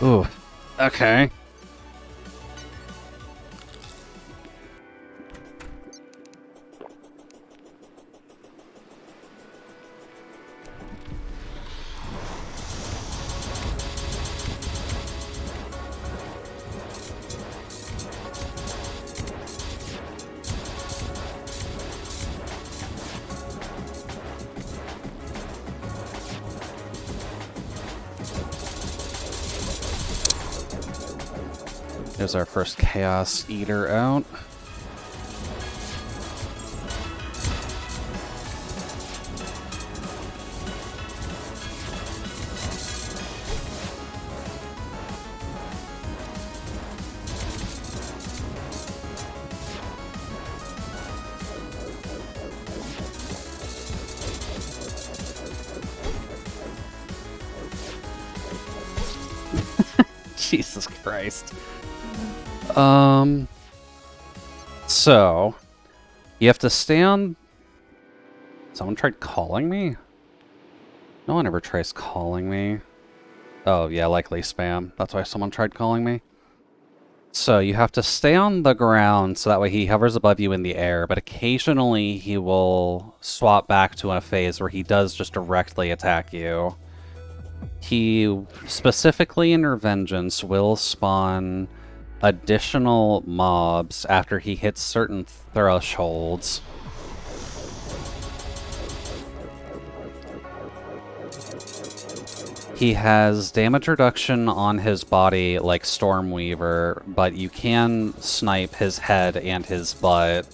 Ooh. Okay. There's our first Chaos Eater out. Jesus Christ. So, you have to stay on... Someone tried calling me? No one ever tries calling me. Oh, yeah, likely spam. That's why someone tried calling me. So, you have to stay on the ground so that way he hovers above you in the air, but occasionally he will swap back to a phase where he does just directly attack you. He, specifically in Revengeance, will spawn additional mobs after he hits certain thresholds. He has damage reduction on his body like Stormweaver, but you can snipe his head and his butt.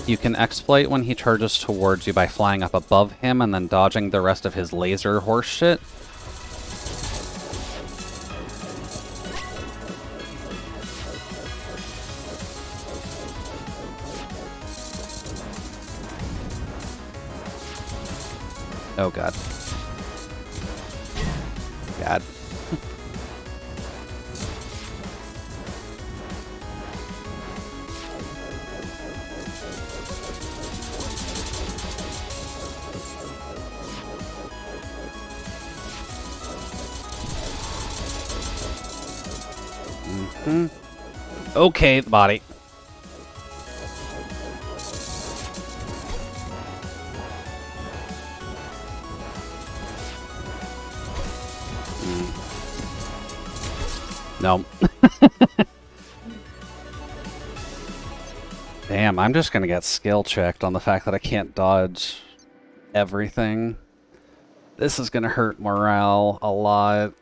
You can exploit when he charges towards you by flying up above him and then dodging the rest of his laser horse shit. Oh god. God. Okay, the body. No. Damn, I'm just gonna get skill checked on the fact that I can't dodge everything. This is gonna hurt morale a lot.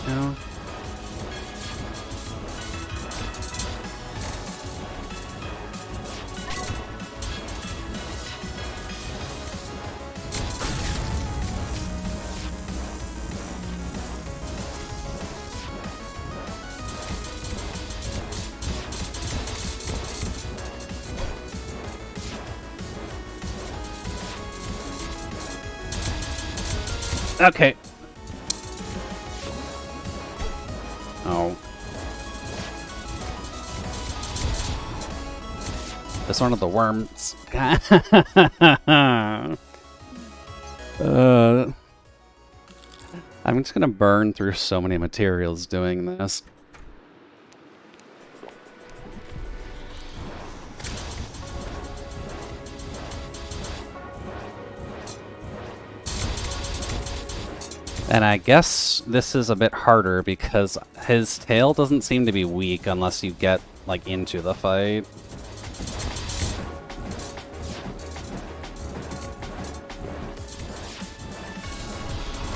No. Okay. Oh. That's one of the worms. I'm just gonna burn through so many materials doing this. And I guess this is a bit harder because his tail doesn't seem to be weak unless you get, like, into the fight.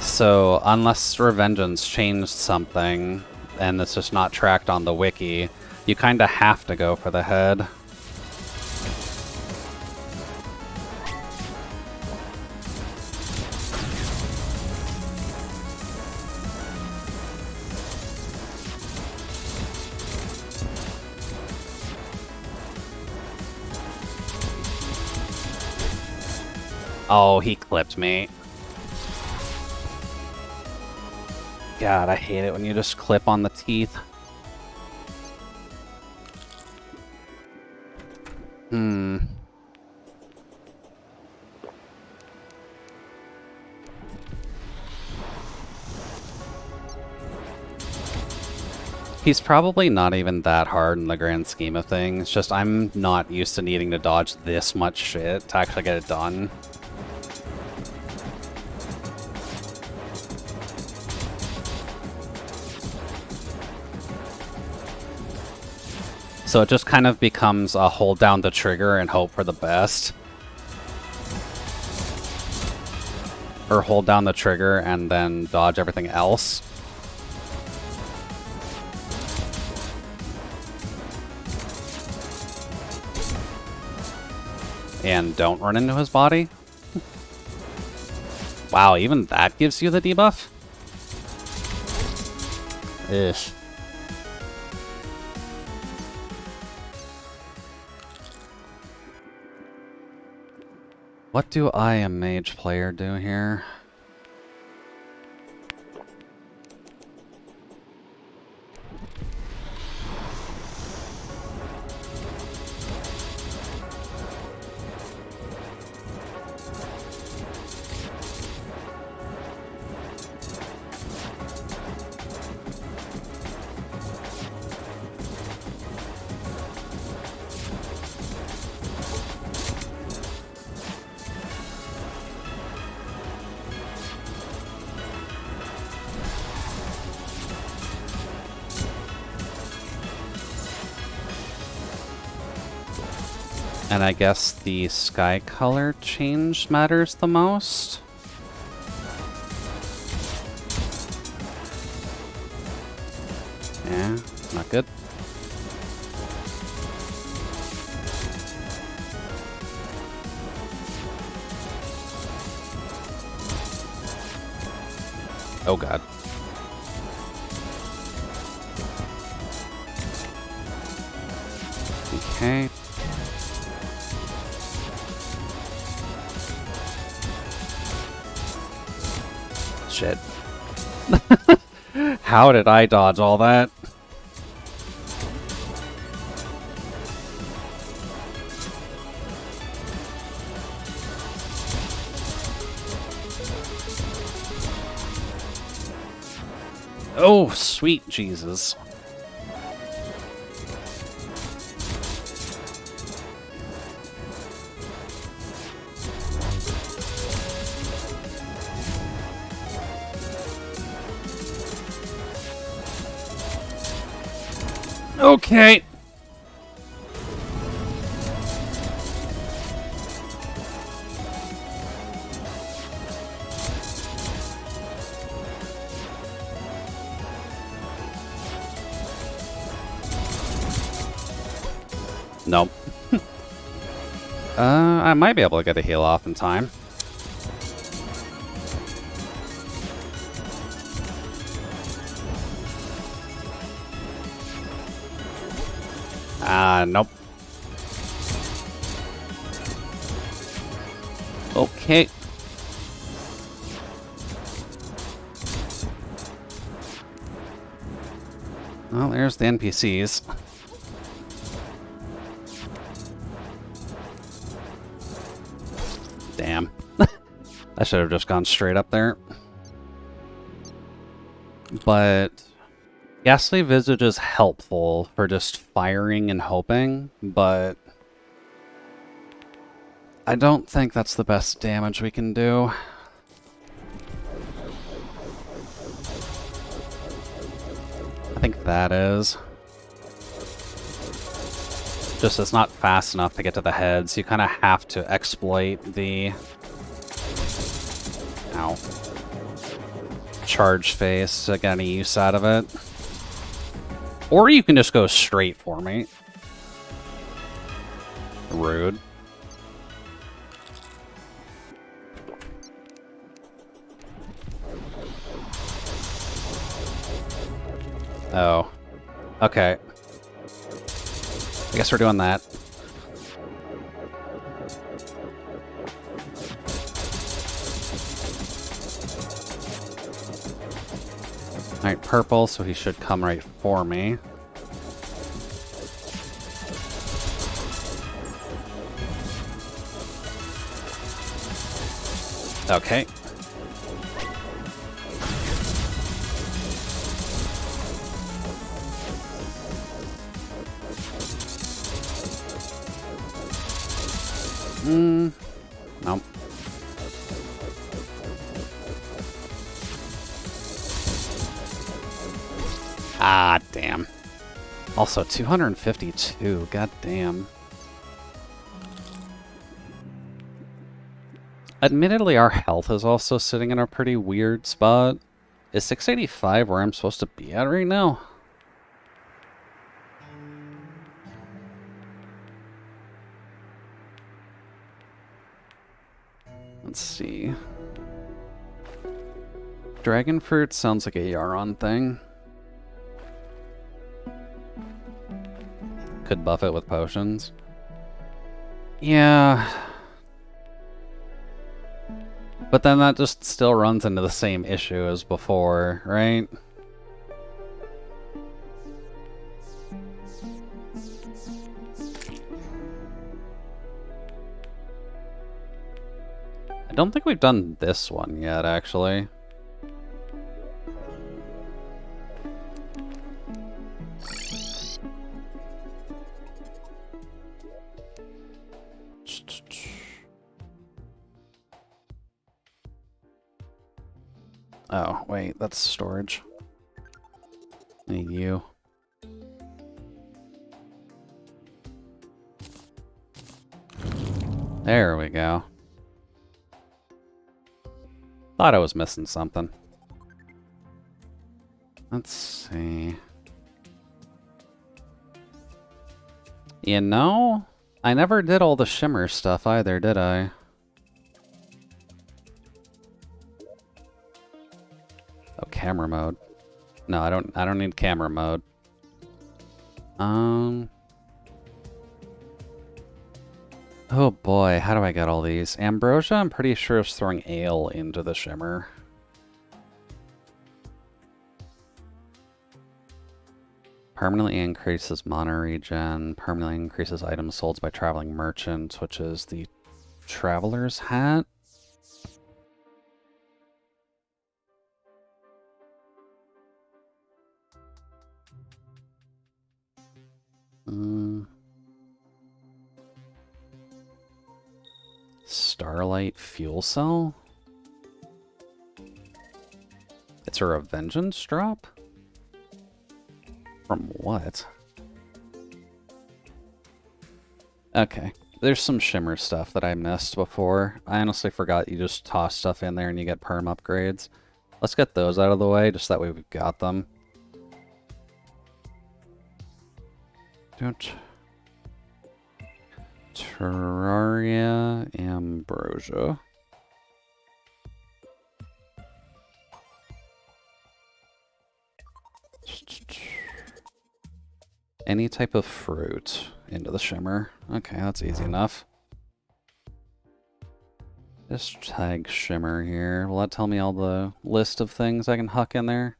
So, unless Revengeance changed something, and it's just not tracked on the wiki, you kind of have to go for the head. Oh, he clipped me. God, I hate it when you just clip on the teeth. He's probably not even that hard in the grand scheme of things. It's just I'm not used to needing to dodge this much shit to actually get it done. So it just kind of becomes a hold down the trigger and hope for the best. Or hold down the trigger and then dodge everything else. And don't run into his body. Wow, even that gives you the debuff? Ish. What do I, a mage player, do here? And I guess the sky color change matters the most. Yeah, not good. Oh god. Okay. Shit. How did I dodge all that? Oh, sweet Jesus. Okay. Nope. I might be able to get a heal off in time. Nope. Okay. Well, there's the NPCs. Damn. I should have just gone straight up there. But Ghastly Visage is helpful for just firing and hoping, but I don't think that's the best damage we can do. that is. Just it's not fast enough to get to the head, so you kind of have to exploit the... Ow. Charge phase to get any use out of it. Or you can just go straight for me. Rude. Oh. Okay. I guess we're doing that. Alright, purple, so he should come right for me. Okay. Nope. Ah, damn. Also, 252. God damn. Admittedly, our health is also sitting in a pretty weird spot. Is 685 where I'm supposed to be at right now? Let's see. Dragon fruit sounds like a Yaron thing. Could buff it with potions. Yeah. But then that just still runs into the same issue as before, right? I don't think we've done this one yet, actually. Oh, wait, that's storage. I need you. There we go. Thought I was missing something. Let's see. You know, I never did all the shimmer stuff either, did I? Oh, camera mode. No, I don't need camera mode. Oh boy, how do I get all these? Ambrosia, I'm pretty sure is throwing ale into the shimmer. Permanently increases mana regen. Permanently increases items sold by traveling merchants, which is the Traveler's Hat. Starlight Fuel Cell? It's a Revengeance drop? From what? Okay. There's some shimmer stuff that I missed before. I honestly forgot you just toss stuff in there and you get perm upgrades. Let's get those out of the way, just that way we've got them. Terraria Ambrosia. Any type of fruit into the shimmer. Okay, that's easy enough. Just tag shimmer here. Will that tell me all the list of things I can huck in there?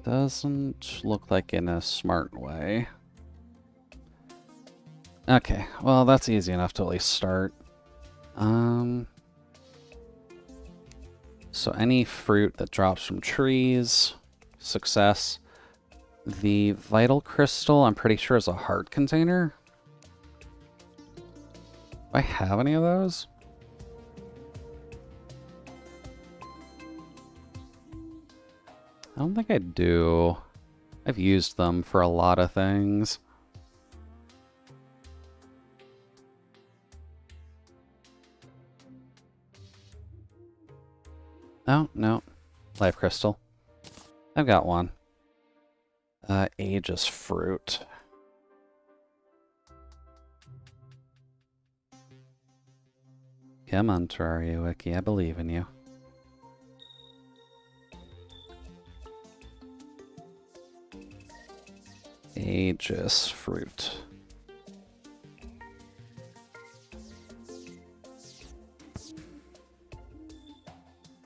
Doesn't look like in a smart way. Okay, well that's easy enough to at least start. So any fruit that drops from trees, success. The vital crystal, I'm pretty sure is a heart container. Do I have any of those? I don't think I do. I've used them for a lot of things. Oh, no. Life crystal. I've got one. Aegis fruit. Come on, Terraria Wiki, I believe in you. Aegis fruit.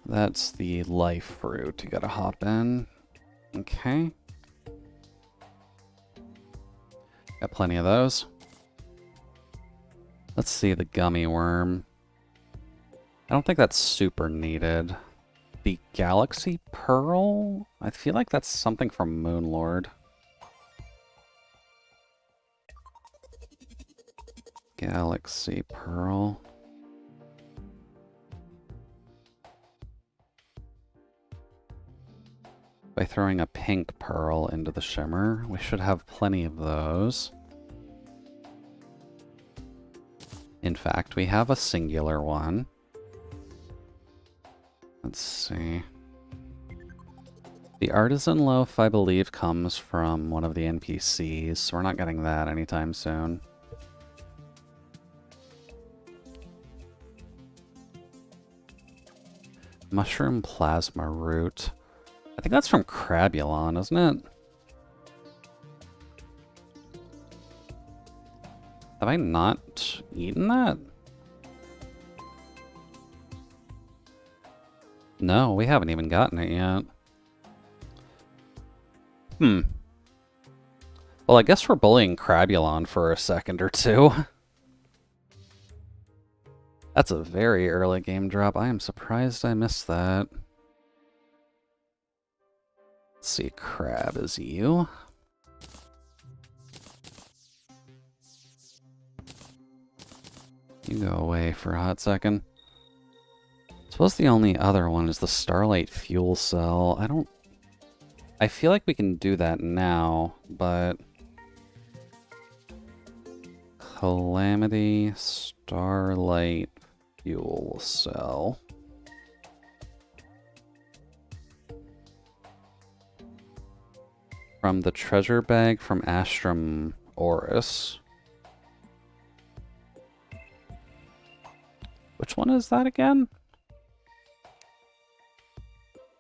That's the life fruit. You gotta hop in. Okay. Got plenty of those. Let's see the gummy worm. I don't think that's super needed. The Galaxy Pearl? I feel like that's something from Moonlord. Galaxy Pearl. By throwing a pink pearl into the shimmer, we should have plenty of those. In fact, we have a singular one. Let's see. The artisan loaf, I believe, comes from one of the NPCs, so we're not getting that anytime soon. Mushroom plasma root. I think that's from Crabulon, isn't it? Have I not eaten that? No, we haven't even gotten it yet. Well, I guess we're bullying Crabulon for a second or two. That's a very early game drop. I am surprised I missed that. Let's see, Crab is you. You go away for a hot second. I suppose the only other one is the Starlight Fuel Cell. I feel like we can do that now, but... Calamity Starlight Fuel Cell. From the treasure bag from Astrum Oris. Which one is that again?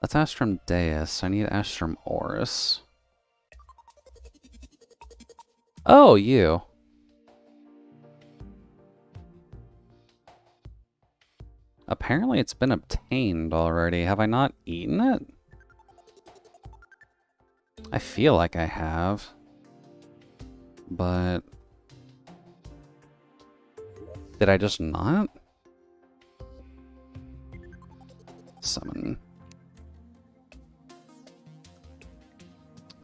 That's Astrum Deus. I need Astrum Oris. Oh, you. Apparently it's been obtained already. Have I not eaten it? I feel like I have. But... did I just not? Summon.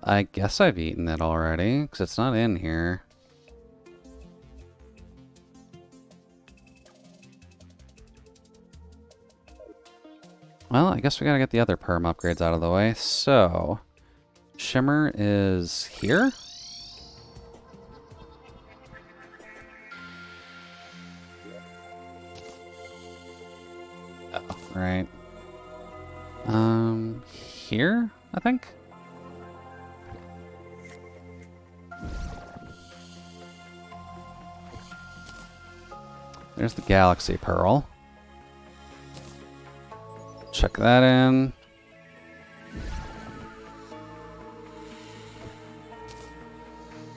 I guess I've eaten it already, because it's not in here. Well, I guess we gotta get the other perm upgrades out of the way. So, Shimmer is here? Oh, right. Here, I think? There's the Galaxy Pearl. Check that in.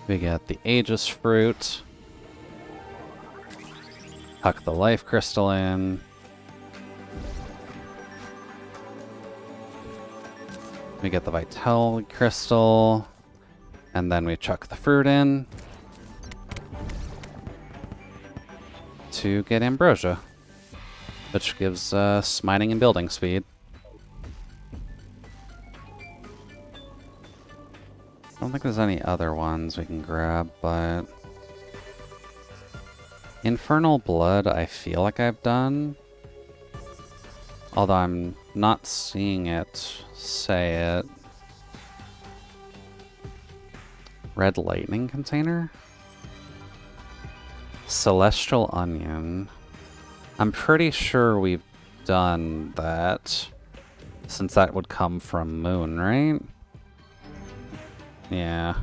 We got the Aegis Fruit. Huck the Life Crystal in. We get the Vitality Crystal. And then we chuck the fruit in. To get Ambrosia. Which gives us mining and building speed. I don't think there's any other ones we can grab, but... Infernal Blood, I feel like I've done. Although I'm not seeing it say it. Red lightning container? Celestial onion. I'm pretty sure we've done that, since that would come from moon, right? Yeah.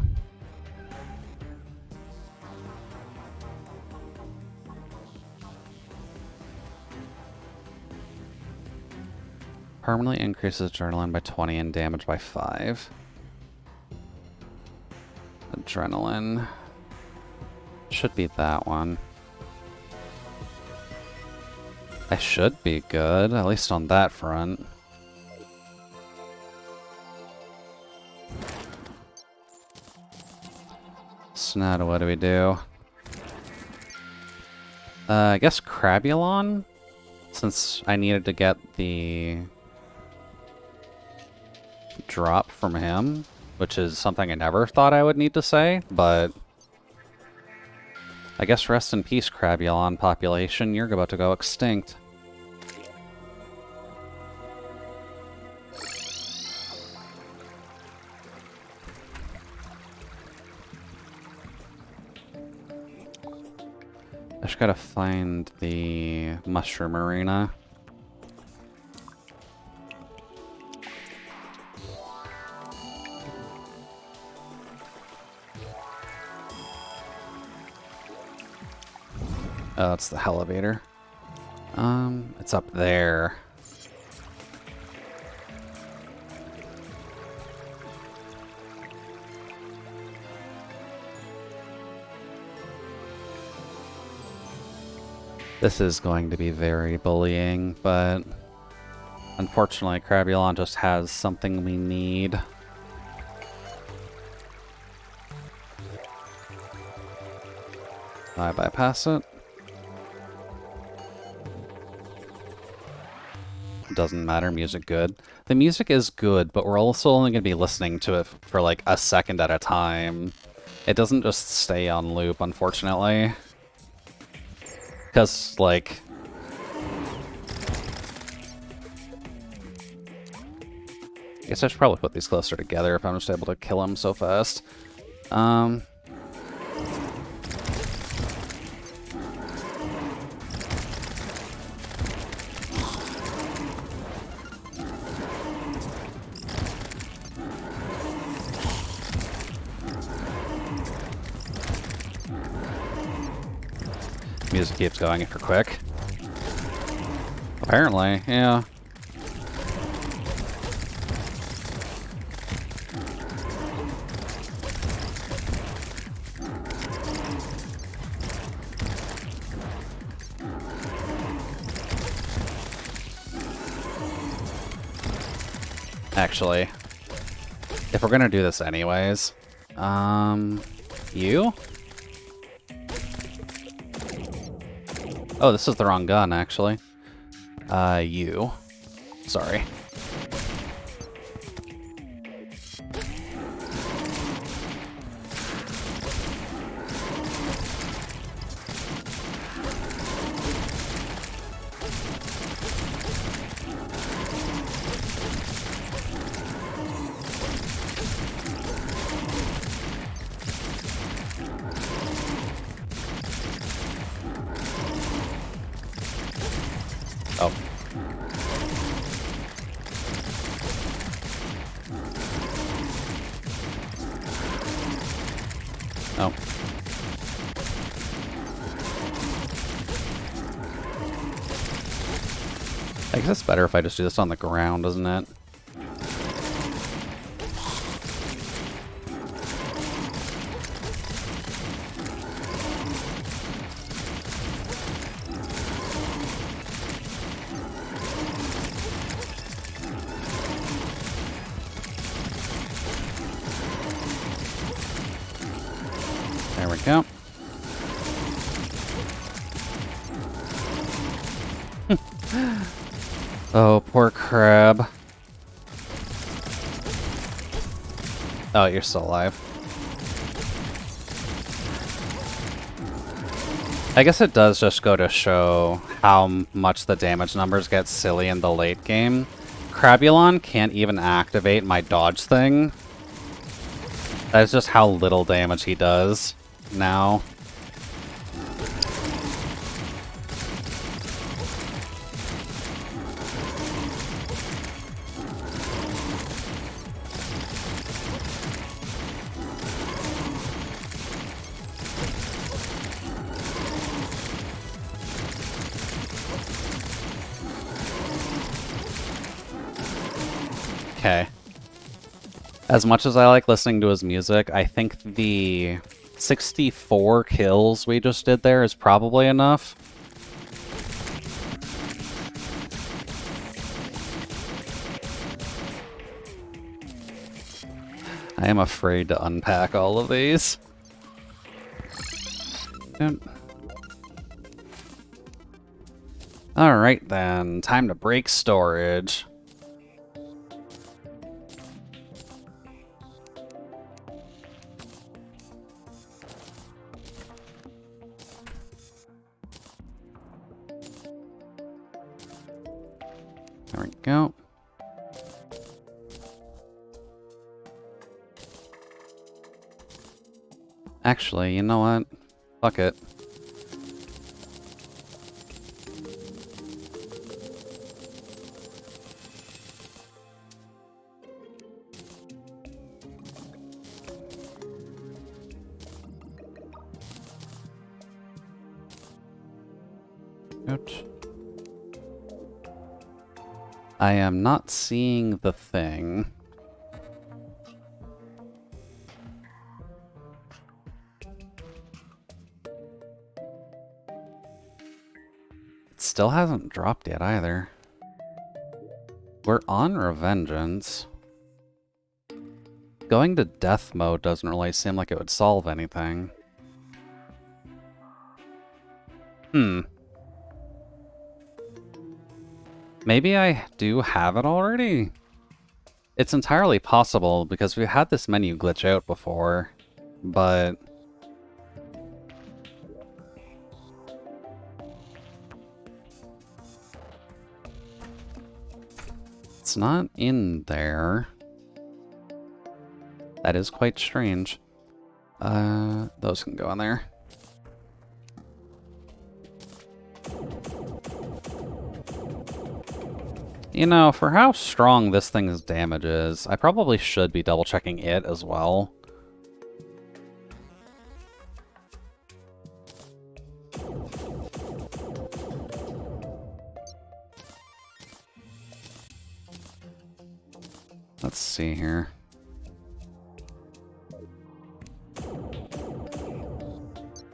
Permanently increases adrenaline by 20 and damage by 5. Adrenaline. Should be that one. I should be good, at least on that front. So now what do we do? I guess Crabulon? Since I needed to get the drop from him, which is something I never thought I would need to say, but I guess rest in peace, Crabulon population. You're about to go extinct. I just gotta find the mushroom arena. Oh, it's the elevator. It's up there. This is going to be very bullying, but unfortunately, Crabulon just has something we need. I bypass it. Doesn't matter, music good. The music is good, but we're also only going to be listening to it for like a second at a time. It doesn't just stay on loop, unfortunately. Because, like... I guess I should probably put these closer together if I'm just able to kill him so fast. Music keeps going if you're quick. Apparently, yeah. Actually, if we're gonna do this anyways, you? Oh, this is the wrong gun, actually. You. Sorry. Oh. Oh. I guess it's better if I just do this on the ground, isn't it? There we go. Oh, poor crab. Oh, you're still alive. I guess it does just go to show how much the damage numbers get silly in the late game. Crabulon can't even activate my dodge thing. That's just how little damage he does now. Okay. As much as I like listening to his music, I think the 64 kills we just did there is probably enough. I am afraid to unpack all of these. Alright then, time to break storage. There we go. Actually, you know what? Fuck it. Good. I am not seeing the thing. It still hasn't dropped yet either. We're on Revengeance. Going to death mode doesn't really seem like it would solve anything. Maybe I do have it already? It's entirely possible, because we've had this menu glitch out before, but... it's not in there. That is quite strange. Those can go in there. You know, for how strong this thing's damage is, I probably should be double-checking it as well. Let's see here.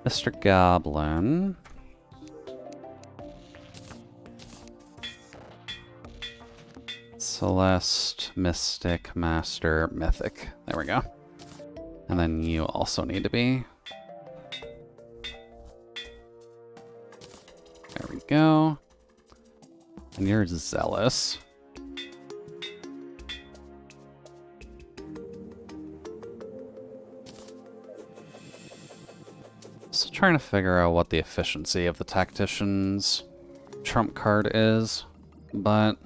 Mr. Goblin. Celeste, Mystic, Master, Mythic. There we go. And then you also need to be. There we go. And you're Zealous. Still trying to figure out what the efficiency of the Tactician's trump card is, but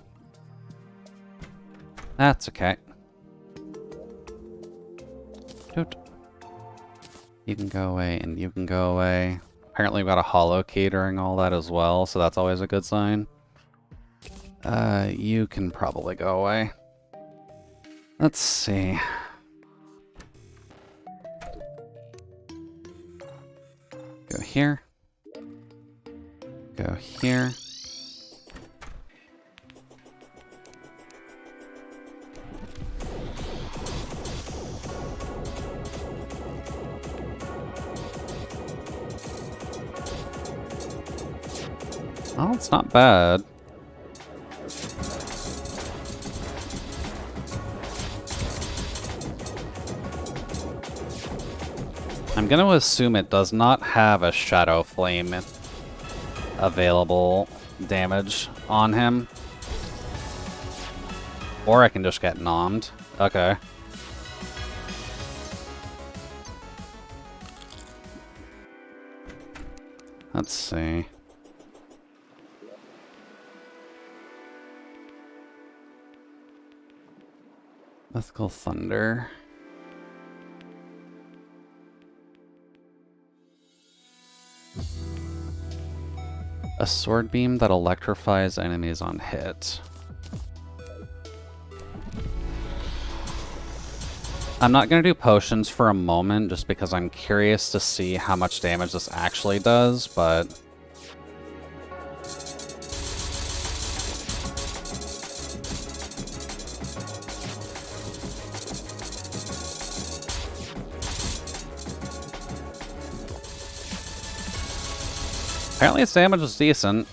that's okay. Doot. You can go away, and you can go away. Apparently we've got a hollow key during all that as well, so that's always a good sign. You can probably go away. Let's see. Go here. Go here. Oh, it's not bad. I'm going to assume it does not have a Shadow Flame available damage on him. Or I can just get nommed. Okay. Let's see. Mythical Thunder. sword beam that electrifies enemies on hit. I'm not going to do potions for a moment just because I'm curious to see how much damage this actually does, but... apparently its damage is decent.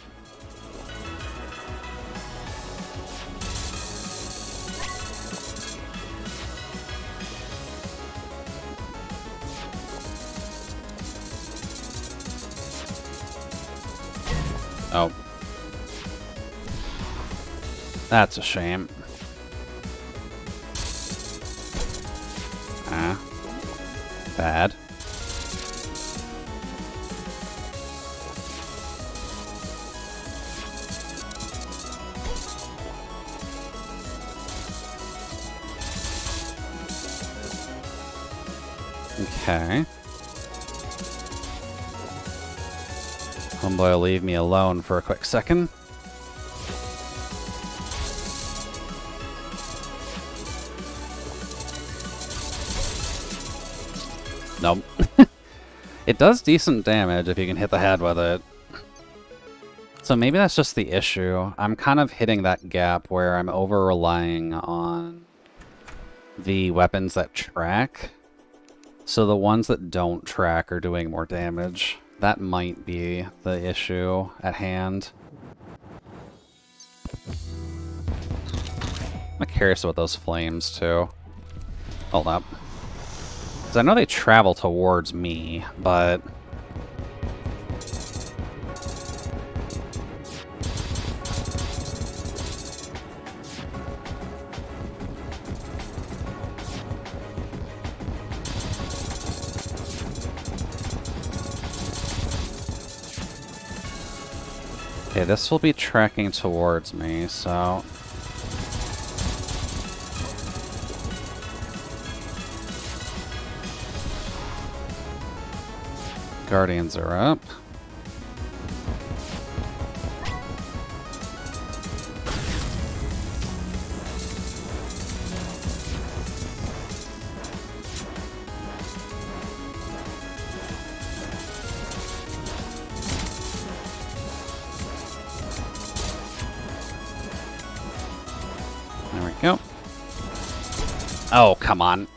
Oh. That's a shame. Ah. Bad. Okay. Homeboy will leave me alone for a quick second. Nope. It does decent damage if you can hit the head with it. So maybe that's just the issue. I'm kind of hitting that gap where I'm over-relying on the weapons that track. So the ones that don't track are doing more damage. That might be the issue at hand. I'm curious about those flames, too. Hold up. Because I know they travel towards me, but... okay, this will be tracking towards me, so... Guardians are up. There we go. Oh, come on.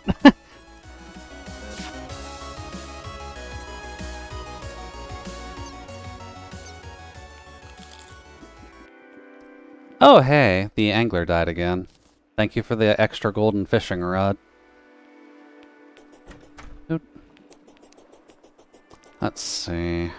Oh, hey, the angler died again. Thank you for the extra golden fishing rod. Oop. Let's see.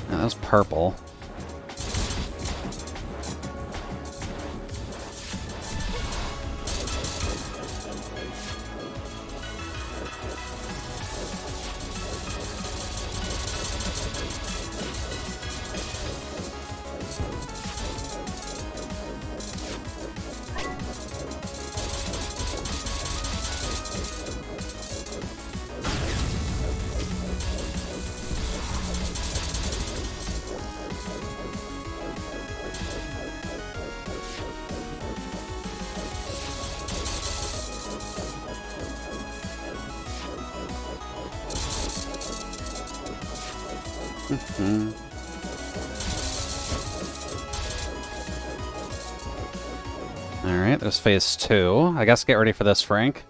That was purple. Alright, there's phase 2. I guess get ready for this, Frank.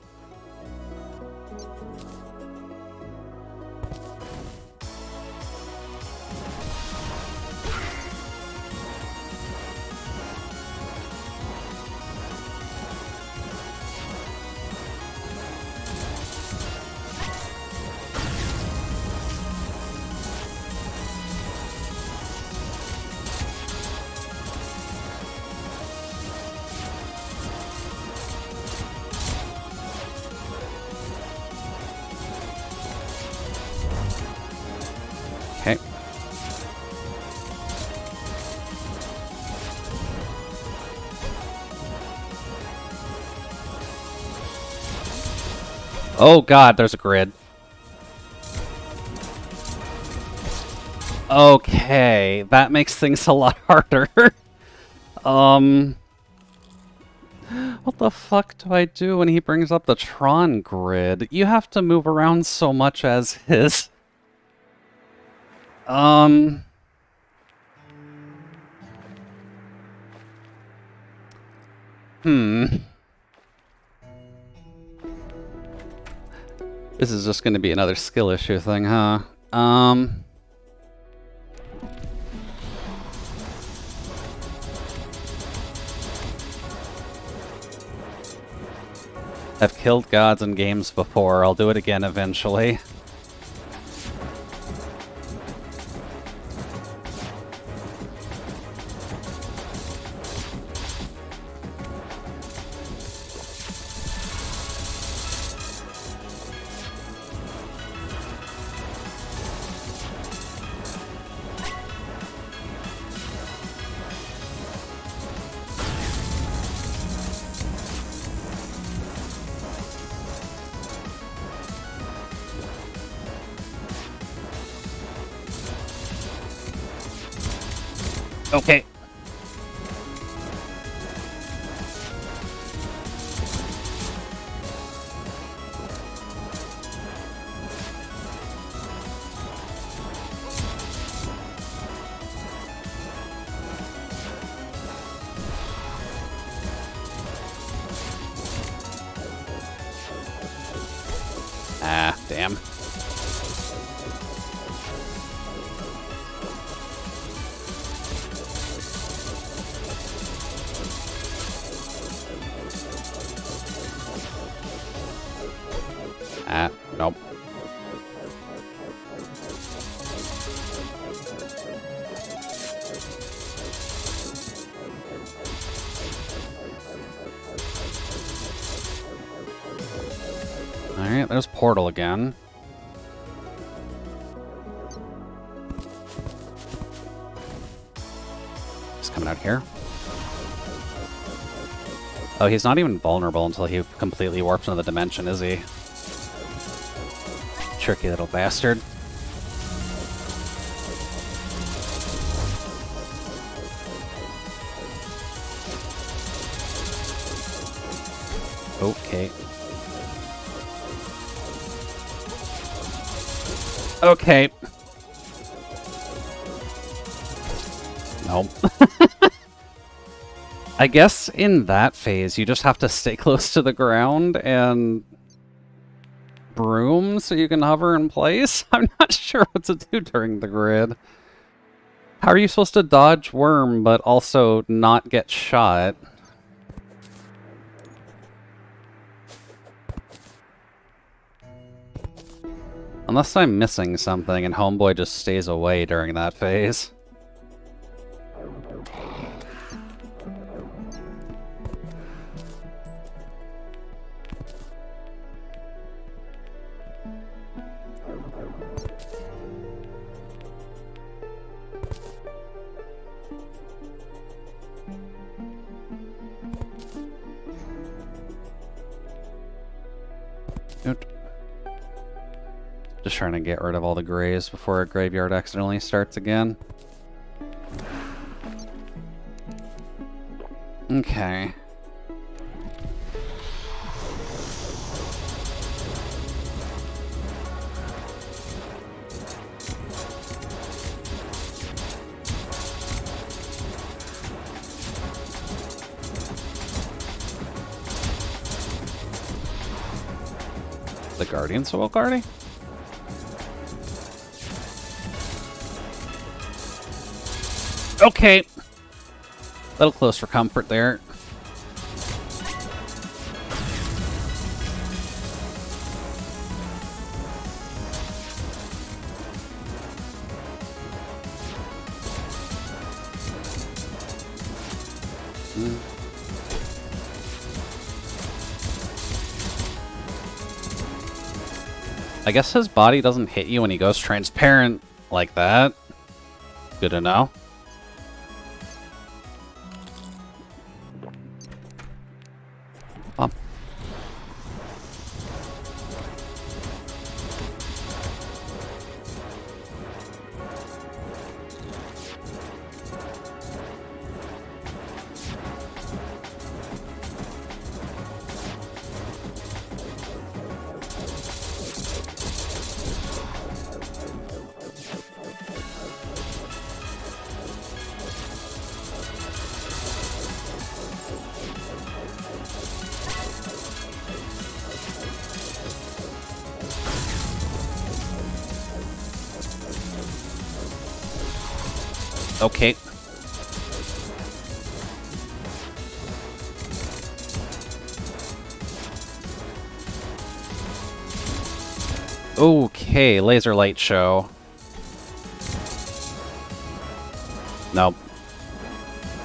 Oh god, there's a grid. Okay, that makes things a lot harder. What the fuck do I do when he brings up the Tron grid? You have to move around so much as his. This is just gonna be another skill issue thing, huh? I've killed gods in games before. I'll do it again eventually. Okay. Ah, damn. Ah, nope. Alright, there's Portal again. He's coming out here. Oh, he's not even vulnerable until he completely warps into the dimension, is he? Tricky little bastard. Okay. Okay. Nope. I guess in that phase, you just have to stay close to the ground and broom so you can hover in place. I'm not sure what to do during the grid. How are you supposed to dodge worm but also not get shot? Unless I'm missing something and Homeboy just stays away during that phase. Just trying to get rid of all the grays before a graveyard accidentally starts again. Okay. The Guardian Soul Guardian? Okay. A little close for comfort there. I guess his body doesn't hit you when he goes transparent like that. Good to know. Okay. Okay, laser light show. Nope.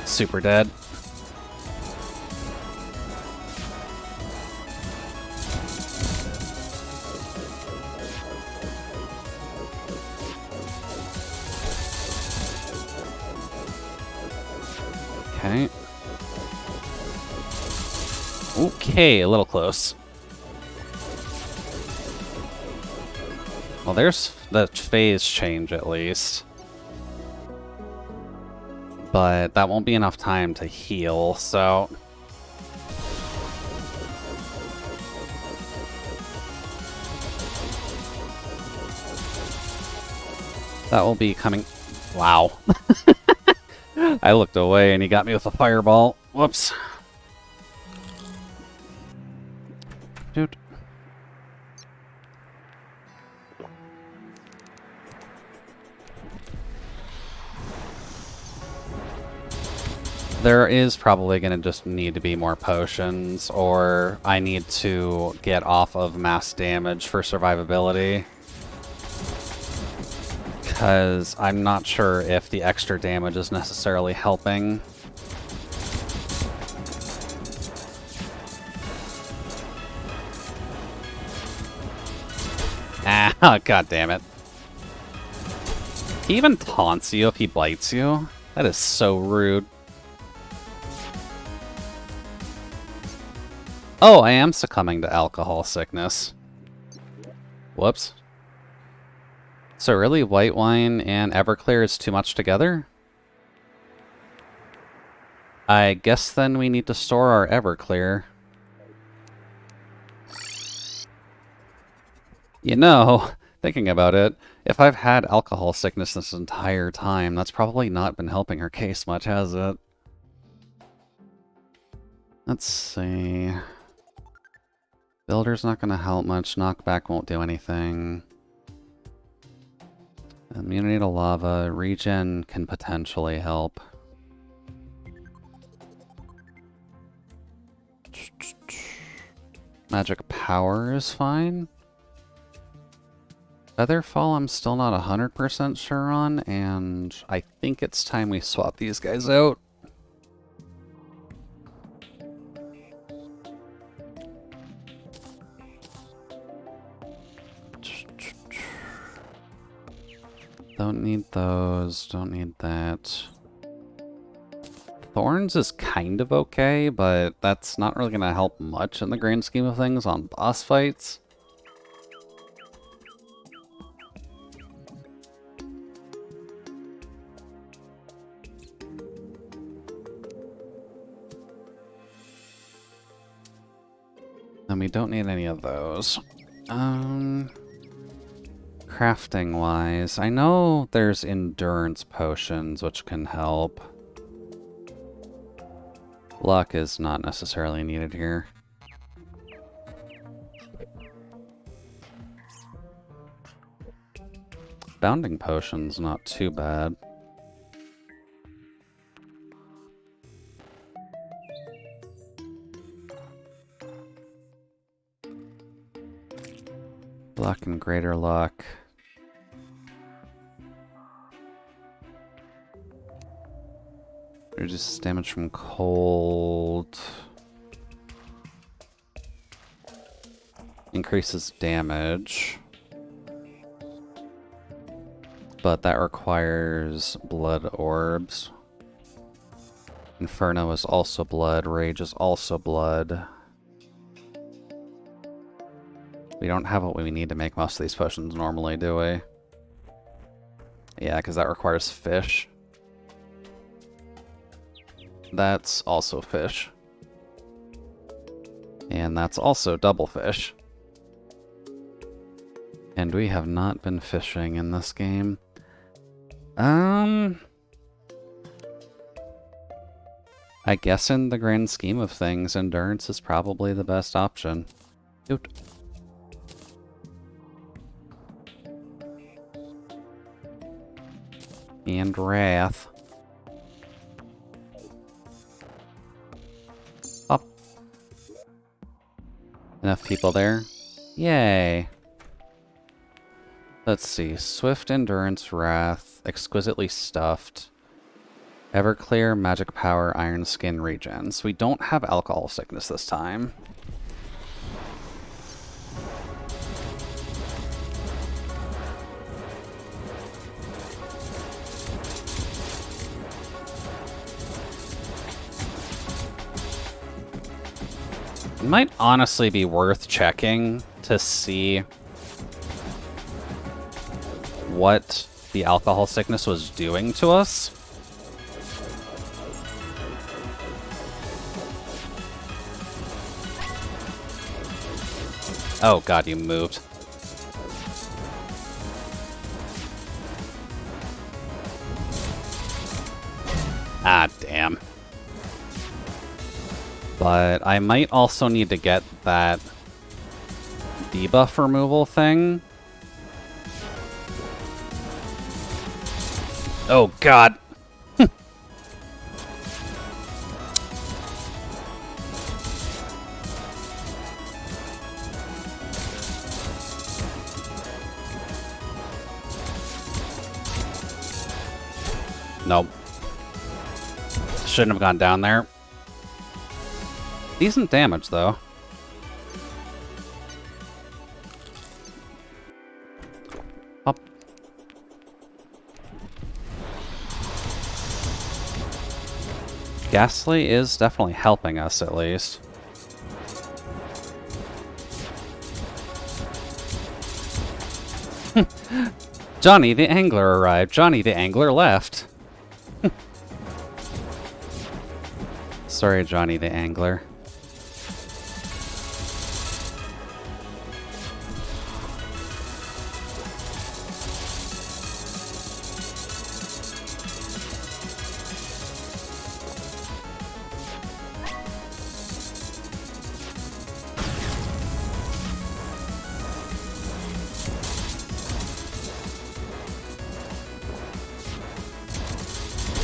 Super dead. Okay. Okay, a little close. Well, there's the phase change at least. But that won't be enough time to heal, so... That will be coming... Wow. I looked away and he got me with a fireball. Whoops. Dude. There is probably going to just need to be more potions, or I need to get off of mass damage for survivability. Because I'm not sure if the extra damage is necessarily helping. Ah, god damn it. He even taunts you if he bites you. That is so rude. Oh, I am succumbing to alcohol sickness. Whoops. So really, white wine and Everclear is too much together? I guess then we need to store our Everclear. You know, thinking about it, if I've had alcohol sickness this entire time, that's probably not been helping her case much, has it? Let's see... Builder's not going to help much. Knockback won't do anything. Immunity to lava. Regen can potentially help. Magic power is fine. Featherfall I'm still not 100% sure on, and I think it's time we swap these guys out. Don't need those, don't need that. Thorns is kind of okay, but that's not really going to help much in the grand scheme of things on boss fights. And we don't need any of those. Crafting-wise, I know there's endurance potions which can help. Luck is not necessarily needed here. Bounding potion's not too bad. Luck and greater luck. Reduces damage from cold. Increases damage. But that requires blood orbs. Inferno is also blood. Rage is also blood. We don't have what we need to make most of these potions normally, do we? Yeah, because that requires fish. That's also fish. And that's also double fish. And we have not been fishing in this game. I guess in the grand scheme of things, endurance is probably the best option. Dude. And wrath. Enough people there. Yay. Let's see. Swift Endurance, Wrath, Exquisitely Stuffed, Everclear, Magic Power, Iron Skin, Regen. So we don't have Alcohol Sickness this time. It might honestly be worth checking to see what the alcohol sickness was doing to us. Oh god, you moved. Ah, damn. But I might also need to get that debuff removal thing. Oh god. Nope. Shouldn't have gone down there. Decent damage, though. Up. Ghastly is definitely helping us, at least. Johnny the Angler arrived. Johnny the Angler left. Sorry, Johnny the Angler.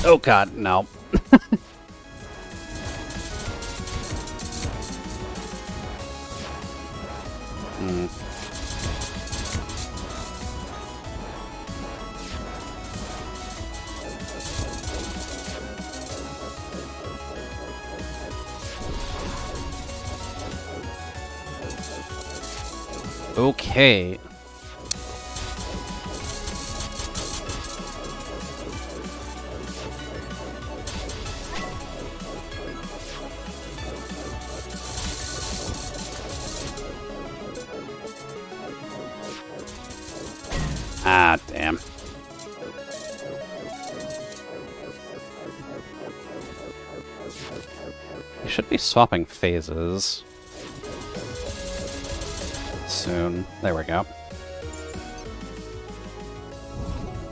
Oh god, no. Okay. Ah, damn. You should be swapping phases soon. There we go.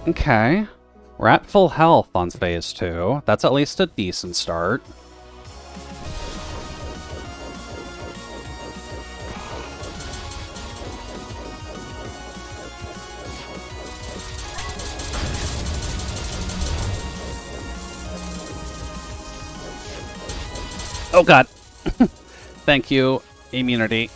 Okay. We're at full health on phase 2. That's at least a decent start. Oh god. Thank you, immunity.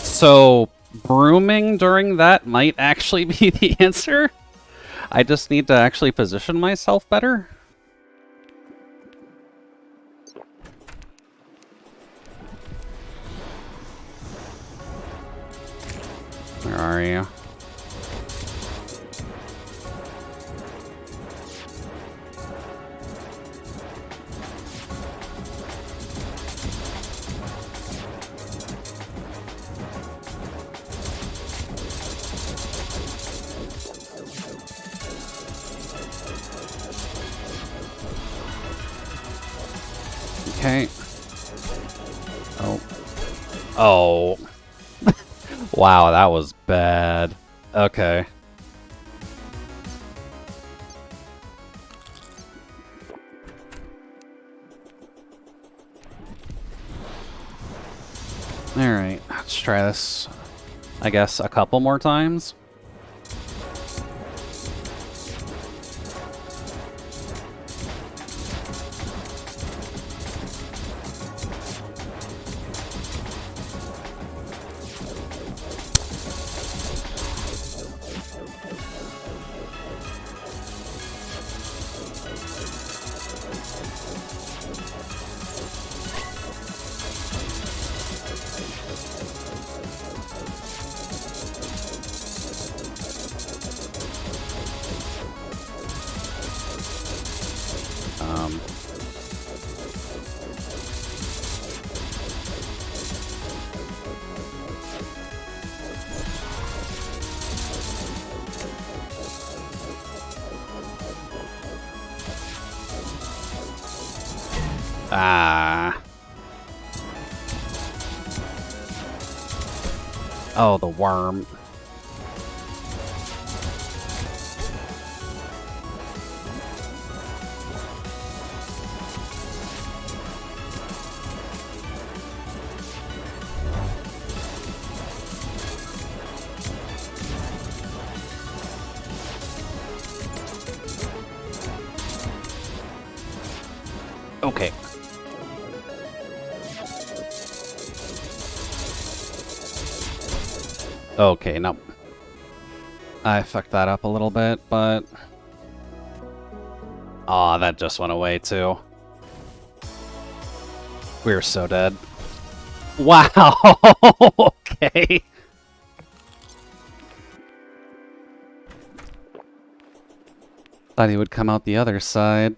So, brooming during that might actually be the answer. I just need to actually position myself better. Where are you? Okay. Oh. Oh. Wow, that was bad. Okay. Alright, let's try this I guess, a couple more times. Ah. Oh, the worm. Okay. Okay, no. I fucked that up a little bit, but... Aw, that just went away, too. We're so dead. Wow! Okay. Thought he would come out the other side.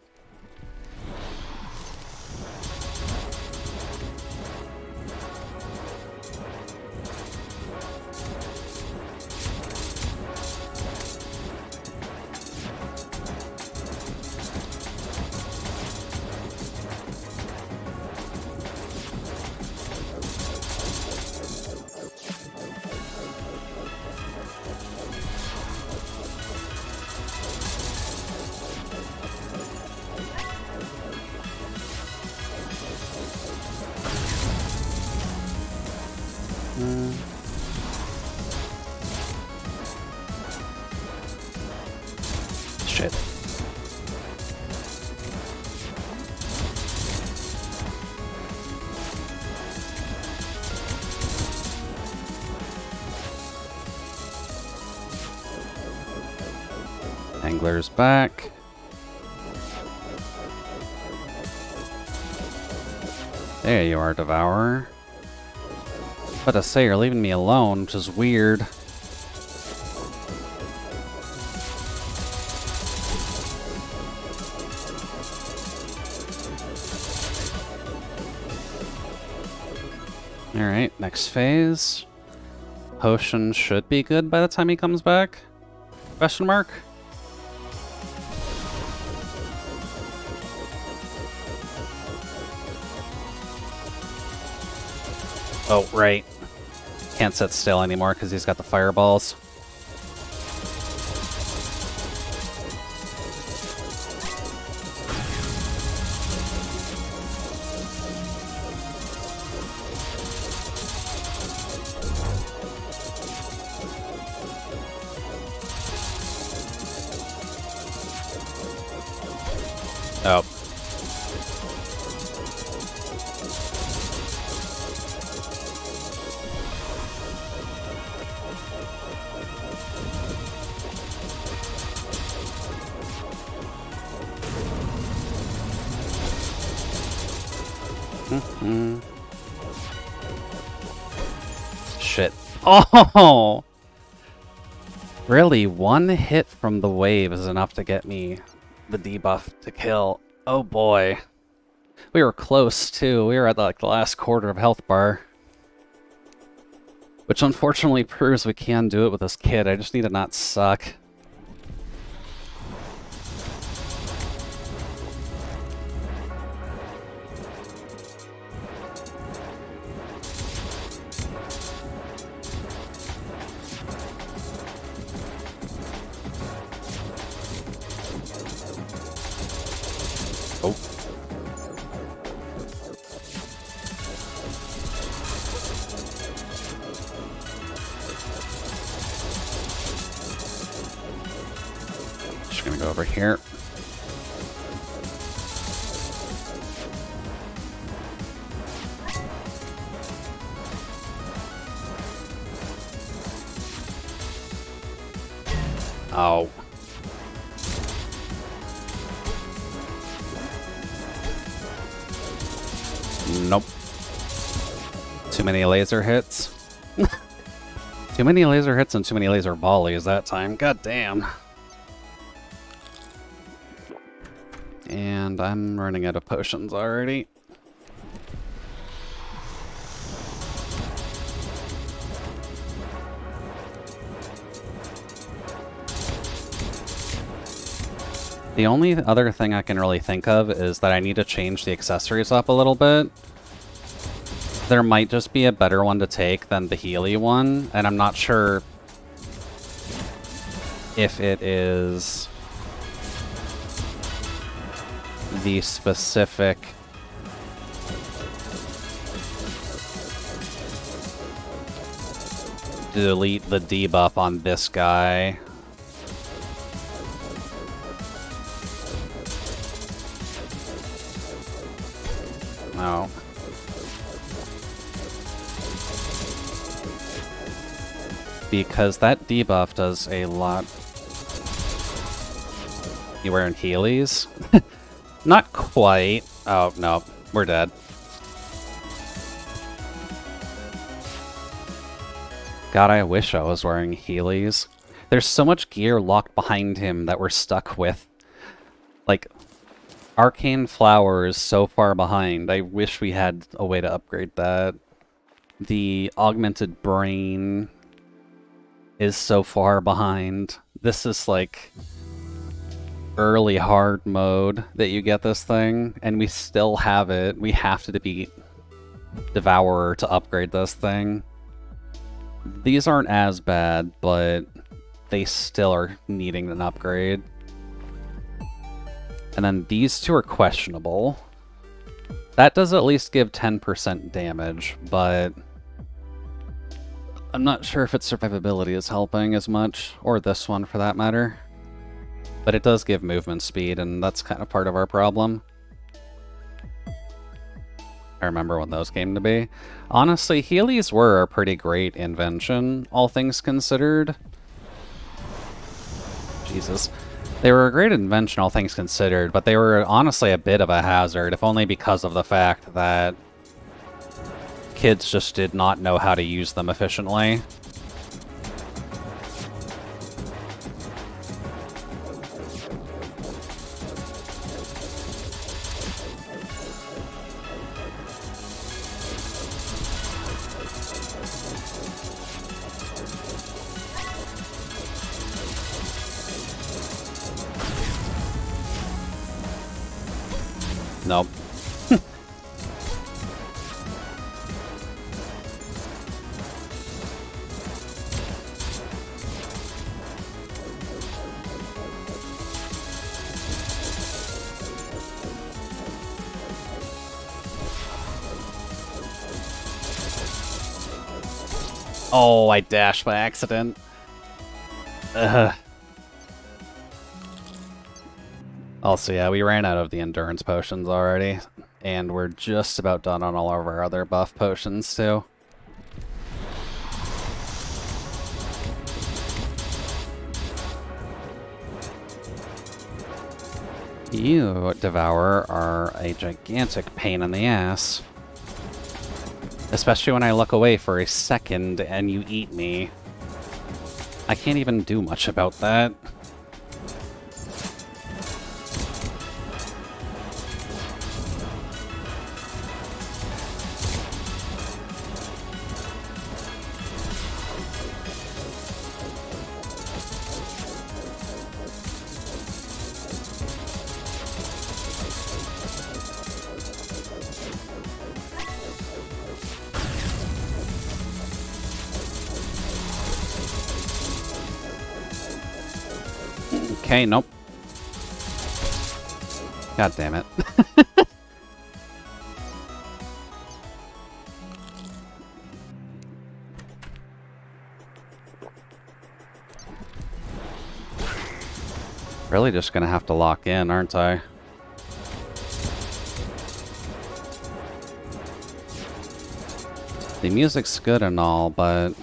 Shit. Angler's back. There you are, Devourer. But to say, you're leaving me alone, which is weird. Alright, next phase. Potion should be good by the time he comes back? Question mark? Oh, right. Can't sit still anymore because he's got the fireballs. Oh. Shit. Oh! Really, one hit from the wave is enough to get me the debuff to kill. Oh boy. We were close, too. We were at like the last quarter of health bar. Which unfortunately proves we can do it with this kid. I just need to not suck. Oh. gonna go over here. Oh. Nope. Too many laser hits. Too many laser hits and too many laser volleys that time. God damn. And I'm running out of potions already. The only other thing I can really think of is that I need to change the accessories up a little bit. There might just be a better one to take than the Healy one, and I'm not sure if it is the specific delete the debuff on this guy. No. Because that debuff does a lot. You wearing Heelys? Not quite. Oh, no. We're dead. God, I wish I was wearing Heelys. There's so much gear locked behind him that we're stuck with. Like, Arcane Flower is so far behind. I wish we had a way to upgrade that. The Augmented Brain is so far behind. This is like early hard mode that you get this thing, and we still have it. We have to beat Devourer to upgrade this thing. These aren't as bad, but they still are needing an upgrade. And then these two are questionable. That does at least give 10% damage, but I'm not sure if its survivability is helping as much, or this one for that matter. But it does give movement speed, and that's kind of part of our problem. I remember when those came to be. Honestly, Heelys were a pretty great invention, all things considered. Jesus. They were a great invention, all things considered, but they were honestly a bit of a hazard, if only because of the fact that kids just did not know how to use them efficiently. Nope. Oh, I dashed by accident. Ugh. Also, yeah, we ran out of the endurance potions already, and we're just about done on all of our other buff potions, too. You, Devourer, are a gigantic pain in the ass. Especially when I look away for a second and you eat me. I can't even do much about that. Okay, nope. God damn it. Really just gonna have to lock in, aren't I? The music's good and all, but...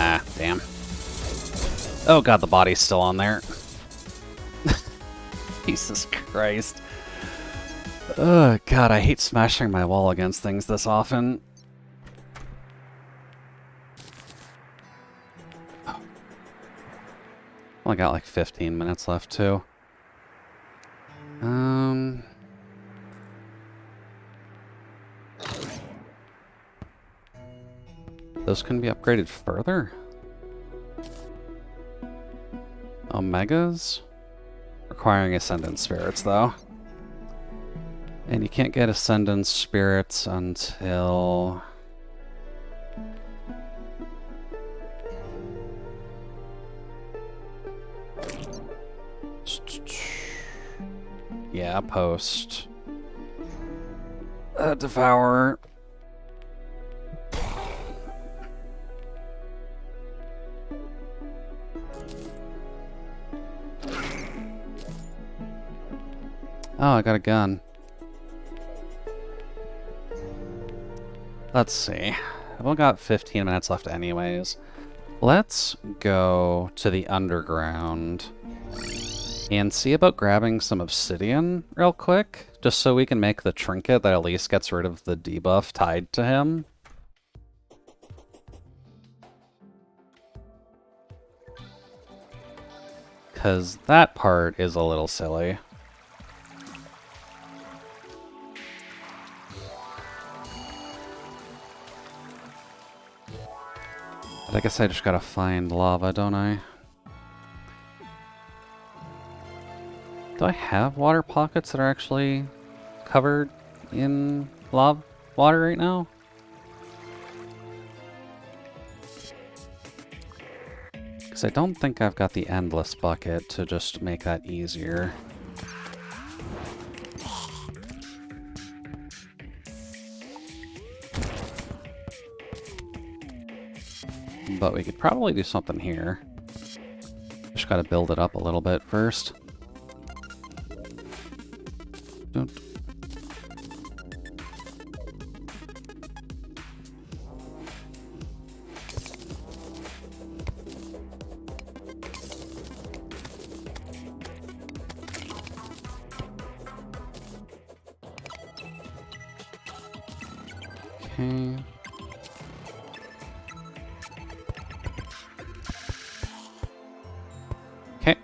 Ah, damn. Oh god, the body's still on there. Jesus Christ. Oh god, I hate smashing my wall against things this often. Only got like 15 minutes left too. Those can be upgraded further? Omegas? Requiring Ascendant Spirits, though. And you can't get Ascendant Spirits until... Yeah, post. Devourer. Oh, I got a gun. Let's see. I've only got 15 minutes left anyways. Let's go to the underground and see about grabbing some obsidian real quick, just so we can make the trinket that at least gets rid of the debuff tied to him. Because that part is a little silly. But I guess I just gotta find lava, don't I? Do I have water pockets that are actually covered in lava water right now? Because I don't think I've got the endless bucket to just make that easier. But we could probably do something here. Just gotta build it up a little bit first. Don't. Okay. Okay.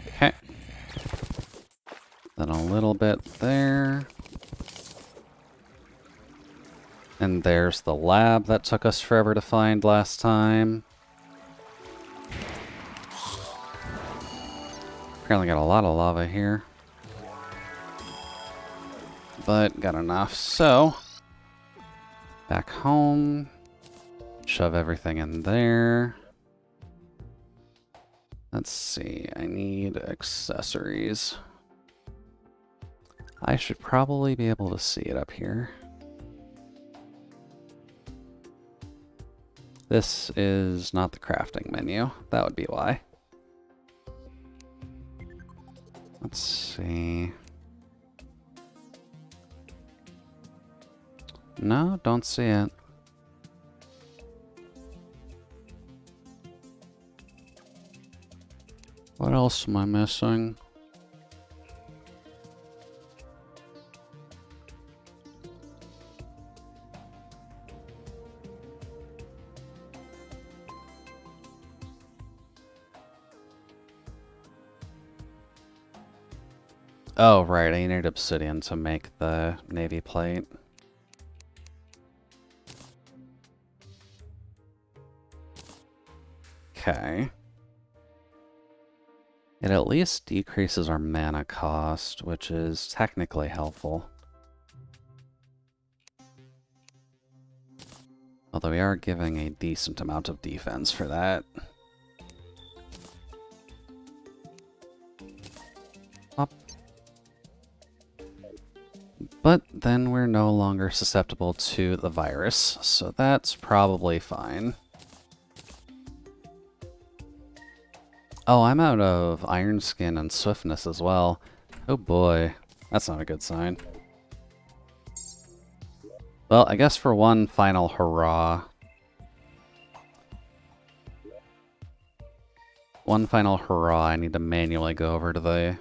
Okay. Then a little bit there. And there's the lab that took us forever to find last time. Apparently got a lot of lava here. But got enough, so... Back home. Shove everything in there. Let's see, I need accessories. I should probably be able to see it up here. This is not the crafting menu. That would be why. Let's see. No, don't see it. What else am I missing? Oh, right, I need obsidian to make the navy plate. Okay. It at least decreases our mana cost, which is technically helpful. Although we are giving a decent amount of defense for that. Up. But then we're no longer susceptible to the virus, so that's probably fine. Oh, I'm out of Iron Skin and Swiftness as well. Oh boy, that's not a good sign. Well, I guess for one final hurrah. One final hurrah, I need to manually go over to the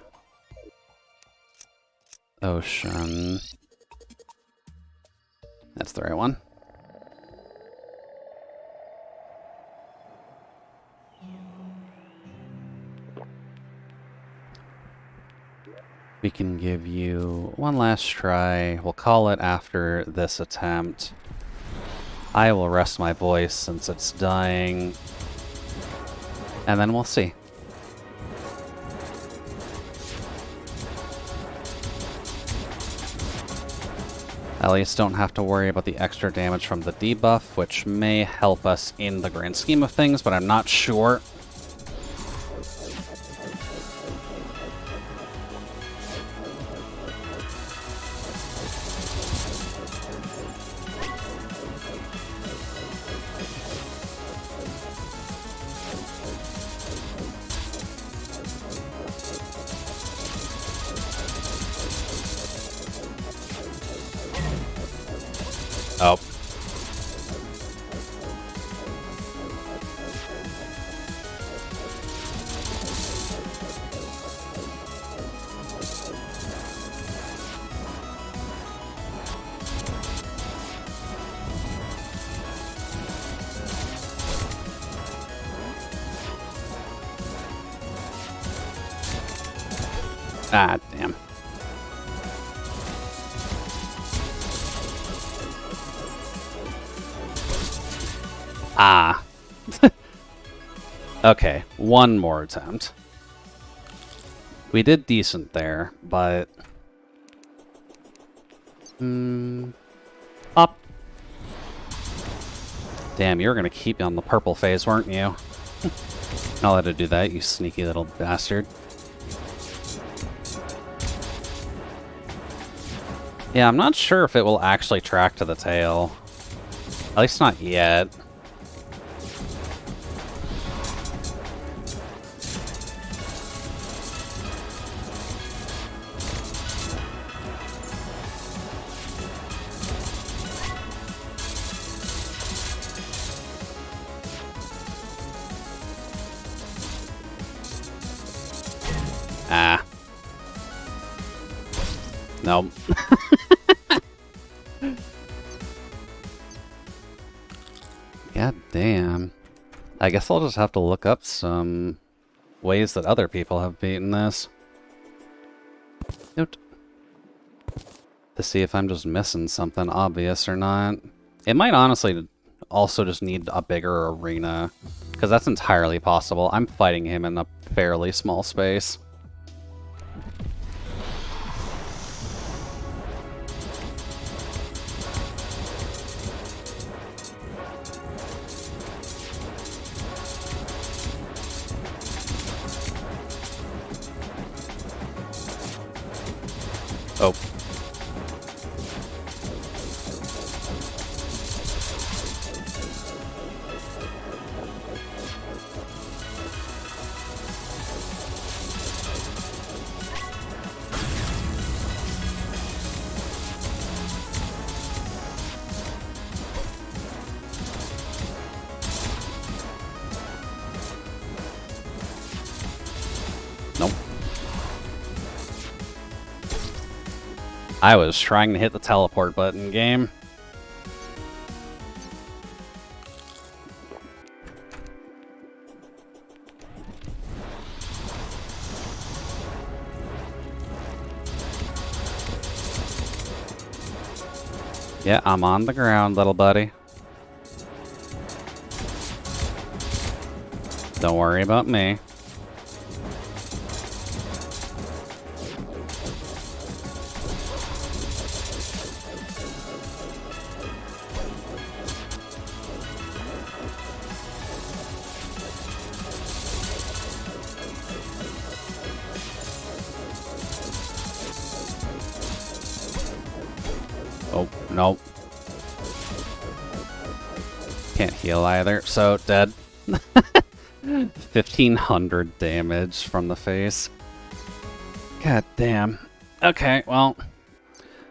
ocean. That's the right one. We can give you one last try. We'll call it after this attempt. I will rest my voice since it's dying. And then we'll see. At least don't have to worry about the extra damage from the debuff, which may help us in the grand scheme of things, but I'm not sure. Oh. Ah, damn. Ah. Okay, one more attempt. We did decent there, but... Up. Damn, you were gonna keep me on the purple phase, weren't you? I'll let it do that, you sneaky little bastard. Yeah, I'm not sure if it will actually track to the tail. At least not yet. Ah. Nope. God damn. I guess I'll just have to look up some ways that other people have beaten this. Nope. To see if I'm just missing something obvious or not. It might honestly also just need a bigger arena, because that's entirely possible. I'm fighting him in a fairly small space. Oh. Nope. I was trying to hit the teleport button, game. Yeah, I'm on the ground, little buddy. Don't worry about me. Oh, no. Can't heal either, so dead. 1500 damage from the face. God damn. Okay, well,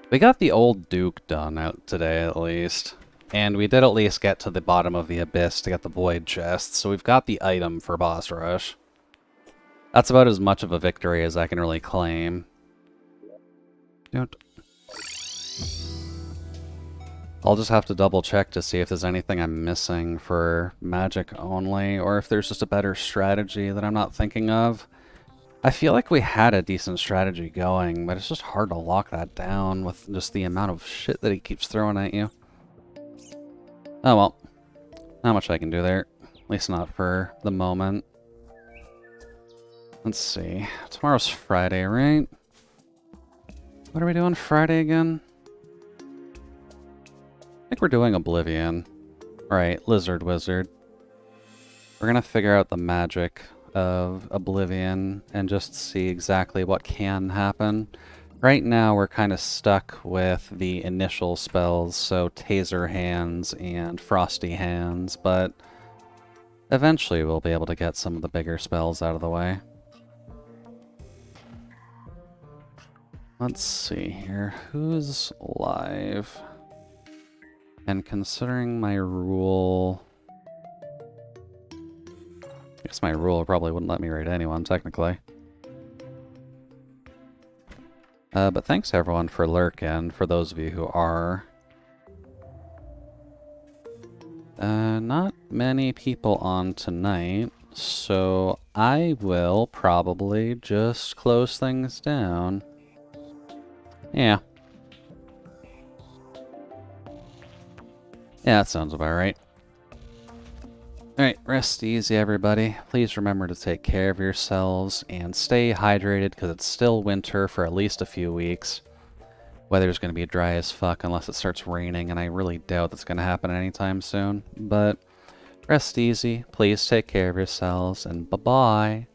we got the old Duke done out today at least. And we did at least get to the bottom of the abyss to get the void chest, so we've got the item for boss rush. That's about as much of a victory as I can really claim. Don't. I'll just have to double check to see if there's anything I'm missing for magic only, or if there's just a better strategy that I'm not thinking of. I feel like we had a decent strategy going, but it's just hard to lock that down with just the amount of shit that he keeps throwing at you. Oh well, not much I can do there, at least not for the moment. Let's see, tomorrow's Friday, right? What are we doing Friday again? I think we're doing Oblivion. Right, Lizard Wizard. We're gonna figure out the magic of Oblivion and just see exactly what can happen. Right now we're kind of stuck with the initial spells, so Taser Hands and Frosty Hands, but eventually we'll be able to get some of the bigger spells out of the way. Let's see here, who's live? And considering my rule... I guess my rule probably wouldn't let me raid anyone, technically. But thanks everyone for lurking, for those of you who are. Not many people on tonight, so I will probably just close things down. Yeah. Yeah, that sounds about right. Alright, rest easy everybody. Please remember to take care of yourselves and stay hydrated because it's still winter for at least a few weeks. Weather's going to be dry as fuck unless it starts raining, and I really doubt that's going to happen anytime soon. But rest easy, please take care of yourselves, and bye-bye.